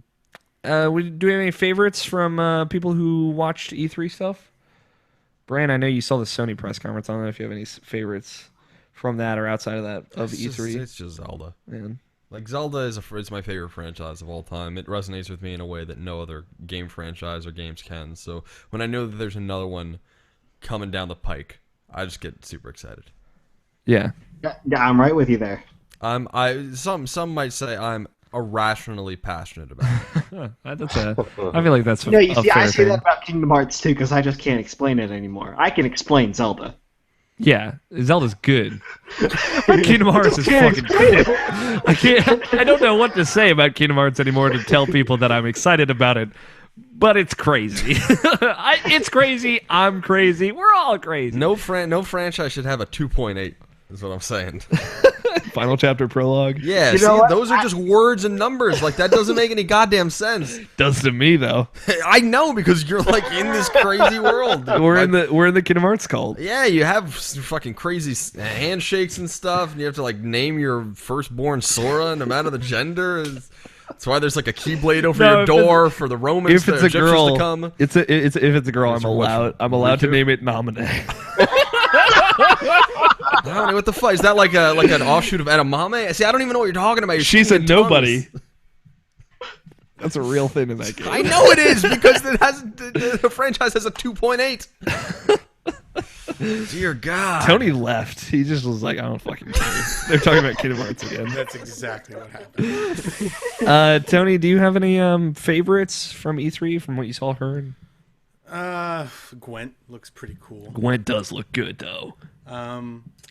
we have any favorites from people who watched E3 stuff? Brian, I know you saw the Sony press conference. I don't know if you have any favorites from that or outside of that of E3. It's just Zelda. Man. Like Zelda is my favorite franchise of all time. It resonates with me in a way that no other game franchise or games can. So when I know that there's another one coming down the pike, I just get super excited. Yeah. Yeah, I'm right with you there. Some might say I'm irrationally passionate about it. I feel like that's a, No, you a see, I fair say thing. that about Kingdom Hearts too, because I just can't explain it anymore. I can explain Zelda. Yeah, Zelda's good. Kingdom Hearts is fucking cool. I don't know what to say about Kingdom Hearts anymore to tell people that I'm excited about it, but it's crazy. It's crazy. I'm crazy. We're all crazy. No franchise should have a 2.8. Is what I'm saying. Final chapter prologue. Yeah, You see, know what? those are just words and numbers. Like that doesn't make any goddamn sense. Does to me though. I know because you're like in this crazy world. We're in the Kingdom Hearts cult. Yeah, you have fucking crazy handshakes and stuff, and you have to like name your firstborn Sora, no matter the gender. That's why there's like a keyblade over No, your if door for the Romans, If it's the a Egyptians girl, to come. if it's a girl, It's I'm a which allowed to Riku? name it Naminé. I don't know what the fuck is that like an offshoot of Edamame? See, I don't even know what you're talking about. You're She's a speaking in tongues. nobody. That's a real thing in that game. I know it is because it has the franchise has a 2.8. Dear God. Tony left. He just was like, I don't fucking care. They're talking about Kingdom Hearts again. That's exactly what happened. Tony, do you have any favorites from E3 from what you saw heard? Gwent looks pretty cool. Gwent does look good though.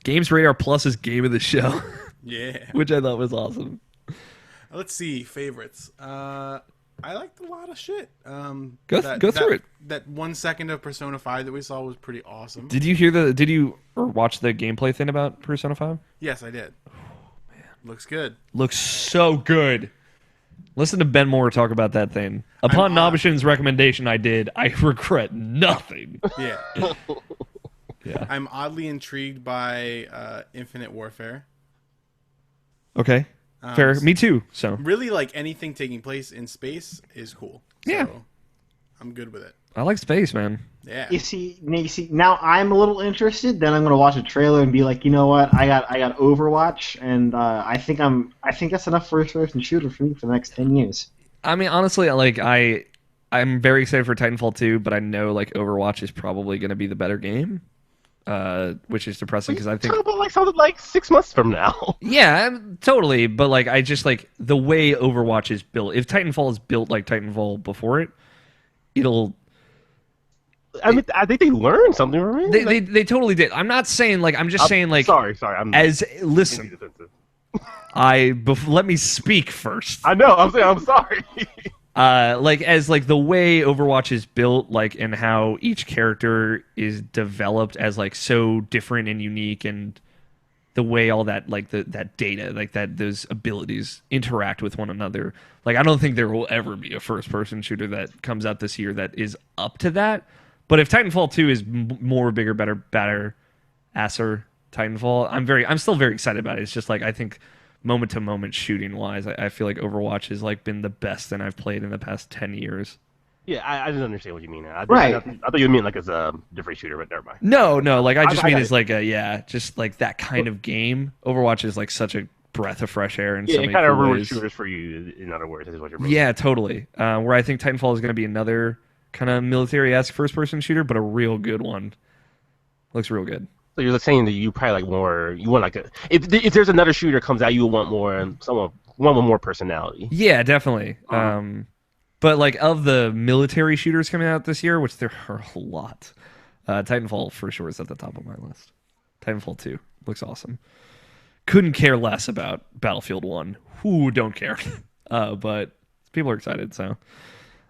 Games Radar Plus's game of the show, Yeah. which I thought was awesome. Let's see favorites. I liked a lot of shit. Go through it. That 1 second of Persona 5 that we saw was pretty awesome. Did you watch the gameplay thing about Persona 5? Yes, I did. Oh, man. Looks good. Looks so good. Listen to Ben Moore talk about that thing. Upon Nobishin's recommendation, I regret nothing. Yeah. Yeah. I'm oddly intrigued by Infinite Warfare. Okay. Fair. Me too. So really, like anything taking place in space is cool. Yeah. So, I'm good with it. I like space, man. Yeah. You see, now I'm a little interested. Then I'm gonna watch a trailer and be like, you know what? I got Overwatch, and I think that's enough first-person shooter for me for the next 10 years. I mean, honestly, like I'm very excited for Titanfall 2, but I know like Overwatch is probably going to be the better game, which is depressing because I think Sounded like 6 months from now. yeah, totally. But like I just like the way Overwatch is built. If Titanfall is built like Titanfall before it, it'll. I mean, I think they learned something from it. They totally did. I'm not saying like I'm just saying like sorry. Listen. Let me speak first. I know. I'm sorry. Like as like the way Overwatch is built, like and how each character is developed as like so different and unique, and the way all that like that data, like that those abilities interact with one another. Like I don't think there will ever be a first-person shooter that comes out this year that is up to that. But if Titanfall 2 is more, bigger, better, asser Titanfall, I'm still very excited about it. It's just like I think moment to moment shooting wise, I feel like Overwatch has like been the best thing I've played in the past 10 years. Yeah, I didn't understand what you mean. I Right. thought you meant like as a different shooter, but never mind. No, like I just mean got as like just like that kind of game. Overwatch is like such a breath of fresh air in Yeah, so it many kind of cool ruined ways. shooters for you. In other words, is what you're meaning. Yeah, totally. Where I think Titanfall is going to be another kind of military-esque first-person shooter, but a real good one. Looks real good. So you're saying that you probably like more. You want like if there's another shooter comes out, you want more one with more personality. Yeah, definitely. But like of the military shooters coming out this year, which there are a lot, Titanfall for sure is at the top of my list. Titanfall 2 looks awesome. Couldn't care less about Battlefield 1. Who don't care? But people are excited, so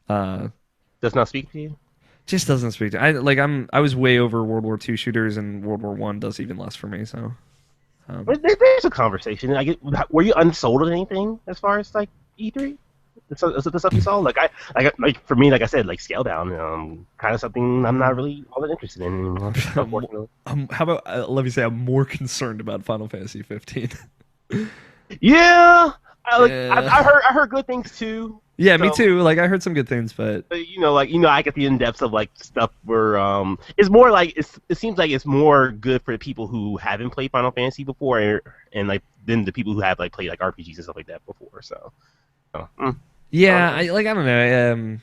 Does not speak to you. just doesn't speak to I was way over World War II shooters, and World War I does even less for me. So There's a conversation. Were you unsold on anything as far as like E3? The stuff you saw, like for me, like I said, like Scale Down, kind of something I'm not really all that interested in anymore. Unfortunately. how about let me say I'm more concerned about Final Fantasy 15. Yeah, Yeah. I heard good things too. Yeah, me So- too. Like I heard some good things, but But I get the in depths of like stuff where it's more like it seems like it's more good for the people who haven't played Final Fantasy before, and like than the people who have like played like RPGs and stuff like that before. So. yeah, I don't know.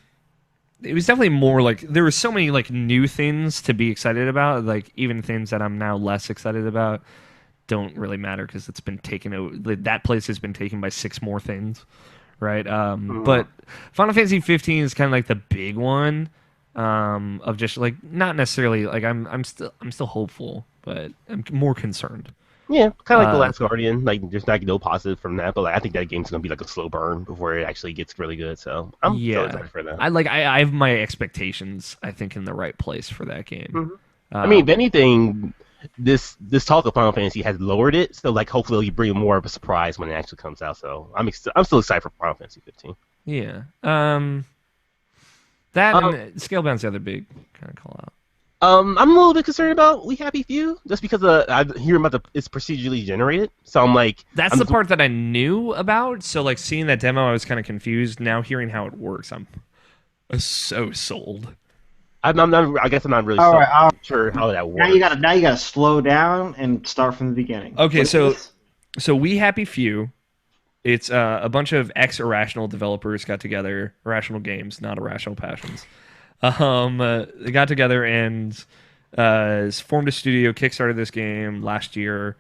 It was definitely more like there were so many like new things to be excited about. Like even things that I'm now less excited about don't really matter because it's been taken over. That place has been taken by 6 more things, right? But Final Fantasy 15 is kind of like the big one of just like not necessarily like I'm still hopeful, but I'm more concerned. Yeah, kind of like The Last Guardian. Like, there's not no positive from that, but like I think that game's gonna be like a slow burn before it actually gets really good. So I'm so excited for that. I have my expectations I think in the right place for that game. I mean, if anything, this talk of Final Fantasy has lowered it. So like, hopefully, it'll bring more of a surprise when it actually comes out. So I'm still excited for Final Fantasy 15. Yeah. And Scalebound's the other big kind of call out. I'm a little bit concerned about We Happy Few, just because I hear about it's procedurally generated. So I'm like, That's the part that I knew about. So like seeing that demo, I was kind of confused. Now hearing how it works, I'm so sold. I guess I'm not really All right, sure how that works. Now you gotta slow down and start from the beginning. Okay, What is so this? We Happy Few It's a bunch of ex-Irrational developers got together. Irrational Games, not Irrational Passions. They got together and formed a studio, kickstarted this game last year.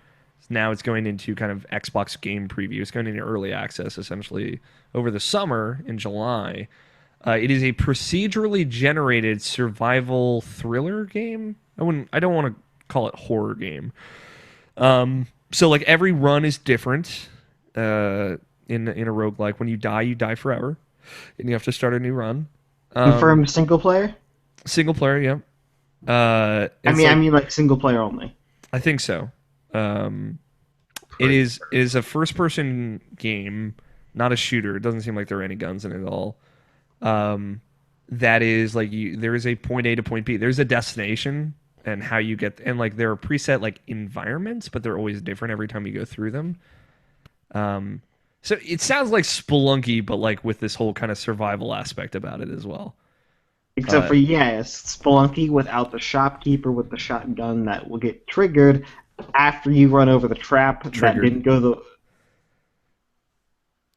Now it's going into kind of Xbox game preview. It's going into early access essentially over the summer in July. It is a procedurally generated survival thriller game. I don't want to call it horror game. So like every run is different. In a roguelike, when you die forever, and you have to start a new run. Confirmed single player. Single player, yeah. I mean like single player only. I think so. It is a first person game, not a shooter. It doesn't seem like there are any guns in it at all. That is like there is a point A to point B. There's a destination and how you get, and like there are preset like environments, but they're always different every time you go through them. So it sounds like Spelunky, but like with this whole kind of survival aspect about it as well. Except for it's Spelunky without the shopkeeper with the shotgun that will get triggered after you run over the trap that didn't go the.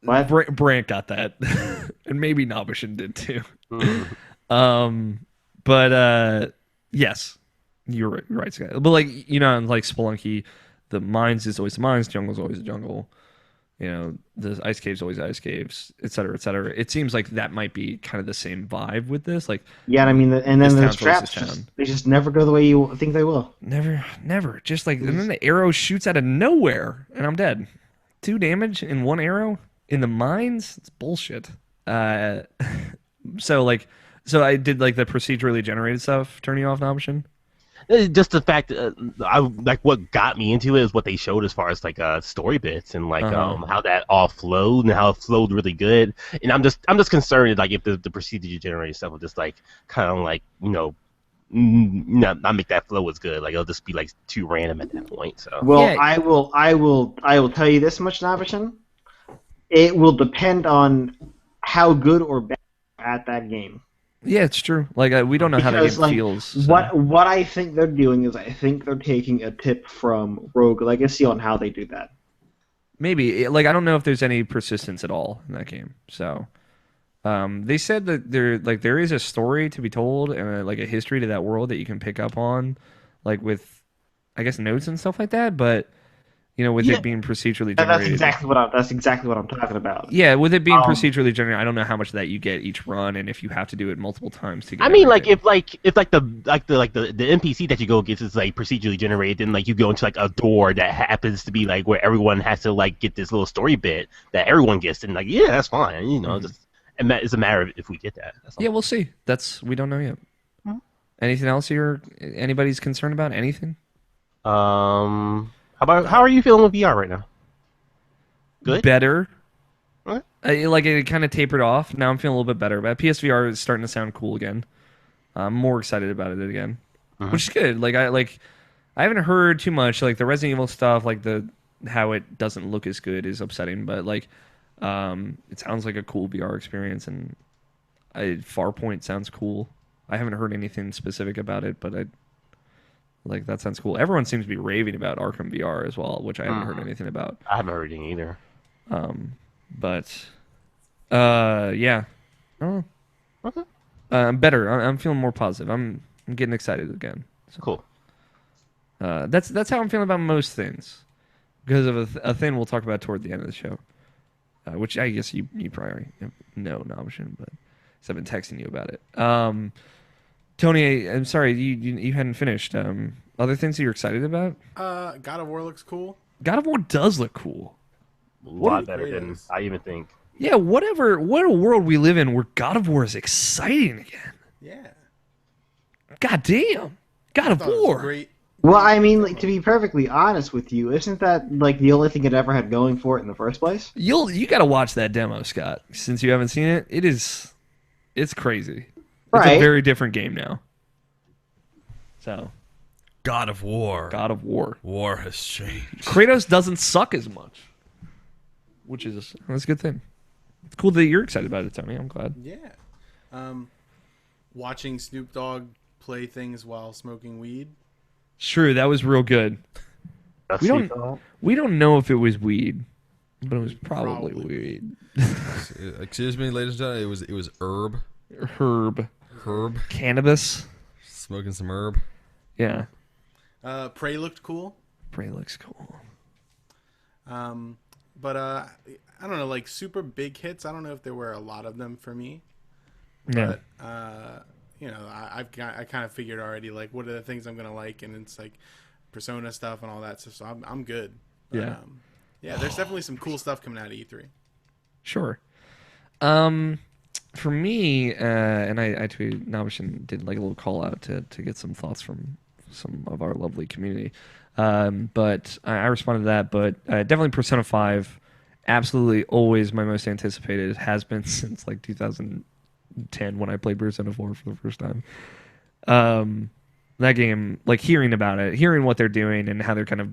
What? Brandt got that, and maybe Nobishin did too. Yes, you're right, Scott. But like like Spelunky, the mines is always the mines, jungle is always the jungle. The ice caves always ice caves, et cetera, et cetera. It seems like that might be kind of the same vibe with this. Like, yeah, I mean, and then those traps they just never go the way you think they will. Never. Just like, and then the arrow shoots out of nowhere, and I'm dead. 2 damage in 1 arrow in the mines. It's bullshit. So I did like the procedurally generated stuff. Turn you off, Nobishin? Just the fact I like what got me into it is what they showed as far as like story bits and like how that all flowed and how it flowed really good. And I'm just concerned like if the procedure generated stuff will just like kind of like not make that flow as good. Like it'll just be like too random at that point. So yeah. I will tell you this much, Nobishin. It will depend on how good or bad at that game. Yeah, it's true. Like we don't know how that game feels. So. What I think they're doing is I think they're taking a tip from Rogue Legacy on how they do that. Maybe like I don't know if there's any persistence at all in that game. So they said that there is a story to be told and like a history to that world that you can pick up on, like with I guess notes and stuff like that. But with it being procedurally generated. That's exactly what I'm talking about. Yeah, with it being procedurally generated, I don't know how much of that you get each run, and if you have to do it multiple times to get. I mean, like if the NPC that you go against is like procedurally generated, then like you go into like a door that happens to be like where everyone has to like get this little story bit that everyone gets, and like that's fine, just and that is a matter of if we get that. Yeah, we'll see. We don't know yet. Mm-hmm. Anything else anybody's concerned about? Anything? How are you feeling with VR right now? Good? Better. What? Like it kind of tapered off. Now I'm feeling a little bit better. But PSVR is starting to sound cool again. I'm more excited about it again, which is good. Like I haven't heard too much. Like the Resident Evil stuff, like how it doesn't look as good is upsetting. But like, it sounds like a cool VR experience, and Farpoint sounds cool. I haven't heard anything specific about it, but like that sounds cool. Everyone seems to be raving about Arkham VR as well, which I haven't heard anything about. I haven't heard anything either. Yeah. Oh. Okay. I'm better. I'm feeling more positive. I'm getting excited again. So. Cool. That's how I'm feeling about most things, because of a thing we'll talk about toward the end of the show, which I guess you probably know, Nobishin, but I've been texting you about it. Tony, I'm sorry, you hadn't finished. Other things that you're excited about? God of War looks cool. God of War does look cool. A lot better than I even think. Yeah, what a world we live in where God of War is exciting again. Yeah. God damn. God of War. Great. Well, I mean, like, to be perfectly honest with you, isn't that like the only thing it ever had going for it in the first place? You got to watch that demo, Scott. Since you haven't seen it, it's crazy. Right. It's a very different game now. So, God of War. War has changed. Kratos doesn't suck as much, that's a good thing. It's cool that you're excited about it, Tony. I'm glad. Yeah. Watching Snoop Dogg play things while smoking weed. True, that was real good. We don't know if it was weed. but it was probably weed. Excuse me, ladies and gentlemen. It was herb. Herb. Cannabis. Smoking some herb. Yeah. Prey looked cool. Prey looks cool. But I don't know, like super big hits. I don't know if there were a lot of them for me. Yeah. But I kind of figured already, like, what are the things I'm gonna like, and it's like Persona stuff and all that stuff. So I'm good. But, Yeah. Yeah. There's definitely some cool stuff coming out of E3. Sure. For me, and I tweeted Navish and did like a little call out to get some thoughts from some of our lovely community. But I responded to that. But definitely Persona 5, absolutely always my most anticipated. It has been since like 2010 when I played Persona 4 for the first time. That game, like hearing about it, hearing what they're doing and how they're kind of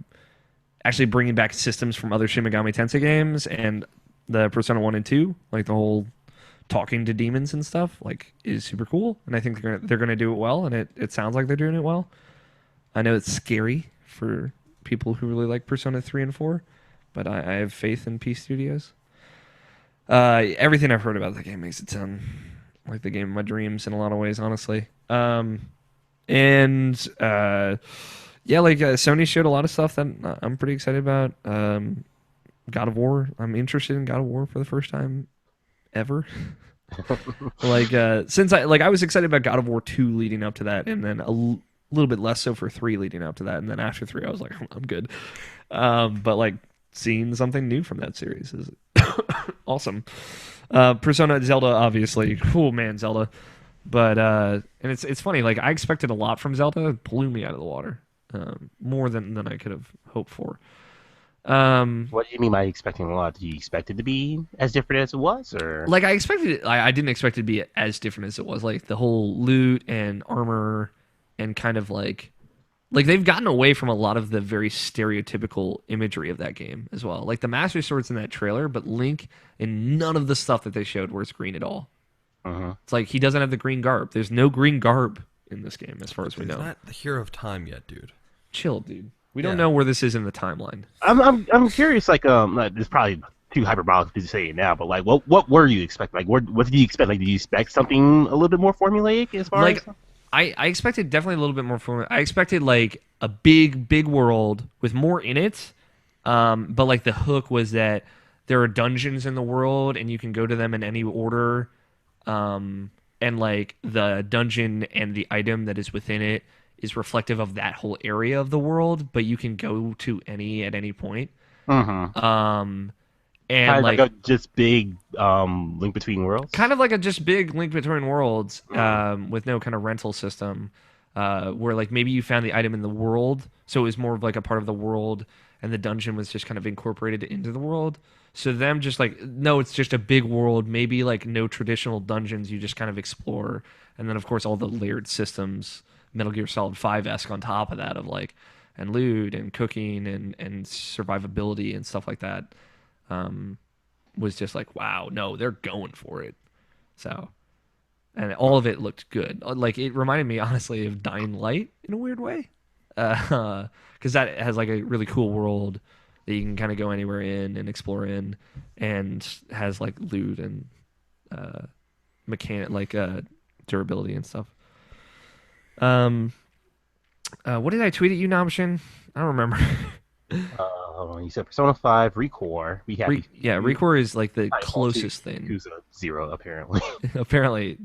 actually bringing back systems from other Shin Megami Tensei games and the Persona 1 and 2, like the whole talking to demons and stuff, like, is super cool. And I think they're gonna do it well, and it sounds like they're doing it well. I know it's scary for people who really like Persona 3 and 4, but I have faith in P Studios. Everything I've heard about the game makes it sound like the game of my dreams in a lot of ways, honestly. Sony showed a lot of stuff that I'm pretty excited about. God of War. I'm interested in God of War for the first time ever. Since I was excited about God of War 2 leading up to that, and then a little bit less so for 3 leading up to that, and then after 3 I was like, I'm good. But like seeing something new from that series is awesome. Persona, Zelda, obviously. Oh man, Zelda. But and it's funny, like I expected a lot from Zelda. It blew me out of the water. More than I could have hoped for. What do you mean by expecting a lot? Did you expect it to be as different as it was, or like I expected it? I didn't expect it to be as different as it was. Like the whole loot and armor, and kind of like they've gotten away from a lot of the very stereotypical imagery of that game as well. Like the Master Sword's in that trailer, but Link in none of the stuff that they showed wears green at all. It's like he doesn't have the green garb. There's no green garb in this game, as far as we know. He's not the hero of time yet, dude. Chill, dude. We don't know where this is in the timeline. I'm curious. Like it's probably too hyperbolic to say it now, but like, what were you expecting? Like, what did you expect? Like, did you expect something a little bit more formulaic as far as? I expected definitely a little bit more formulaic. I expected like a big world with more in it, but like the hook was that there are dungeons in the world and you can go to them in any order. And like the dungeon and the item that is within it is reflective of that whole area of the world, but you can go to any at any point. And And like a just big Link Between Worlds. Kind of like a just big Link Between Worlds, with no kind of rental system, where like maybe you found the item in the world, so it was more of like a part of the world, and the dungeon was just kind of incorporated into the world. So them just like, no, it's just a big world, maybe like no traditional dungeons, you just kind of explore. And then of course all the layered systems, Metal Gear Solid 5-esque on top of that, of like, and loot and cooking and survivability and stuff like that, was just like, wow, no, they're going for it. So, and all of it looked good. Like it reminded me honestly of Dying Light in a weird way, because that has like a really cool world that you can kind of go anywhere in and explore in, and has like loot and durability and stuff. What did I tweet at you, Namshin? I don't remember. You said Persona 5, Recore. Recore is like the closest thing. Yakuza 0, apparently. Apparently.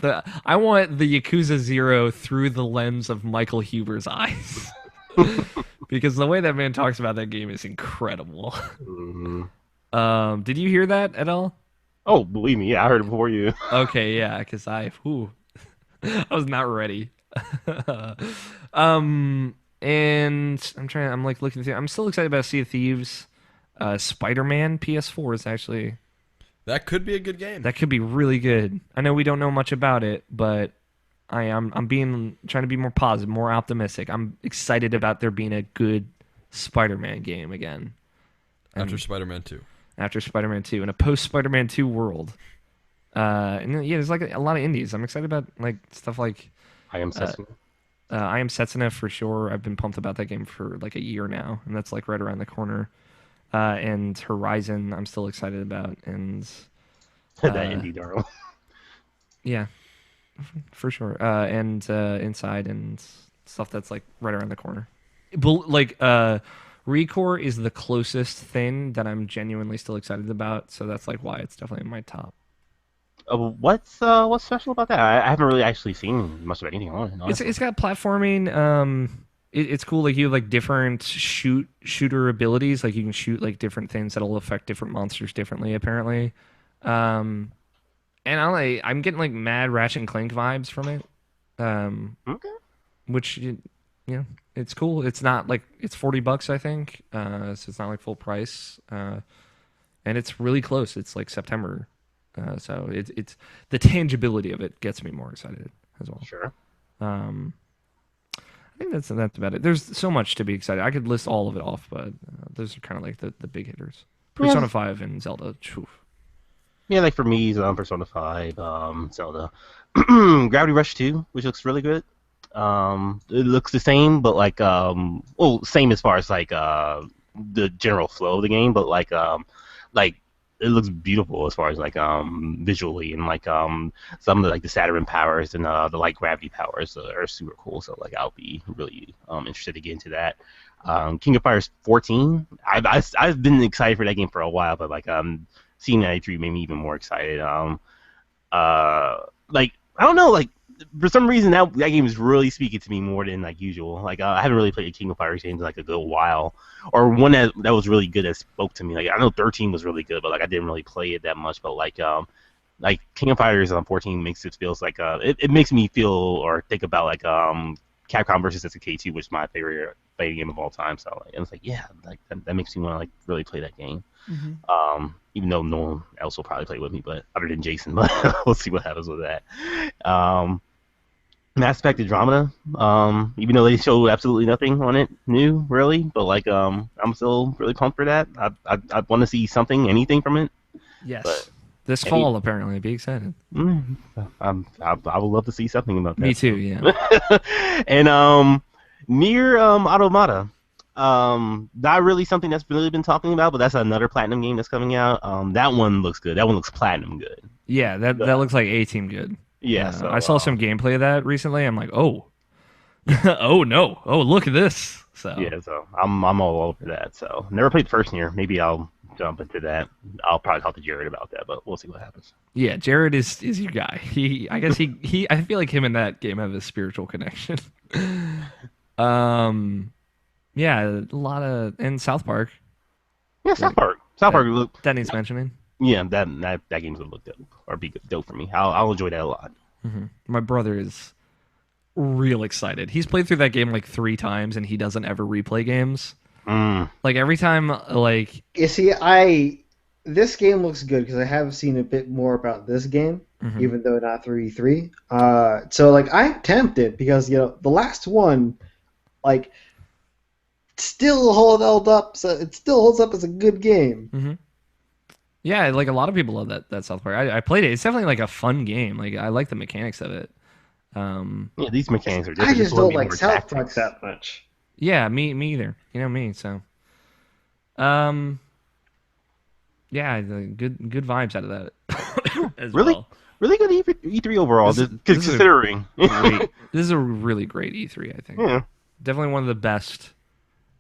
I want the Yakuza 0 through the lens of Michael Huber's eyes. Because the way that man talks about that game is incredible. Did you hear that at all? Oh, believe me, yeah, I heard it before you. Okay, yeah, because I was not ready. And I'm like looking through. I'm still excited about Sea of Thieves. Spider-Man PS4 is actually. That could be a good game. That could be really good. I know we don't know much about it, but I'm trying to be more positive, more optimistic. I'm excited about there being a good Spider-Man game again. After Spider-Man 2. After Spider-Man 2, in a post-Spider-Man 2 world. And yeah, there's like a lot of indies. I'm excited about like stuff like I Am Setsuna. I Am Setsuna for sure. I've been pumped about that game for like a year now, and that's like right around the corner. And Horizon, I'm still excited about, and that indie darling. yeah, for sure. And Inside and stuff that's like right around the corner. But like Recore is the closest thing that I'm genuinely still excited about, so that's like why it's definitely in my top. What's special about that? I haven't really actually seen much of anything on it. Honestly. It's got platforming. It's cool. Like you have like different shooter abilities. Like you can shoot like different things that'll affect different monsters differently. Apparently, um, and I'm getting like mad Ratchet and Clank vibes from it. Okay. Which it's cool. It's not like it's $40, I think. So it's not like full price. And it's really close. It's like September. So it's the tangibility of it gets me more excited as well. Sure. I think that's about it. There's so much to be excited. I could list all of it off, but those are kind of like the big hitters. Persona 5 and Zelda. Phew. Yeah, like for me, Persona 5, Zelda, Gravity Rush 2, which looks really good. It looks the same, but like same as far as like the general flow of the game, but like it looks beautiful as far as like visually, and like some of the like the Saturn powers and the light gravity powers are super cool. So like I'll be really interested to get into that. King of Fighters 14, I've been excited for that game for a while, but like seeing that E3 made me even more excited. Like I don't know, like for some reason that game is really speaking to me more than like usual. Like I haven't really played a King of Fighters game in like a good while, or one that was really good that spoke to me. Like I know 13 was really good, but like I didn't really play it that much. But like King of Fighters 14 makes it feels like it makes me feel or think about like Capcom versus SNK2, which is my favorite fighting game of all time. So like, it's like yeah, like that makes me want to like really play that game. Even though no one else will probably play with me, but other than Jason, but we'll see what happens with that. Mass Effect Andromeda, even though they showed absolutely nothing on it new, really, but like I'm still really pumped for that. I want to see anything from it. Yes. But this fall, apparently. Be excited. I would love to see something about that. Me too, yeah. And Nier Automata. Not really something that's really been talking about, but that's another Platinum game that's coming out. That one looks good. That one looks Platinum good. Yeah, that looks like A-Team good. Yeah, so, I saw some gameplay of that recently. I'm like, oh, oh no, oh look at this. So yeah, so I'm all over that. So never played the first Nier. Maybe I'll jump into that. I'll probably talk to Jared about that, but we'll see what happens. Yeah, Jared is your guy. I guess he I feel like him and that game have a spiritual connection. Yeah, a lot of and South Park. Yeah, South Park. South Park look. That needs mentioning. Yeah, that game's gonna look dope or be dope for me. I'll enjoy that a lot. Mm-hmm. My brother is real excited. He's played through that game like 3 times, and he doesn't ever replay games. Like every time, like you see, this game looks good because I have seen a bit more about this game, even though not 3-3. So like I'm tempted because the last one, like, still held up. So it still holds up as a good game. Yeah, like a lot of people love that South Park. I played it. It's definitely like a fun game. Like I like the mechanics of it. Yeah, these mechanics are I different. just don't like South Park that much. Yeah, me either. You know me, so. Yeah, good vibes out of that. As really, well. really good E3 overall. Considering this is a really great E3, I think. Yeah, definitely one of the best,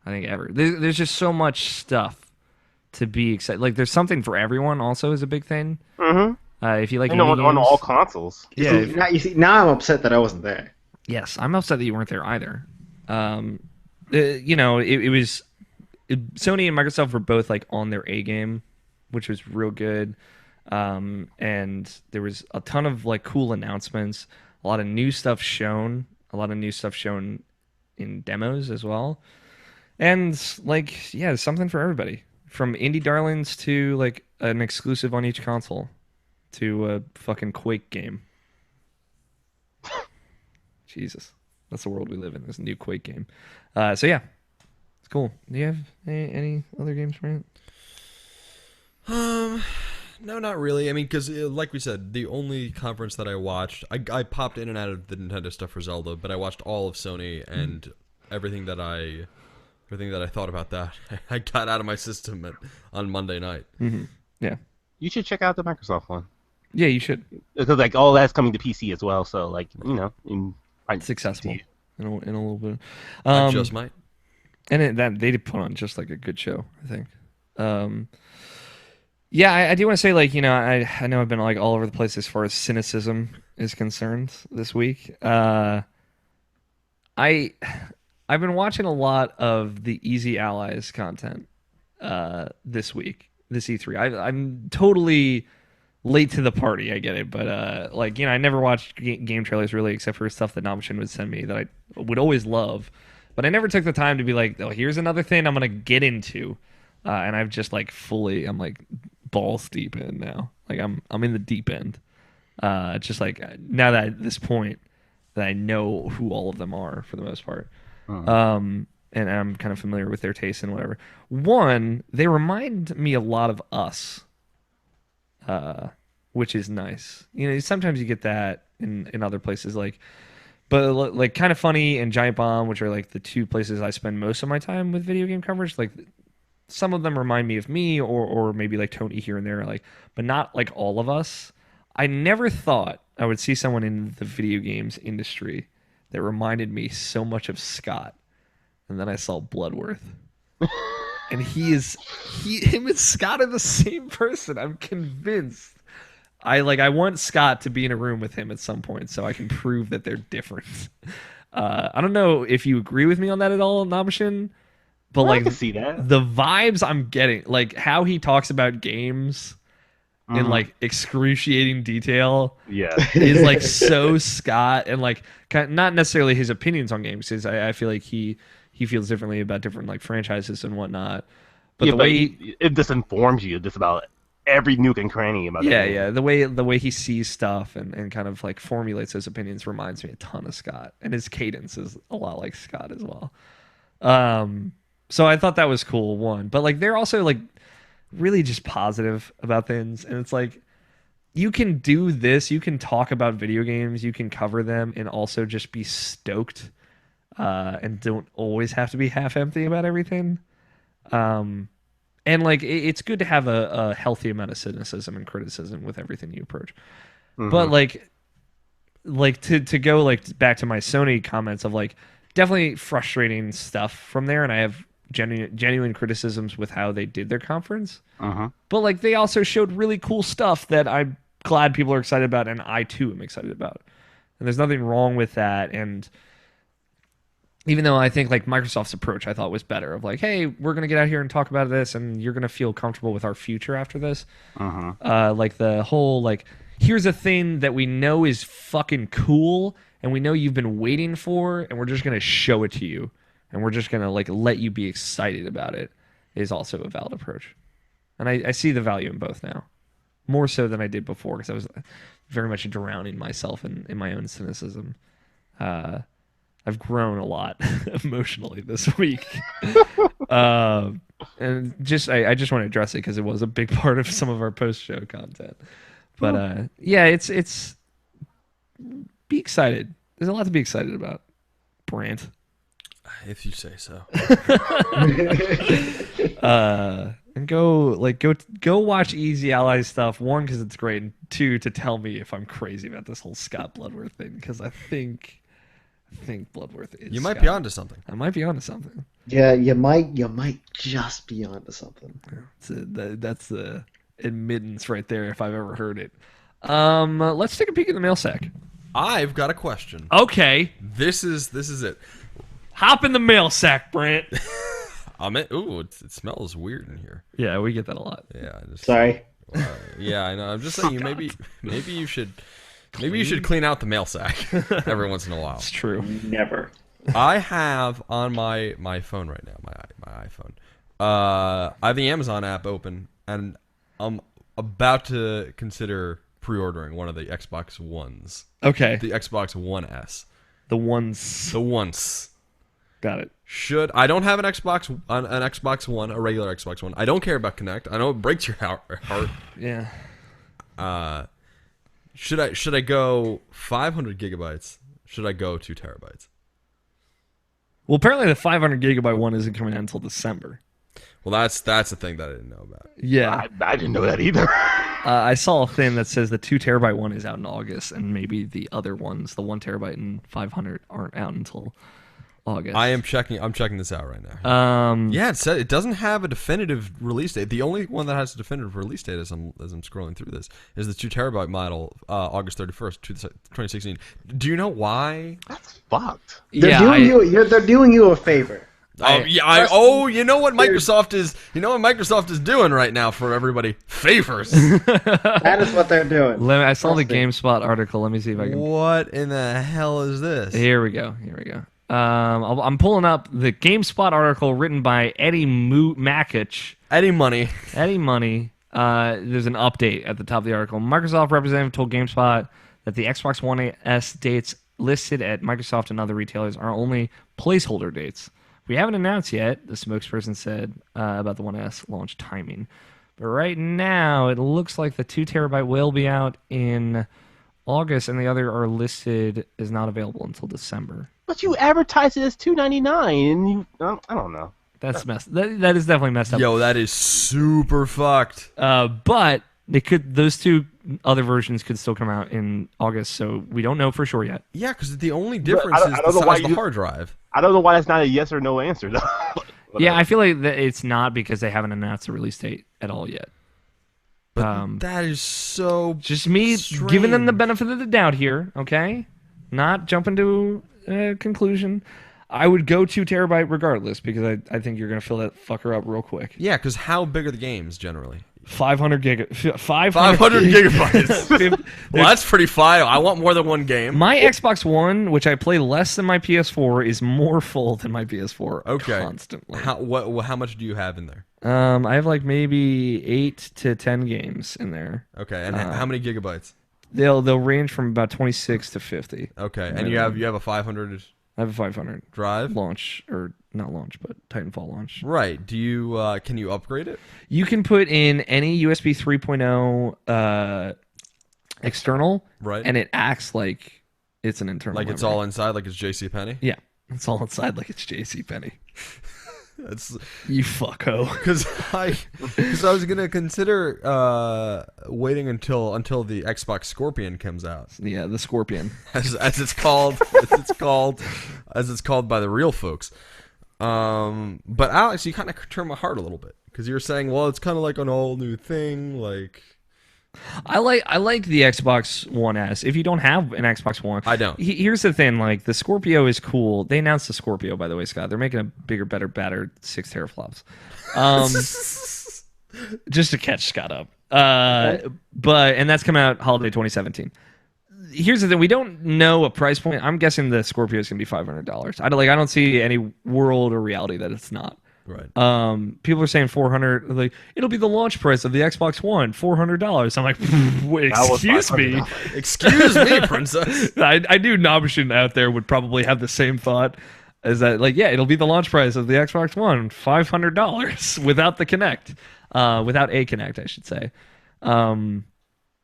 I think, ever. There's just so much stuff to be excited. Like, there's something for everyone. Also, is a big thing. If you like, on all consoles. Yeah. Now I'm upset that I wasn't there. Yes, I'm upset that you weren't there either. It was Sony and Microsoft were both like on their A game, which was real good. And there was a ton of like cool announcements, a lot of new stuff shown in demos as well. And like, yeah, something for everybody. From indie darlings to like an exclusive on each console to a fucking Quake game. Jesus. That's the world we live in. This new Quake game. So yeah, it's cool. Do you have any other games for it? No, not really. I mean, because like we said, the only conference that I watched, I popped in and out of the Nintendo stuff for Zelda, but I watched all of Sony and everything that I everything that I thought about that, I got out of my system on Monday night. Mm-hmm. Yeah. You should check out the Microsoft one. Yeah, you should. Because like all that's coming to PC as well, so like It's accessible in a little bit. I just might. And that they did put on just like a good show, I think. Yeah, I do want to say, like, you know, I know I've been like all over the place as far as cynicism is concerned this week. I've been watching a lot of the Easy Allies content this week, this E3. I'm totally late to the party. I get it, but like, you know, I never watched game trailers really, except for stuff that Namashin would send me that I would always love. But I never took the time to be like, oh, here's another thing I'm gonna get into, and I've just like I'm like balls deep in now. Like I'm in the deep end. Just like now that at this point that I know who all of them are for the most part, and I'm kind of familiar with their tastes and whatever. One, they remind me a lot of Us, which is nice. You know, sometimes you get that in other places, like. But like Kind of Funny and Giant Bomb, which are like the two places I spend most of my time with video game coverage, like some of them remind me of me or maybe like Tony here and there, like, but not like all of us. I never thought I would see someone in the video games industry that reminded me so much of Scott. And then I saw Bloodworth. And him and Scott are the same person. I'm convinced. I want Scott to be in a room with him at some point so I can prove that they're different. I don't know if you agree with me on that at all, Namashin, but I like can see that. the vibes I'm getting, like how he talks about games in like excruciating detail, is like so Scott, and like not necessarily his opinions on games, because I feel like he feels differently about different like franchises and whatnot. But the way it just informs you just about every nook and cranny about the way he sees stuff and kind of like formulates those opinions reminds me a ton of Scott, and his cadence is a lot like Scott as well. So I thought that was cool, one, but like they're also like really just positive about things, and it's like you can do this, you can talk about video games, you can cover them, and also just be stoked, and don't always have to be half empty about everything. And like it's good to have a healthy amount of cynicism and criticism with everything you approach. But like to go like back to my Sony comments of like definitely frustrating stuff from there, and I have genuine criticisms with how they did their conference. But like they also showed really cool stuff that I'm glad people are excited about, and I too am excited about. And there's nothing wrong with that. And even though I think like Microsoft's approach I thought was better, of like, hey, we're gonna get out here and talk about this, and you're gonna feel comfortable with our future after this. Like the whole like, here's a thing that we know is fucking cool, and we know you've been waiting for, and we're just gonna show it to you, and we're just gonna like let you be excited about it, is also a valid approach. And I see the value in both now, more so than I did before, because I was very much drowning myself in my own cynicism. I've grown a lot emotionally this week. And just I just want to address it because it was a big part of some of our post-show content. But yeah, it's be excited. There's a lot to be excited about, Brandt. If you say so. And go watch Easy Allies stuff. One, because it's great, and two, to tell me if I'm crazy about this whole Scott Bloodworth thing, because I think Bloodworth is. You might Scott. be onto something. I might be onto something. Yeah, you might just be onto something. That's the admittance right there, if I've ever heard it. Let's take a peek at the mail sack. I've got a question. Okay, This is it. hop in the mail sack, Brandt. It smells weird in here. Yeah, we get that a lot. Yeah, Sorry. Yeah, I know. I'm just saying, maybe you should clean out the mail sack every once in a while. It's true. Never. I have on my phone right now, my iPhone. I have the Amazon app open, and I'm about to consider pre-ordering one of the Xbox Ones. Okay. The Xbox One S. The ones. The ones. Got it. I don't have an Xbox One, a regular Xbox One. I don't care about Kinect. I know it breaks your heart. Yeah. Should I go 500 gigabytes? Should I go 2 terabytes? Well, apparently the 500 gigabyte one isn't coming out until December. Well, that's a thing that I didn't know about. Yeah. I didn't know that either. I saw a thing that says the 2 terabyte one is out in August, and maybe the other ones, the 1 terabyte and 500, aren't out until August. I'm checking this out right now. Yeah, it doesn't have a definitive release date. The only one that has a definitive release date, as I'm scrolling through this, is the 2 terabyte model, August 31st, 2016. Do you know why? That's fucked. They're doing you a favor. You know what Microsoft is doing right now for everybody? Favors. That is what they're doing. I saw the GameSpot article. Let me see if I can. What in the hell is this? Here we go. I'm pulling up the GameSpot article written by Eddie Makich. Eddie Money. There's an update at the top of the article. Microsoft representative told GameSpot that the Xbox One S dates listed at Microsoft and other retailers are only placeholder dates. We haven't announced yet, the spokesperson said about the One S launch timing. But right now, it looks like the 2 terabyte will be out in August, and the other are listed as not available until December. But you advertise it as $299, and you I don't know. That's messed. That is definitely messed up. Yo, that is super fucked. But those 2 other versions could still come out in August, so we don't know for sure yet. Yeah, because the only difference is the size of the hard drive. I don't know why that's not a yes or no answer, though. Yeah, I feel like it's not because they haven't announced a release date at all yet. But that is so just me strange. Giving them the benefit of the doubt here, okay? Not jumping to a conclusion. I would go 2 terabyte regardless because I think you're going to fill that fucker up real quick. Yeah, because how big are the games generally? 500 gigabytes. Well, that's pretty fine. I want more than one game. My Xbox One, which I play less than my PS4, is more full than my PS4 constantly. How much do you have in there? I have like maybe 8 to 10 games in there. Okay, and how many gigabytes? They'll range from about 26 to 50. Okay, and you have a 500. I have a 500 drive launch, or not launch, but Titanfall launch. Right. Do you can you upgrade it? You can put in any USB 3.0 external, right? And it acts like it's an internal. Like it's all inside, like it's JCPenney? Yeah, it's all inside, like it's JCPenney. That's you fucko. Because I was gonna consider waiting until the Xbox Scorpion comes out. Yeah, the Scorpion, as it's called, as it's called by the real folks. But Alex, you kind of turned my heart a little bit because you were saying, well, it's kind of like an all new thing, like. I like the Xbox One S. If you don't have an Xbox One, I don't. Here's the thing: like the Scorpio is cool. They announced the Scorpio, by the way, Scott. They're making a bigger, better, badder 6 teraflops, just to catch Scott up. And that's coming out holiday 2017. Here's the thing: we don't know a price point. I'm guessing the Scorpio is going to be $500. I don't see any world or reality that it's not. Right. People are saying 400. Like it'll be the launch price of the Xbox One, $400. I'm like, excuse me, excuse me, princess. I knew Nobishin out there would probably have the same thought. Is that like, yeah, it'll be the launch price of the Xbox One, $500 without the Kinect, without a Kinect, I should say. And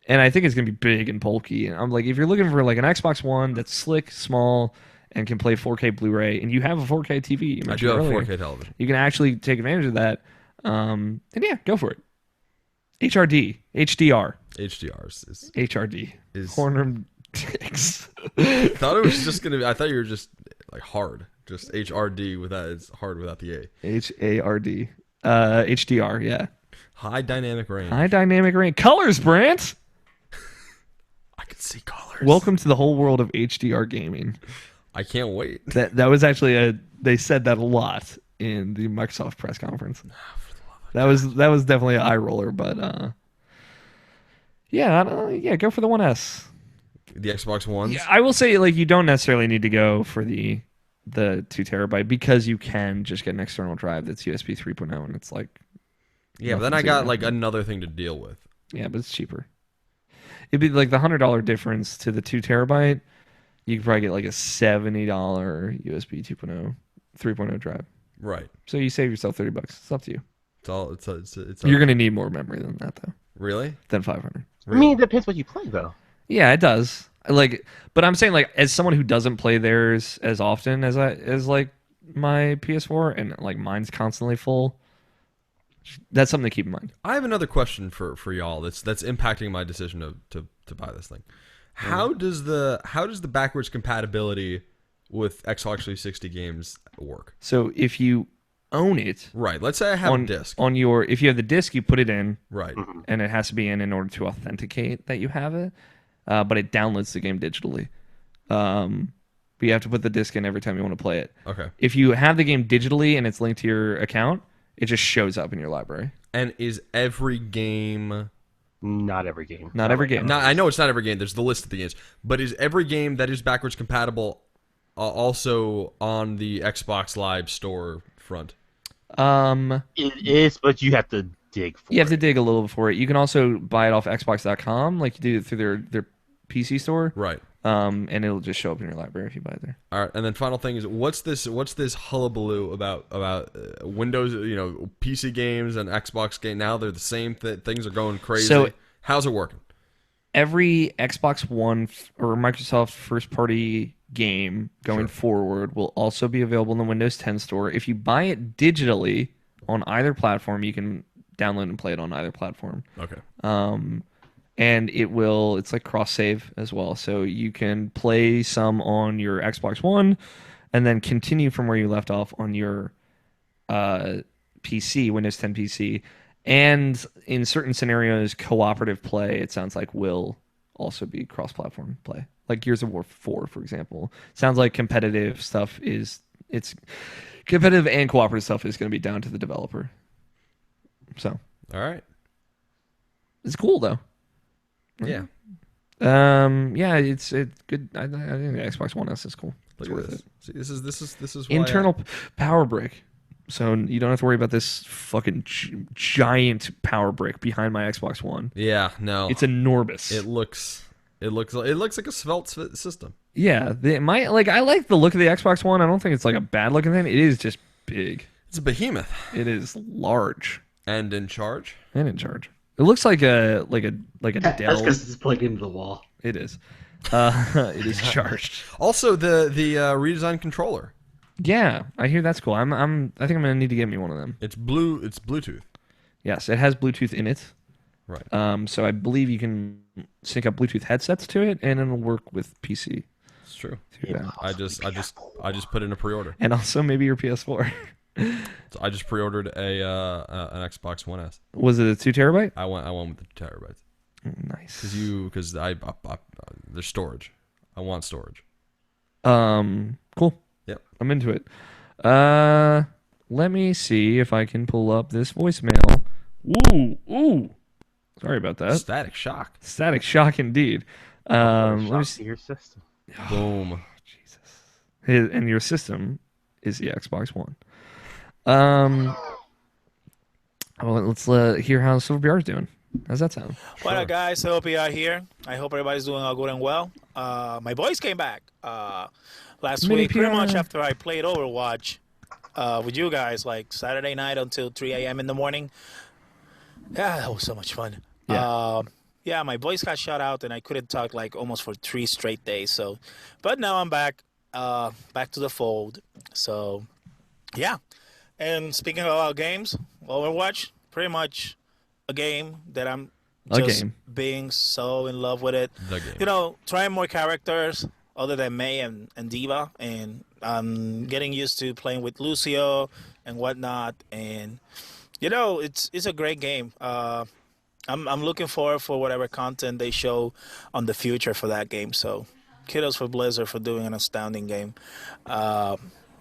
I think it's gonna be big and bulky. And I'm like, if you're looking for like an Xbox One that's slick, small, and can play 4K Blu-ray, and you have a 4K TV. I do have a 4K television. You can actually take advantage of that. And yeah, go for it. HRD, HDR. HDR is HRD. Is Hornum Dicks. I thought it was just gonna be. I thought you were just like hard, just HRD without. It's hard without the A. HARD. HDR. Yeah. High dynamic range. High dynamic range. Colors, Brandt. I can see colors. Welcome to the whole world of HDR gaming. I can't wait. That was actually they said that a lot in the Microsoft press conference. That was definitely an eye roller, but go for the One S. The Xbox Ones. Yeah, I will say like you don't necessarily need to go for the 2 terabyte because you can just get an external drive that's USB 3.0 and it's like. Yeah, but then I got like another thing to deal with. Yeah, but it's cheaper. It'd be like the $100 difference to the 2 terabyte. You could probably get like a $70 USB 2.0, 3.0 drive. Right. So you save yourself $30. It's up to you. It's You're going to need more memory than that, though. Really? Than 500. Really? I mean, it depends what you play, though. Yeah, it does. But I'm saying, like, as someone who doesn't play theirs as often as my PS4 and like mine's constantly full. That's something to keep in mind. I have another question for y'all. That's impacting my decision to buy this thing. How does the backwards compatibility with Xbox 360 games work? So if you own it, Right. Let's say I have on a disc. on your, if you have the disc, you put it in, Right. and it has to be in order to authenticate that you have it. But it downloads the game digitally. But you have to put the disc in every time you want to play it. Okay. If you have the game digitally and it's linked to your account, it just shows up in your library. And is every game? Not every game. Not every game. No, I know it's not every game. There's the list of the games, but is every game that is backwards compatible also on the Xbox Live store front? It is, but you have to dig for it. You have to dig a little for it. You can also buy it off Xbox.com, like you do through their PC store. Right. And it'll just show up in your library if you buy it there. All right, and then final thing is what's this hullabaloo about Windows, PC games and Xbox game now they're the same things are going crazy. So how's it working? Every Xbox One or Microsoft first party game going forward will also be available in the Windows 10 store. If you buy it digitally on either platform, you can download and play it on either platform. Okay. And it's like cross save as well. So you can play some on your Xbox One and then continue from where you left off on your PC, Windows 10 PC. And in certain scenarios, cooperative play, it sounds like, will also be cross platform play. Like Gears of War 4, for example. Sounds like competitive stuff it's competitive and cooperative stuff is going to be down to the developer. So, All right. it's cool though. Yeah. Yeah, it's good. I think the Xbox One S is cool. Look It's at worth this. it. See, this is why Internal power brick, so you don't have to worry about this fucking giant power brick behind my Xbox One. Yeah, no. It's enormous. It looks like a svelte system. Yeah, I like the look of the Xbox One. I don't think it's like a bad looking thing. It is just big. It's a behemoth It is large and in charge. and in charge. It looks like a That's Dell. because it's plugged into the wall. It is. It is charged. Also, the redesigned controller. Yeah, I hear that's cool. I think I'm gonna need to get me one of them. It's Bluetooth. Yes, it has Bluetooth in it. Right. So I believe you can sync up Bluetooth headsets to it, and it'll work with PC. It's true. Through that. I just put in a pre-order. And also maybe your PS4. So I just pre-ordered an Xbox One S. Was it a 2 terabyte? I went with the 2 terabytes Nice. because there's storage. I want storage. Cool. Yep. I'm into it. Let me see if I can pull up this voicemail. Ooh. Sorry about that. Static shock. Static shock indeed. Let me Shock see. to your system. Boom. Jesus. And your system is the Xbox One. Well, let's hear how Silver BR is doing. How's that sound? What up, guys? Silver BR here. I hope everybody's doing all good and well. My boys came back last Mini week, pretty PR. much after I played Overwatch with you guys, like Saturday night until 3 a.m. in the morning. Yeah, that was so much fun. Yeah. My voice got shut out and I couldn't talk like almost for 3 straight days. So, but now I'm back to the fold. So, yeah. And speaking about games, Overwatch, pretty much a game that I'm just being so in love with it. The game. Trying more characters other than Mei and D.Va, and I'm getting used to playing with Lucio and whatnot. And it's a great game. I'm looking forward for whatever content they show on the future for that game. So, kudos for Blizzard for doing an astounding game.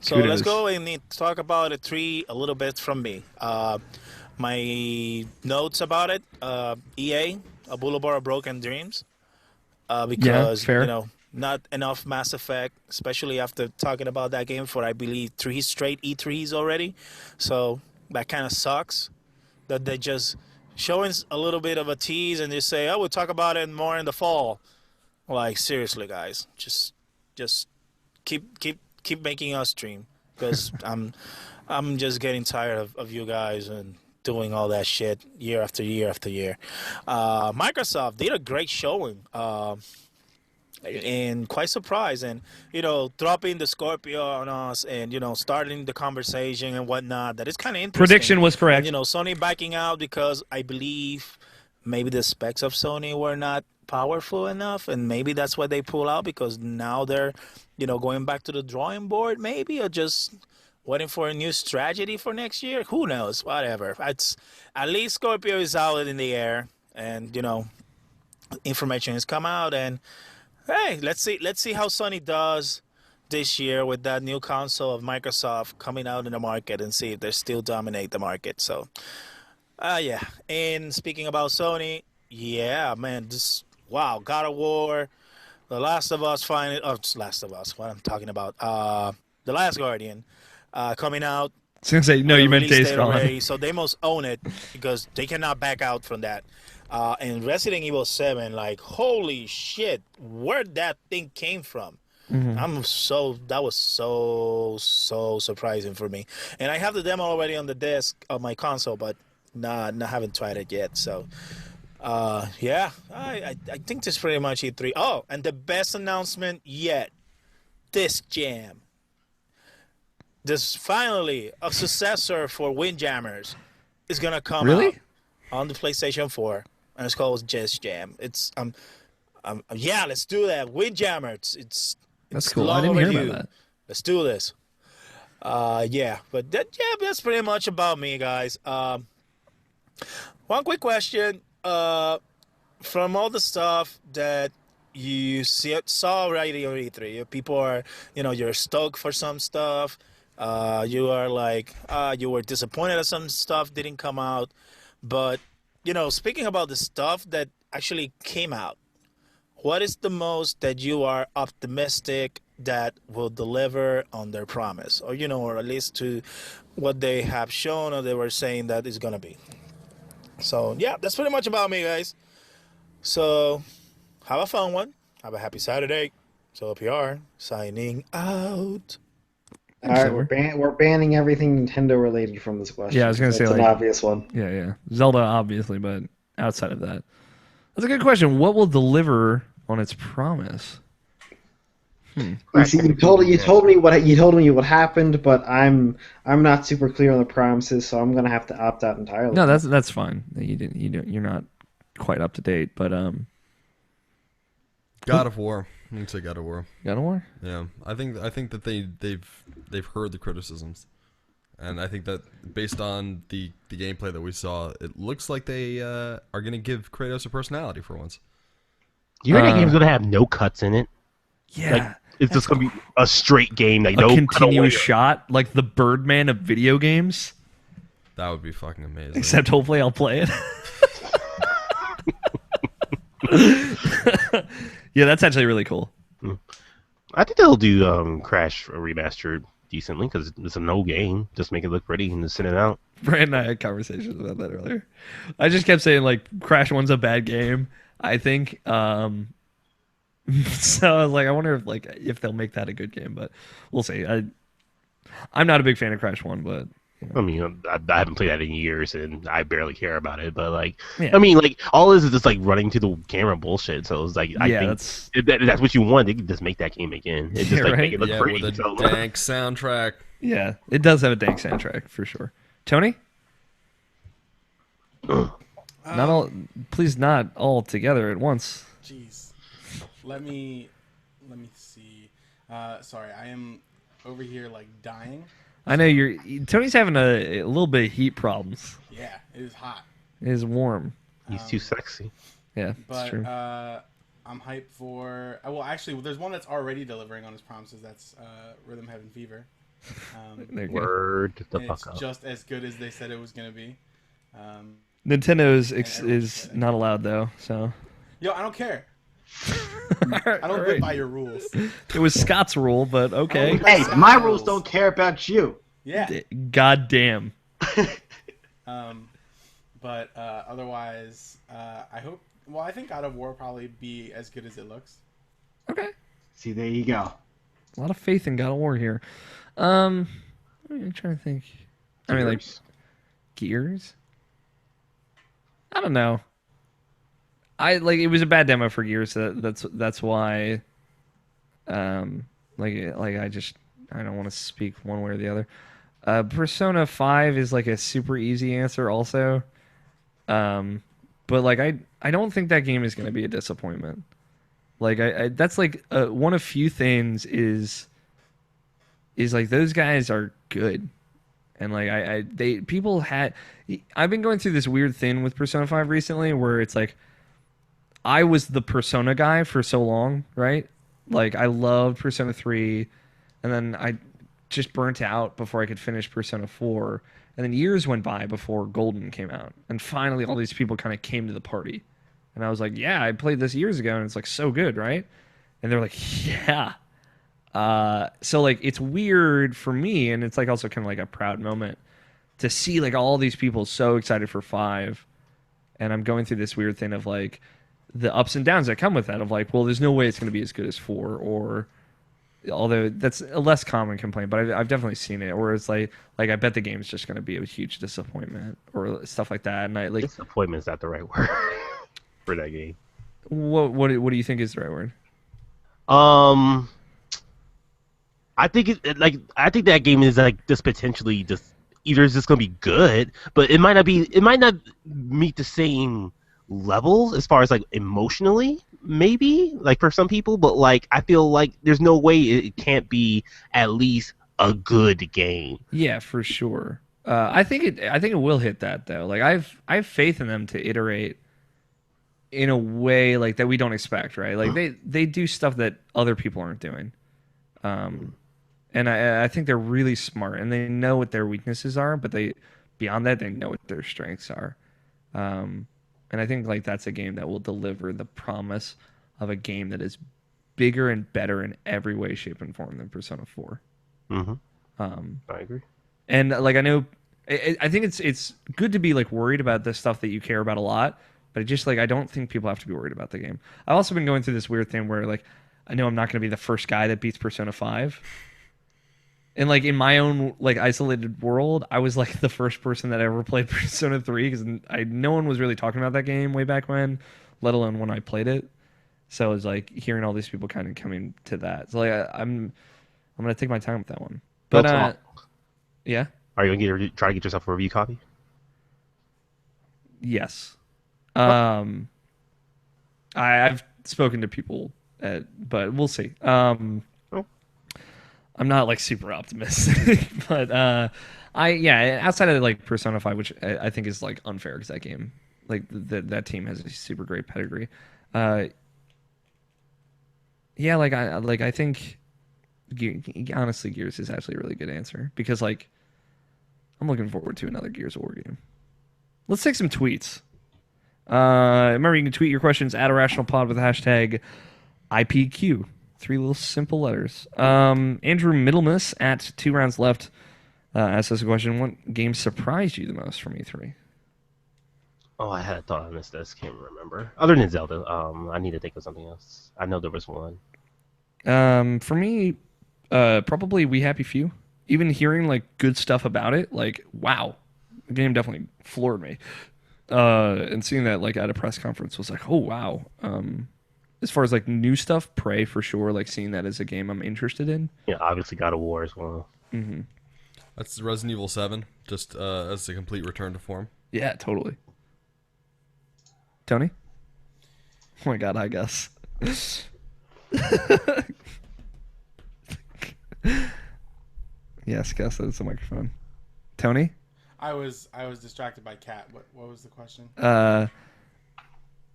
So Kudos. let's go and talk about it a little bit from me. My notes about it: EA, A Boulevard of Broken Dreams, because fair. not enough Mass Effect, especially after talking about that game for I believe 3 straight E3s already. So that kind of sucks that they just showing a little bit of a tease and just say, "Oh, we'll talk about it more in the fall." Like seriously, guys, just keep making us dream, because I'm just getting tired of you guys and doing all that shit year after year after year. Microsoft did a great showing. and quite surprised, and dropping the Scorpio on us, and starting the conversation and whatnot. That is kind of interesting. Prediction was correct. And Sony backing out because I believe maybe the specs of Sony were not powerful enough, and maybe that's why they pull out, because now they're going back to the drawing board, maybe, or just waiting for a new strategy for next year. Who knows? Whatever. It's at least Scorpio is out in the air, and information has come out, and hey, let's see how Sony does this year with that new console of Microsoft coming out in the market, and see if they still dominate the market. So, yeah. And speaking about Sony, yeah, man, wow, God of War, The Last of Us, Last of Us. What I'm talking about, The Last Guardian, coming out. I was gonna say no. with You a meant release Days date Gone. already, so they must own it because they cannot back out from that. And Resident Evil 7, like, holy shit, where that thing came from. That was so surprising for me. And I have the demo already on the desk of my console, but haven't tried it yet. So, yeah, I think that's pretty much E3. Oh, and the best announcement yet, Disc Jam. This finally a successor for Windjammers is gonna come Really? out on the PlayStation 4, and it's called Disc Jam. It's yeah, let's do that. Windjammers. That's It's cool. I long didn't hear overdue. about that. Let's do this. Yeah, but that's pretty much about me, guys. One quick question. From all the stuff that you saw already on E3, people are, you're stoked for some stuff. You are like, you were disappointed that some stuff didn't come out. But, speaking about the stuff that actually came out, what is the most that you are optimistic that will deliver on their promise? Or, or at least to what they have shown or they were saying that is going to be. So, yeah, that's pretty much about me, guys. So, have a fun one. Have a happy Saturday. So, PR, signing out. All right, we're banning everything Nintendo related from this question. Yeah, I was gonna say, That's an like- obvious one. Yeah. Zelda, obviously, but outside of that, that's a good question. What will deliver on its promise? You see, you told me what happened, but I'm not super clear on the promises, so I'm gonna have to opt out entirely. No, that's fine. You're not quite up to date, but God of War. I'm gonna say God of War. God of War. Yeah, I think that they've heard the criticisms, and I think that based on the gameplay that we saw, it looks like they are gonna give Kratos a personality for once. You heard that game's gonna have no cuts in it. Yeah, Like, it's just gonna be a straight game. Like a no continuous cutaway. shot, like the Birdman of video games. That would be fucking amazing. Except hopefully I'll play it. Yeah, that's actually really cool. I think they'll do Crash remastered decently because it's an old game. Just make it look pretty and just send it out. Brand and I had conversations about that earlier. I just kept saying like Crash 1's a bad game, I think. So I was like, I wonder if they'll make that a good game, but we'll see. I'm not a big fan of Crash 1, but I mean, I haven't played that in years, and I barely care about it. But like, Yeah. I mean, like all this is just like running to the camera bullshit. So it's like, I yeah, think that's that's what you want. They can just make that game again. It just Yeah, like right? make it look Yeah, pretty. with a So- dank soundtrack. yeah, it does have a dank soundtrack for sure. Tony, not all, please not all together at once. Jeez. Let me see. Sorry, I am over here like dying. I know Tony's having a little bit of heat problems. Yeah, it is hot. It is warm. He's too sexy. Yeah, it's But true. I'm hyped for. Well, actually, there's one that's already delivering on his promises. That's Rhythm Heaven Fever. There you go. Word the And fuck it's up. just as good as they said it was gonna be. Nintendo's everyone's is getting not allowed though, so Yo, I don't care. I don't All live right. by your rules. It was Scott's rule, but okay. Hey, my rules don't care about you. Yeah. God damn. But otherwise, I hope. Well, I think God of War will probably be as good as it looks. Okay. See, there you go. A lot of faith in God of War here. I'm trying to think. I mean, like Gears. I don't know. I like it was a bad demo for Gears. So that's why. Like I don't want to speak one way or the other. Persona 5 is like a super easy answer also. Um, but like I don't think that game is going to be a disappointment. Like I that's like one of few things is like those guys are good. And like I they people had I've been going through this weird thing with Persona 5 recently where it's like I was the Persona guy for so long, right? Like I loved Persona 3 and then I just burnt out before I could finish Persona 4. And then years went by before Golden came out. And finally all these people kind of came to the party. And I was like, "Yeah, I played this years ago and it's like so good, right?" And they're like, "Yeah." So like it's weird for me and it's like also kind of like a proud moment to see like all these people so excited for 5 and I'm going through this weird thing of like the ups and downs that come with that of like, well, there's no way it's going to be as good as 4 or although that's a less common complaint, but I've definitely seen it where it's like I bet the game's just going to be a huge disappointment or stuff like that. And I like Disappointment's not the right word for that game. what do you think is the right word? Um, I think I think that game is like just potentially just either it's just gonna be good, but it might not meet the same level as far as like emotionally, maybe like for some people, but like I feel like there's no way it can't be at least a good game. Yeah, for sure. I think it will hit that though. Like I have faith in them to iterate in a way like that we don't expect, right? Like they do stuff that other people aren't doing. Um, and I think they're really smart and they know what their weaknesses are, but they beyond that they know what their strengths are. Um, and I think like that's a game that will deliver the promise of a game that is bigger and better in every way, shape, and form than Persona 4. Mm-hmm. Um, I agree. and like I know, I think it's good to be like worried about the stuff that you care about a lot, but it just like I don't think people have to be worried about the game. I've also been going through this weird thing where like I know I'm not going to be the first guy that beats Persona 5. And like in my own like isolated world, I was like the first person that ever played Persona 3 because no one was really talking about that game way back when, let alone when I played it. So it was like hearing all these people kind of coming to that. So like I'm gonna take my time with that one. But yeah, Are you gonna try to get yourself a review copy? yes. I've spoken to people, but we'll see. I'm not like super optimistic, but outside of like Persona 5, which I think is like unfair because that game, like that team has a super great pedigree. Yeah, I think honestly Gears is actually a really good answer because like I'm looking forward to another Gears of War game. Let's take some tweets. Remember, you can tweet your questions at IrrationalPod with the hashtag IPQ. 3 little simple letters. Andrew Middlemas at 2 rounds left asks us a question. What game surprised you the most from E3? Oh, I had a thought on this. Can't remember. Other than Zelda, I need to think of something else. I know there was one. For me, probably We Happy Few. Even hearing like good stuff about it, like wow, the game definitely floored me. And seeing that like at a press conference was like, oh wow. As far as like new stuff, Prey for sure. Like seeing that as a game I'm interested in. Yeah, obviously God of War as well. Mm-hmm. That's Resident Evil 7, just as a complete return to form. Yeah, totally. Tony? Oh my god, I guess. Yes, guess that's the microphone. Tony? I was distracted by Cat. What was the question?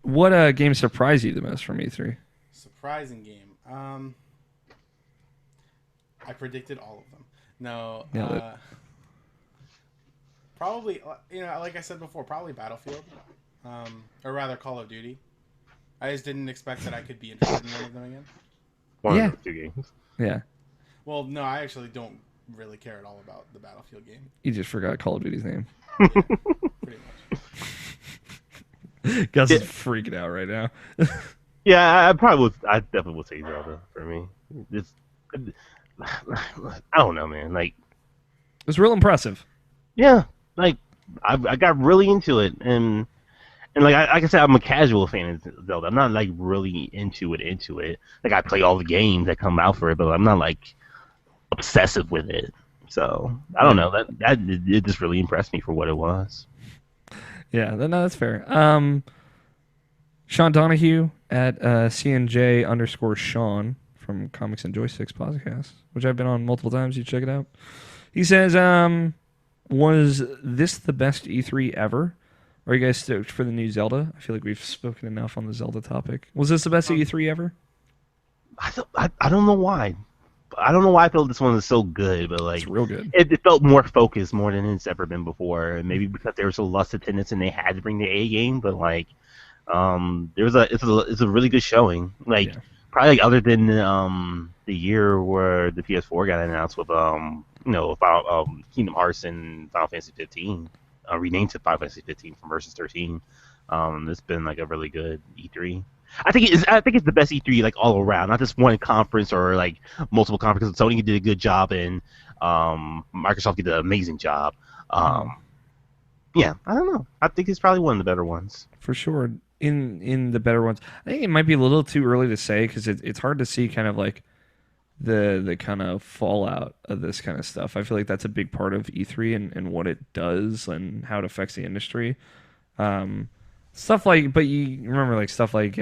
What game surprised you the most from E3? Surprising game. I predicted all of them. No. Probably, like I said before, probably Battlefield, or rather Call of Duty. I just didn't expect that I could be interested in one of them again. One Yeah. of those 2 games. Yeah. Well, no, I actually don't really care at all about the Battlefield game. You just forgot Call of Duty's name. Pretty much. Gus is freaking out right now. Yeah, I probably would. I definitely would say Zelda for me. It's, I don't know, man. Like, It was real impressive. yeah, like I got really into it, and And like I said, I'm a casual fan of Zelda. I'm not like really into it. Like I play all the games that come out for it, but I'm not like obsessive with it. So I don't know. That it just really impressed me for what it was. Yeah, no, that's fair. Sean Donahue at CNJ_Sean from Comics and Joysticks podcast, which I've been on multiple times. You check it out. He says, was this the best E3 ever? Are you guys stoked for the new Zelda? I feel like we've spoken enough on the Zelda topic. Was this the best E3 ever? I don't know why. I don't know why I feel this one is so good, but like It's real good. It felt more focused more than it's ever been before. And maybe because there was a less attendance and they had to bring the A game, but like it's a really good showing. Like Yeah. probably like other than the year where the PS4 got announced with Kingdom Hearts and Final Fantasy 15, renamed to Final Fantasy 15 from Versus 13. It's been like a really good E3. I think it's the best E3 like all around, not just one conference or like multiple conferences. Sony did a good job and Microsoft did an amazing job. Yeah, I don't know. I think it's probably one of the better ones. For sure. In the better ones. I think it might be a little too early to say because it's hard to see kind of like the kind of fallout of this kind of stuff. I feel like that's a big part of E3 and what it does and how it affects the industry. Stuff like, but you remember like stuff like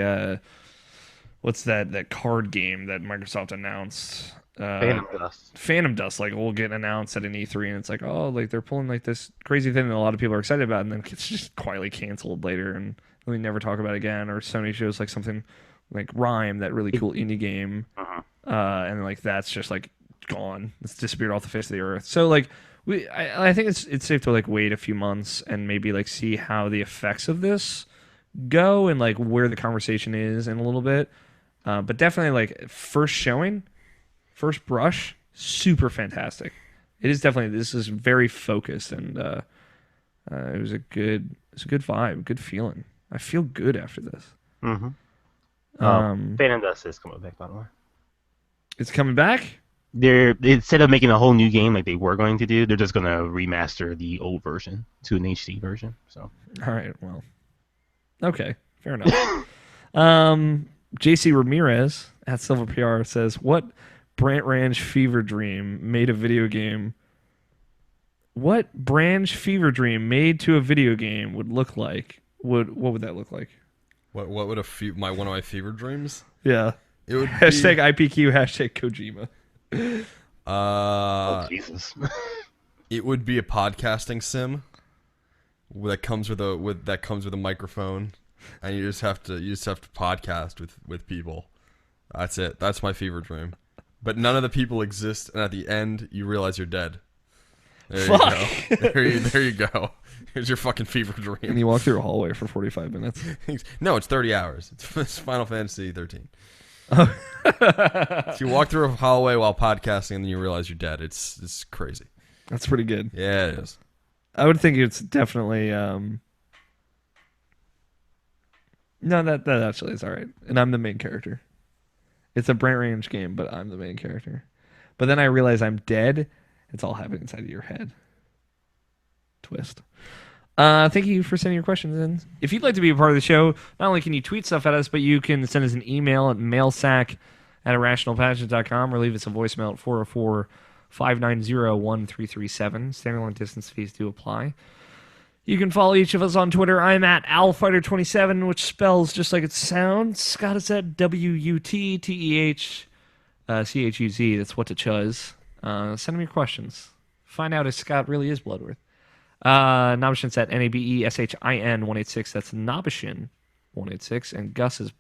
what's that card game that Microsoft announced? Phantom Dust, like will get announced at an E3, and it's like, oh, like they're pulling like this crazy thing that a lot of people are excited about, and then it's just quietly canceled later, and we never talk about it again. Or Sony shows like something like Rhyme, that really cool indie game, and like that's just like gone. It's disappeared off the face of the earth. So like I think it's safe to like wait a few months and maybe like see how the effects of this go and like where the conversation is in a little bit. But definitely like first showing. First brush, super fantastic. It is definitely, this is very focused, and it was a good vibe, good feeling. I feel good after this. Phantom Dust is coming back, by the way. It's coming back? They're instead of making a whole new game like they were going to do, they're just gonna remaster the old version to an HD version. So all right, well, okay, fair enough. JC Ramirez at Silver PR says, what Brandt Ranj fever dream made a video game? What Branch fever dream made to a video game would look like? What would that look like? What would one of my fever dreams? Yeah. It would hashtag IPQ, hashtag Kojima. oh Jesus. It would be a podcasting sim that comes with a microphone, and you just have to podcast with people. That's it. That's my fever dream. But none of the people exist, and at the end, you realize you're dead. There Fuck. you go. There you go. Here's your fucking fever dream. And you walk through a hallway for 45 minutes. No, it's 30 hours. It's Final Fantasy 13. Oh. So you walk through a hallway while podcasting, and then you realize you're dead. It's crazy. That's pretty good. Yeah, it is. I would think it's definitely... No, that actually is all right. And I'm the main character. It's a Brandt Ranj game, but I'm the main character. But then I realize I'm dead. It's all happening inside of your head. Twist. Thank you for sending your questions in. If you'd like to be a part of the show, not only can you tweet stuff at us, but you can send us an email at mailsack@irrationalpassions.com or leave us a voicemail at 404-590-1337. Standard long distance fees do apply. You can follow each of us on Twitter. I'm at AlFighter27, which spells just like it sounds. Scott is at WUTTEHCHUZ. That's what it chuz. Send me your questions. Find out if Scott really is Bloodworth. Nabishin's at NABESHIN186. That's Nabishin186. And Gus is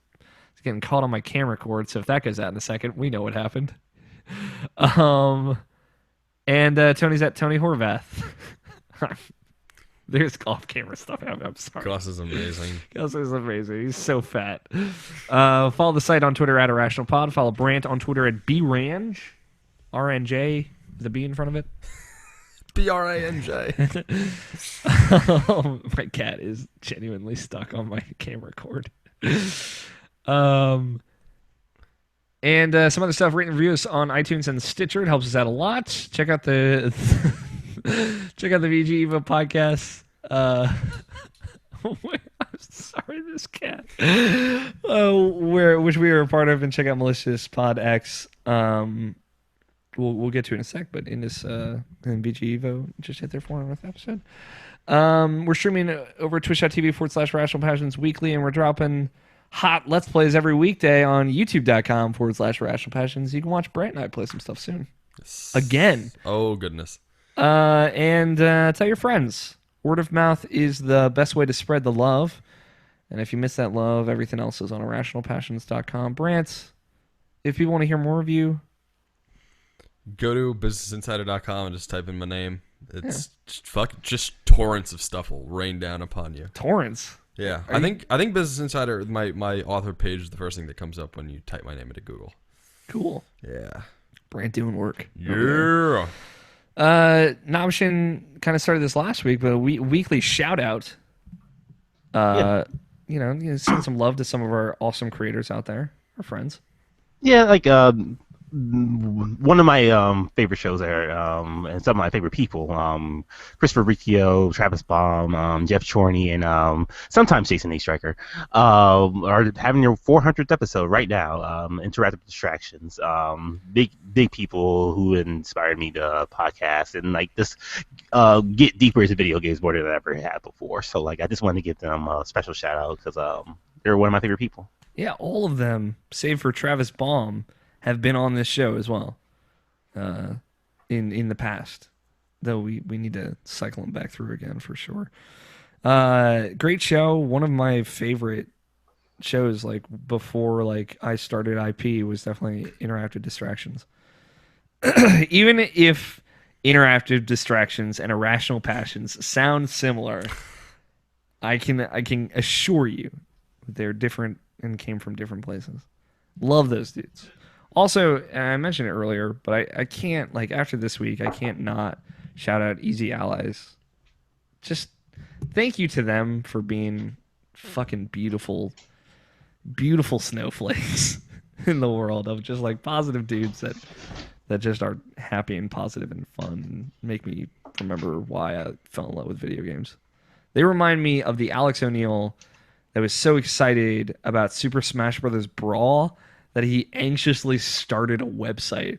getting caught on my camera cord, so if that goes out in a second, we know what happened. And Tony's at Tony Horvath. There's golf camera stuff. I'm sorry. Gus is amazing. Gus is amazing. He's so fat. Follow the site on Twitter at IrrationalPod. Follow Brandt on Twitter at BRanj. RNJ, the B in front of it. BRANJ. My cat is genuinely stuck on my camera cord. And some other stuff, rate and review us on iTunes and Stitcher. It helps us out a lot. Check out the VG Evo podcast. Sorry, this cat. Which we are a part of, and check out Malicious Pod X. We'll get to it in a sec, but in this in VG Evo just hit their 400th episode. We're streaming over twitch.tv/Rational Passions weekly, and we're dropping hot Let's Plays every weekday on youtube.com/Rational Passions. You can watch Brandt and I play some stuff soon. Again. Oh, goodness. And tell your friends. Word of mouth is the best way to spread the love. And if you miss that love, everything else is on irrationalpassions.com. Brandt, if people want to hear more of you, go to businessinsider.com and just type in my name. It's just torrents of stuff will rain down upon you. Torrents? Yeah. I think Business Insider, my author page is the first thing that comes up when you type my name into Google. Cool. Yeah. Brandt doing work. Yeah. Nabshin kind of started this last week, but a weekly shout out. Send some love to some of our awesome creators out there, our friends. Yeah, like one of my favorite shows there, and some of my favorite people, Christopher Riccio, Travis Baum, Jeff Chorney, and sometimes Jason A. Stryker, are having their 400th episode right now. Interactive Distractions, big people who inspired me to podcast and like this get deeper into video games more than I ever had before. So like I just wanted to give them a special shout out because they're one of my favorite people. Yeah, all of them, save for Travis Baum, have been on this show as well in the past, though we need to cycle them back through again for sure. Great show. One of my favorite shows like before like I started IP was definitely Interactive Distractions. Even if Interactive Distractions and Irrational Passions sound similar, I can assure you they're different and came from different places. Love those dudes. Also, I mentioned it earlier, but I can't, like, after this week, I can't not shout out Easy Allies. Just thank you to them for being fucking beautiful, beautiful snowflakes in the world of just, like, positive dudes that just are happy and positive and fun and make me remember why I fell in love with video games. They remind me of the Alex O'Neill that was so excited about Super Smash Bros. Brawl that he anxiously started a website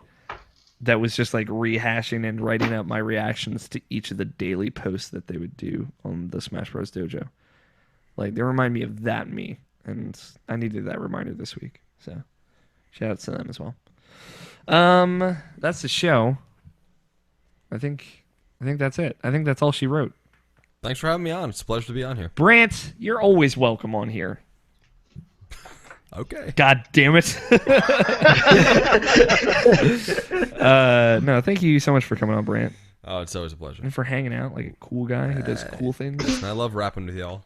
that was just like rehashing and writing out my reactions to each of the daily posts that they would do on the Smash Bros. Dojo. Like, they remind me of that me, and I needed that reminder this week. So, shout out to them as well. That's the show. I think that's it. I think that's all she wrote. Thanks for having me on. It's a pleasure to be on here. Brandt, you're always welcome on here. Okay. God damn it. No, thank you so much for coming on, Brandt. Oh, it's always a pleasure. And for hanging out like a cool guy who does cool things. And I love rapping with y'all.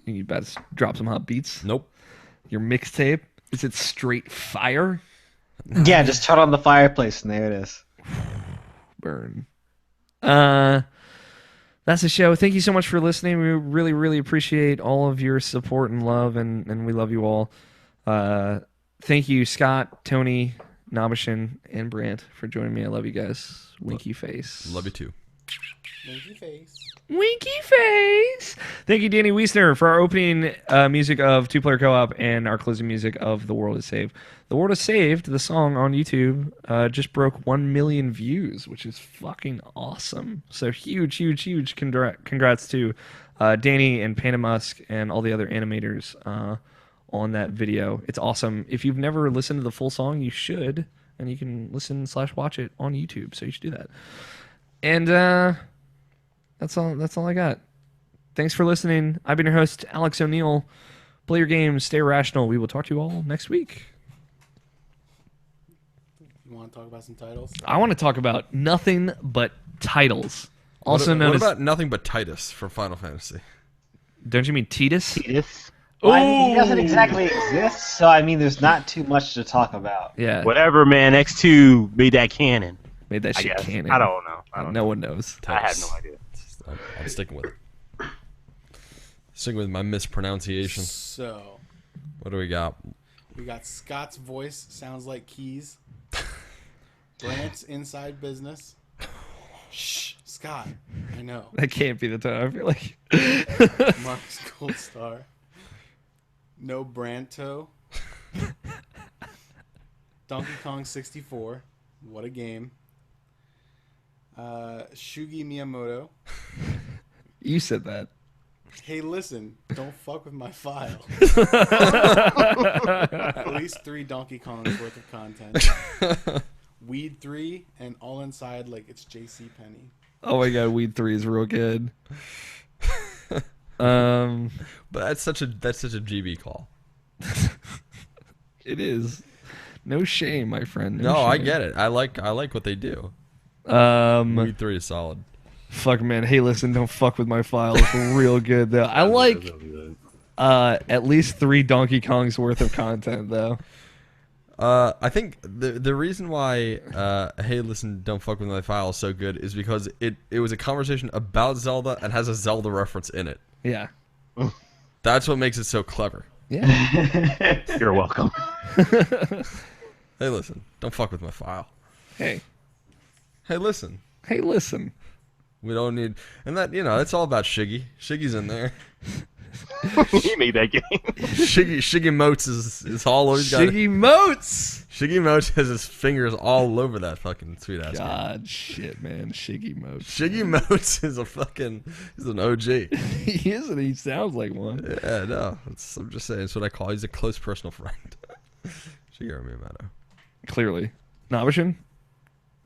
You about to drop some hot beats? Nope. Your mixtape? Is it straight fire? Yeah, just turn on the fireplace and there it is. Burn. That's the show. Thank you so much for listening. We really, really appreciate all of your support and love, and we love you all. Thank you, Scott, Tony, Nabashin, and Brandt, for joining me. I love you guys. Winky face. Love you too. Winky face. Winky face. Thank you, Danny Wiesner, for our opening music of Two Player Co-op and our closing music of The World is Saved. The World is Saved, the song on YouTube, just broke 1 million views, which is fucking awesome. So huge, huge, huge congrats to Danny and Panda Musk and all the other animators on that video. It's awesome. If you've never listened to the full song, you should, and you can listen/watch it on YouTube, so you should do that. And that's all I got. Thanks for listening. I've been your host, Alex O'Neill. Play your games, stay rational. We will talk to you all next week. You want to talk about some titles? I want to talk about nothing but titles. Also known what as... about Nothing But Titus from Final Fantasy? Don't you mean Titus? Titus. Well, I mean, he doesn't exactly exist, so I mean, there's not too much to talk about. Yeah. Whatever, man. X2 made that canon. Made that I shit guess. canon. I don't know. No one knows. I have no idea. I'm sticking with it. Sticking with my mispronunciation. So, What do we got? we got Scott's voice sounds like keys. Brandt's inside business. Shh. Scott. I know. That can't be the title. I feel like Marcus Gold Star. No Branto. Donkey Kong 64. What a game. Shugi Miyamoto. you said that. Hey, listen, don't fuck with my file. At least 3 Donkey Kongs worth of content. Weed 3 and all inside like it's J.C. Penney. Oh my god, Weed 3 is real good. But that's such a GB call. It is. No shame, my friend. No, I shame. get it. I like what they do. Weed 3 is solid. Fuck, man. Hey, listen, don't fuck with my file. It's real good, though. I like at least 3 Donkey Kongs worth of content, though. I think the reason why Hey Listen Don't Fuck With My File is so good is because it was a conversation about Zelda and has a Zelda reference in it. Yeah. That's what makes it so clever. Yeah. You're welcome. Hey Listen, don't fuck with my file. Hey. Hey Listen. Hey, listen. We don't need... And that, it's all about Shiggy. Shiggy's in there. He made that game. Shiggy Motes is all over. Shiggy Motes! Shiggy Motes has his fingers all over that fucking sweet-ass game. God, shit, man. Shiggy Motes. Shiggy Motes is he's an OG. He is, and he sounds like one. Yeah, no. I'm just saying. It's what I call. He's a close personal friend. Shigeru Miyamoto. Clearly. Nabishin?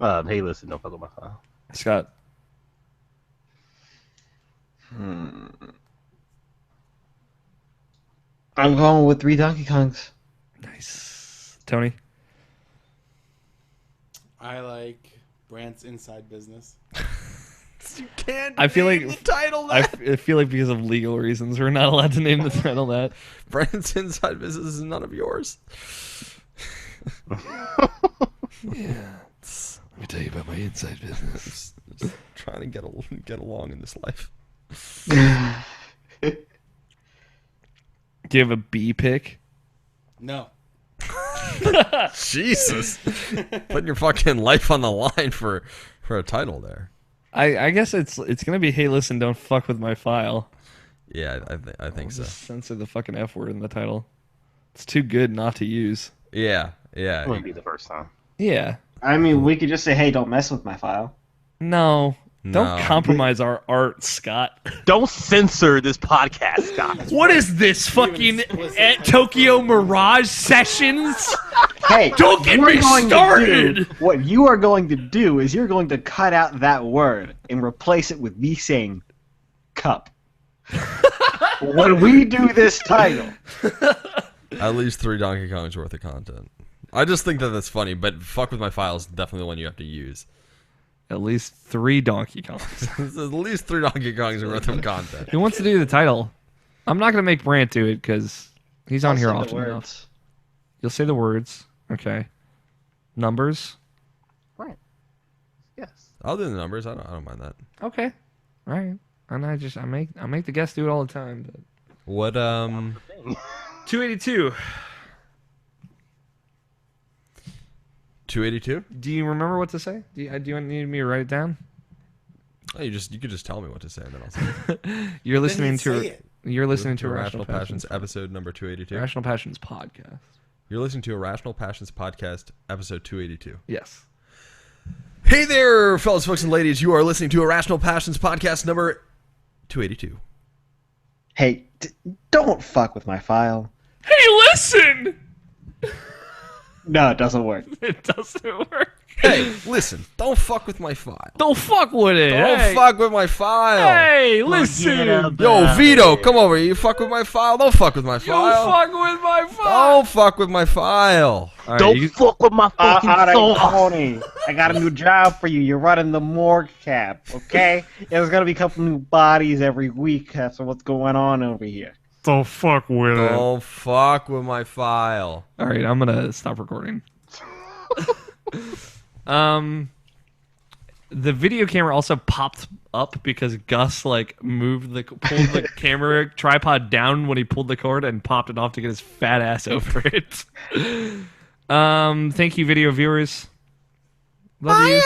Hey, listen, don't fuck with my file. Scott? I'm going with 3 Donkey Kongs. Nice. Tony? I like Brandt's Inside Business. You can't. I feel name like the title. I feel like because of legal reasons, we're not allowed to name the title that. Brandt's Inside Business is none of yours. Yeah. Let me tell you about my inside business. Just trying to get along in this life. Do you have a B pick? No. Jesus, putting your fucking life on the line for a title there. I guess it's gonna be hey listen don't fuck with my file. Yeah, I think so. Just censor the fucking F word in the title. It's too good not to use. Yeah. It wouldn't be the first time. Yeah. I mean, we could just say, hey, don't mess with my file. No. Don't No. compromise our art, Scott. Don't censor this podcast, Scott. What is this fucking at Tokyo Mirage Sessions? Hey, Don't get you're me going to started! do- what you are going to do is you're going to cut out that word and replace it with me saying cup. When we do this title, At least 3 Donkey Kongs worth of content. I just think that's funny, but fuck with my file is definitely the one you have to use. At least 3 Donkey Kongs. At least 3 Donkey Kongs worth of content. Who wants to do the title? I'm not gonna make Brandt do it because he's on here I'll say the often enough. words. You'll say the words. Okay. Numbers. Right. Yes. I'll do the numbers. I don't mind that. Okay. All right. And I make the guests do it all the time. But... What 282. 282? Do you remember what to say? Do you need me to write it down? Oh, you could just tell me what to say and then I'll say it. You're listening Then to say it. You're listening to Irrational Irrational Passions episode number 282. Irrational Passions podcast. You're listening to Irrational Passions podcast episode 282. Yes. Hey there, fellas, folks, and ladies. You are listening to Irrational Passions podcast number 282. Hey, don't fuck with my file. Hey, listen. No, it doesn't work. It doesn't work. Hey, listen, don't fuck with my file. Don't fuck with it. Don't Hey. fuck with my file. Hey, listen. Yo, Vito, come over here. You fuck with my file? Don't fuck with my Don't file. fuck with my phone. Don't fuck with my file. All right, Don't you- fuck with my fucking All right, soul. Tony, I got a new job for you. You're running the morgue cap, okay? There's gonna be a couple new bodies every week. That's what's going on over here. Don't fuck with it. Don't fuck with my file. All right, I'm gonna stop recording. The video camera also popped up because Gus pulled the camera tripod down when he pulled the cord and popped it off to get his fat ass over it. Thank you, video viewers. Love you.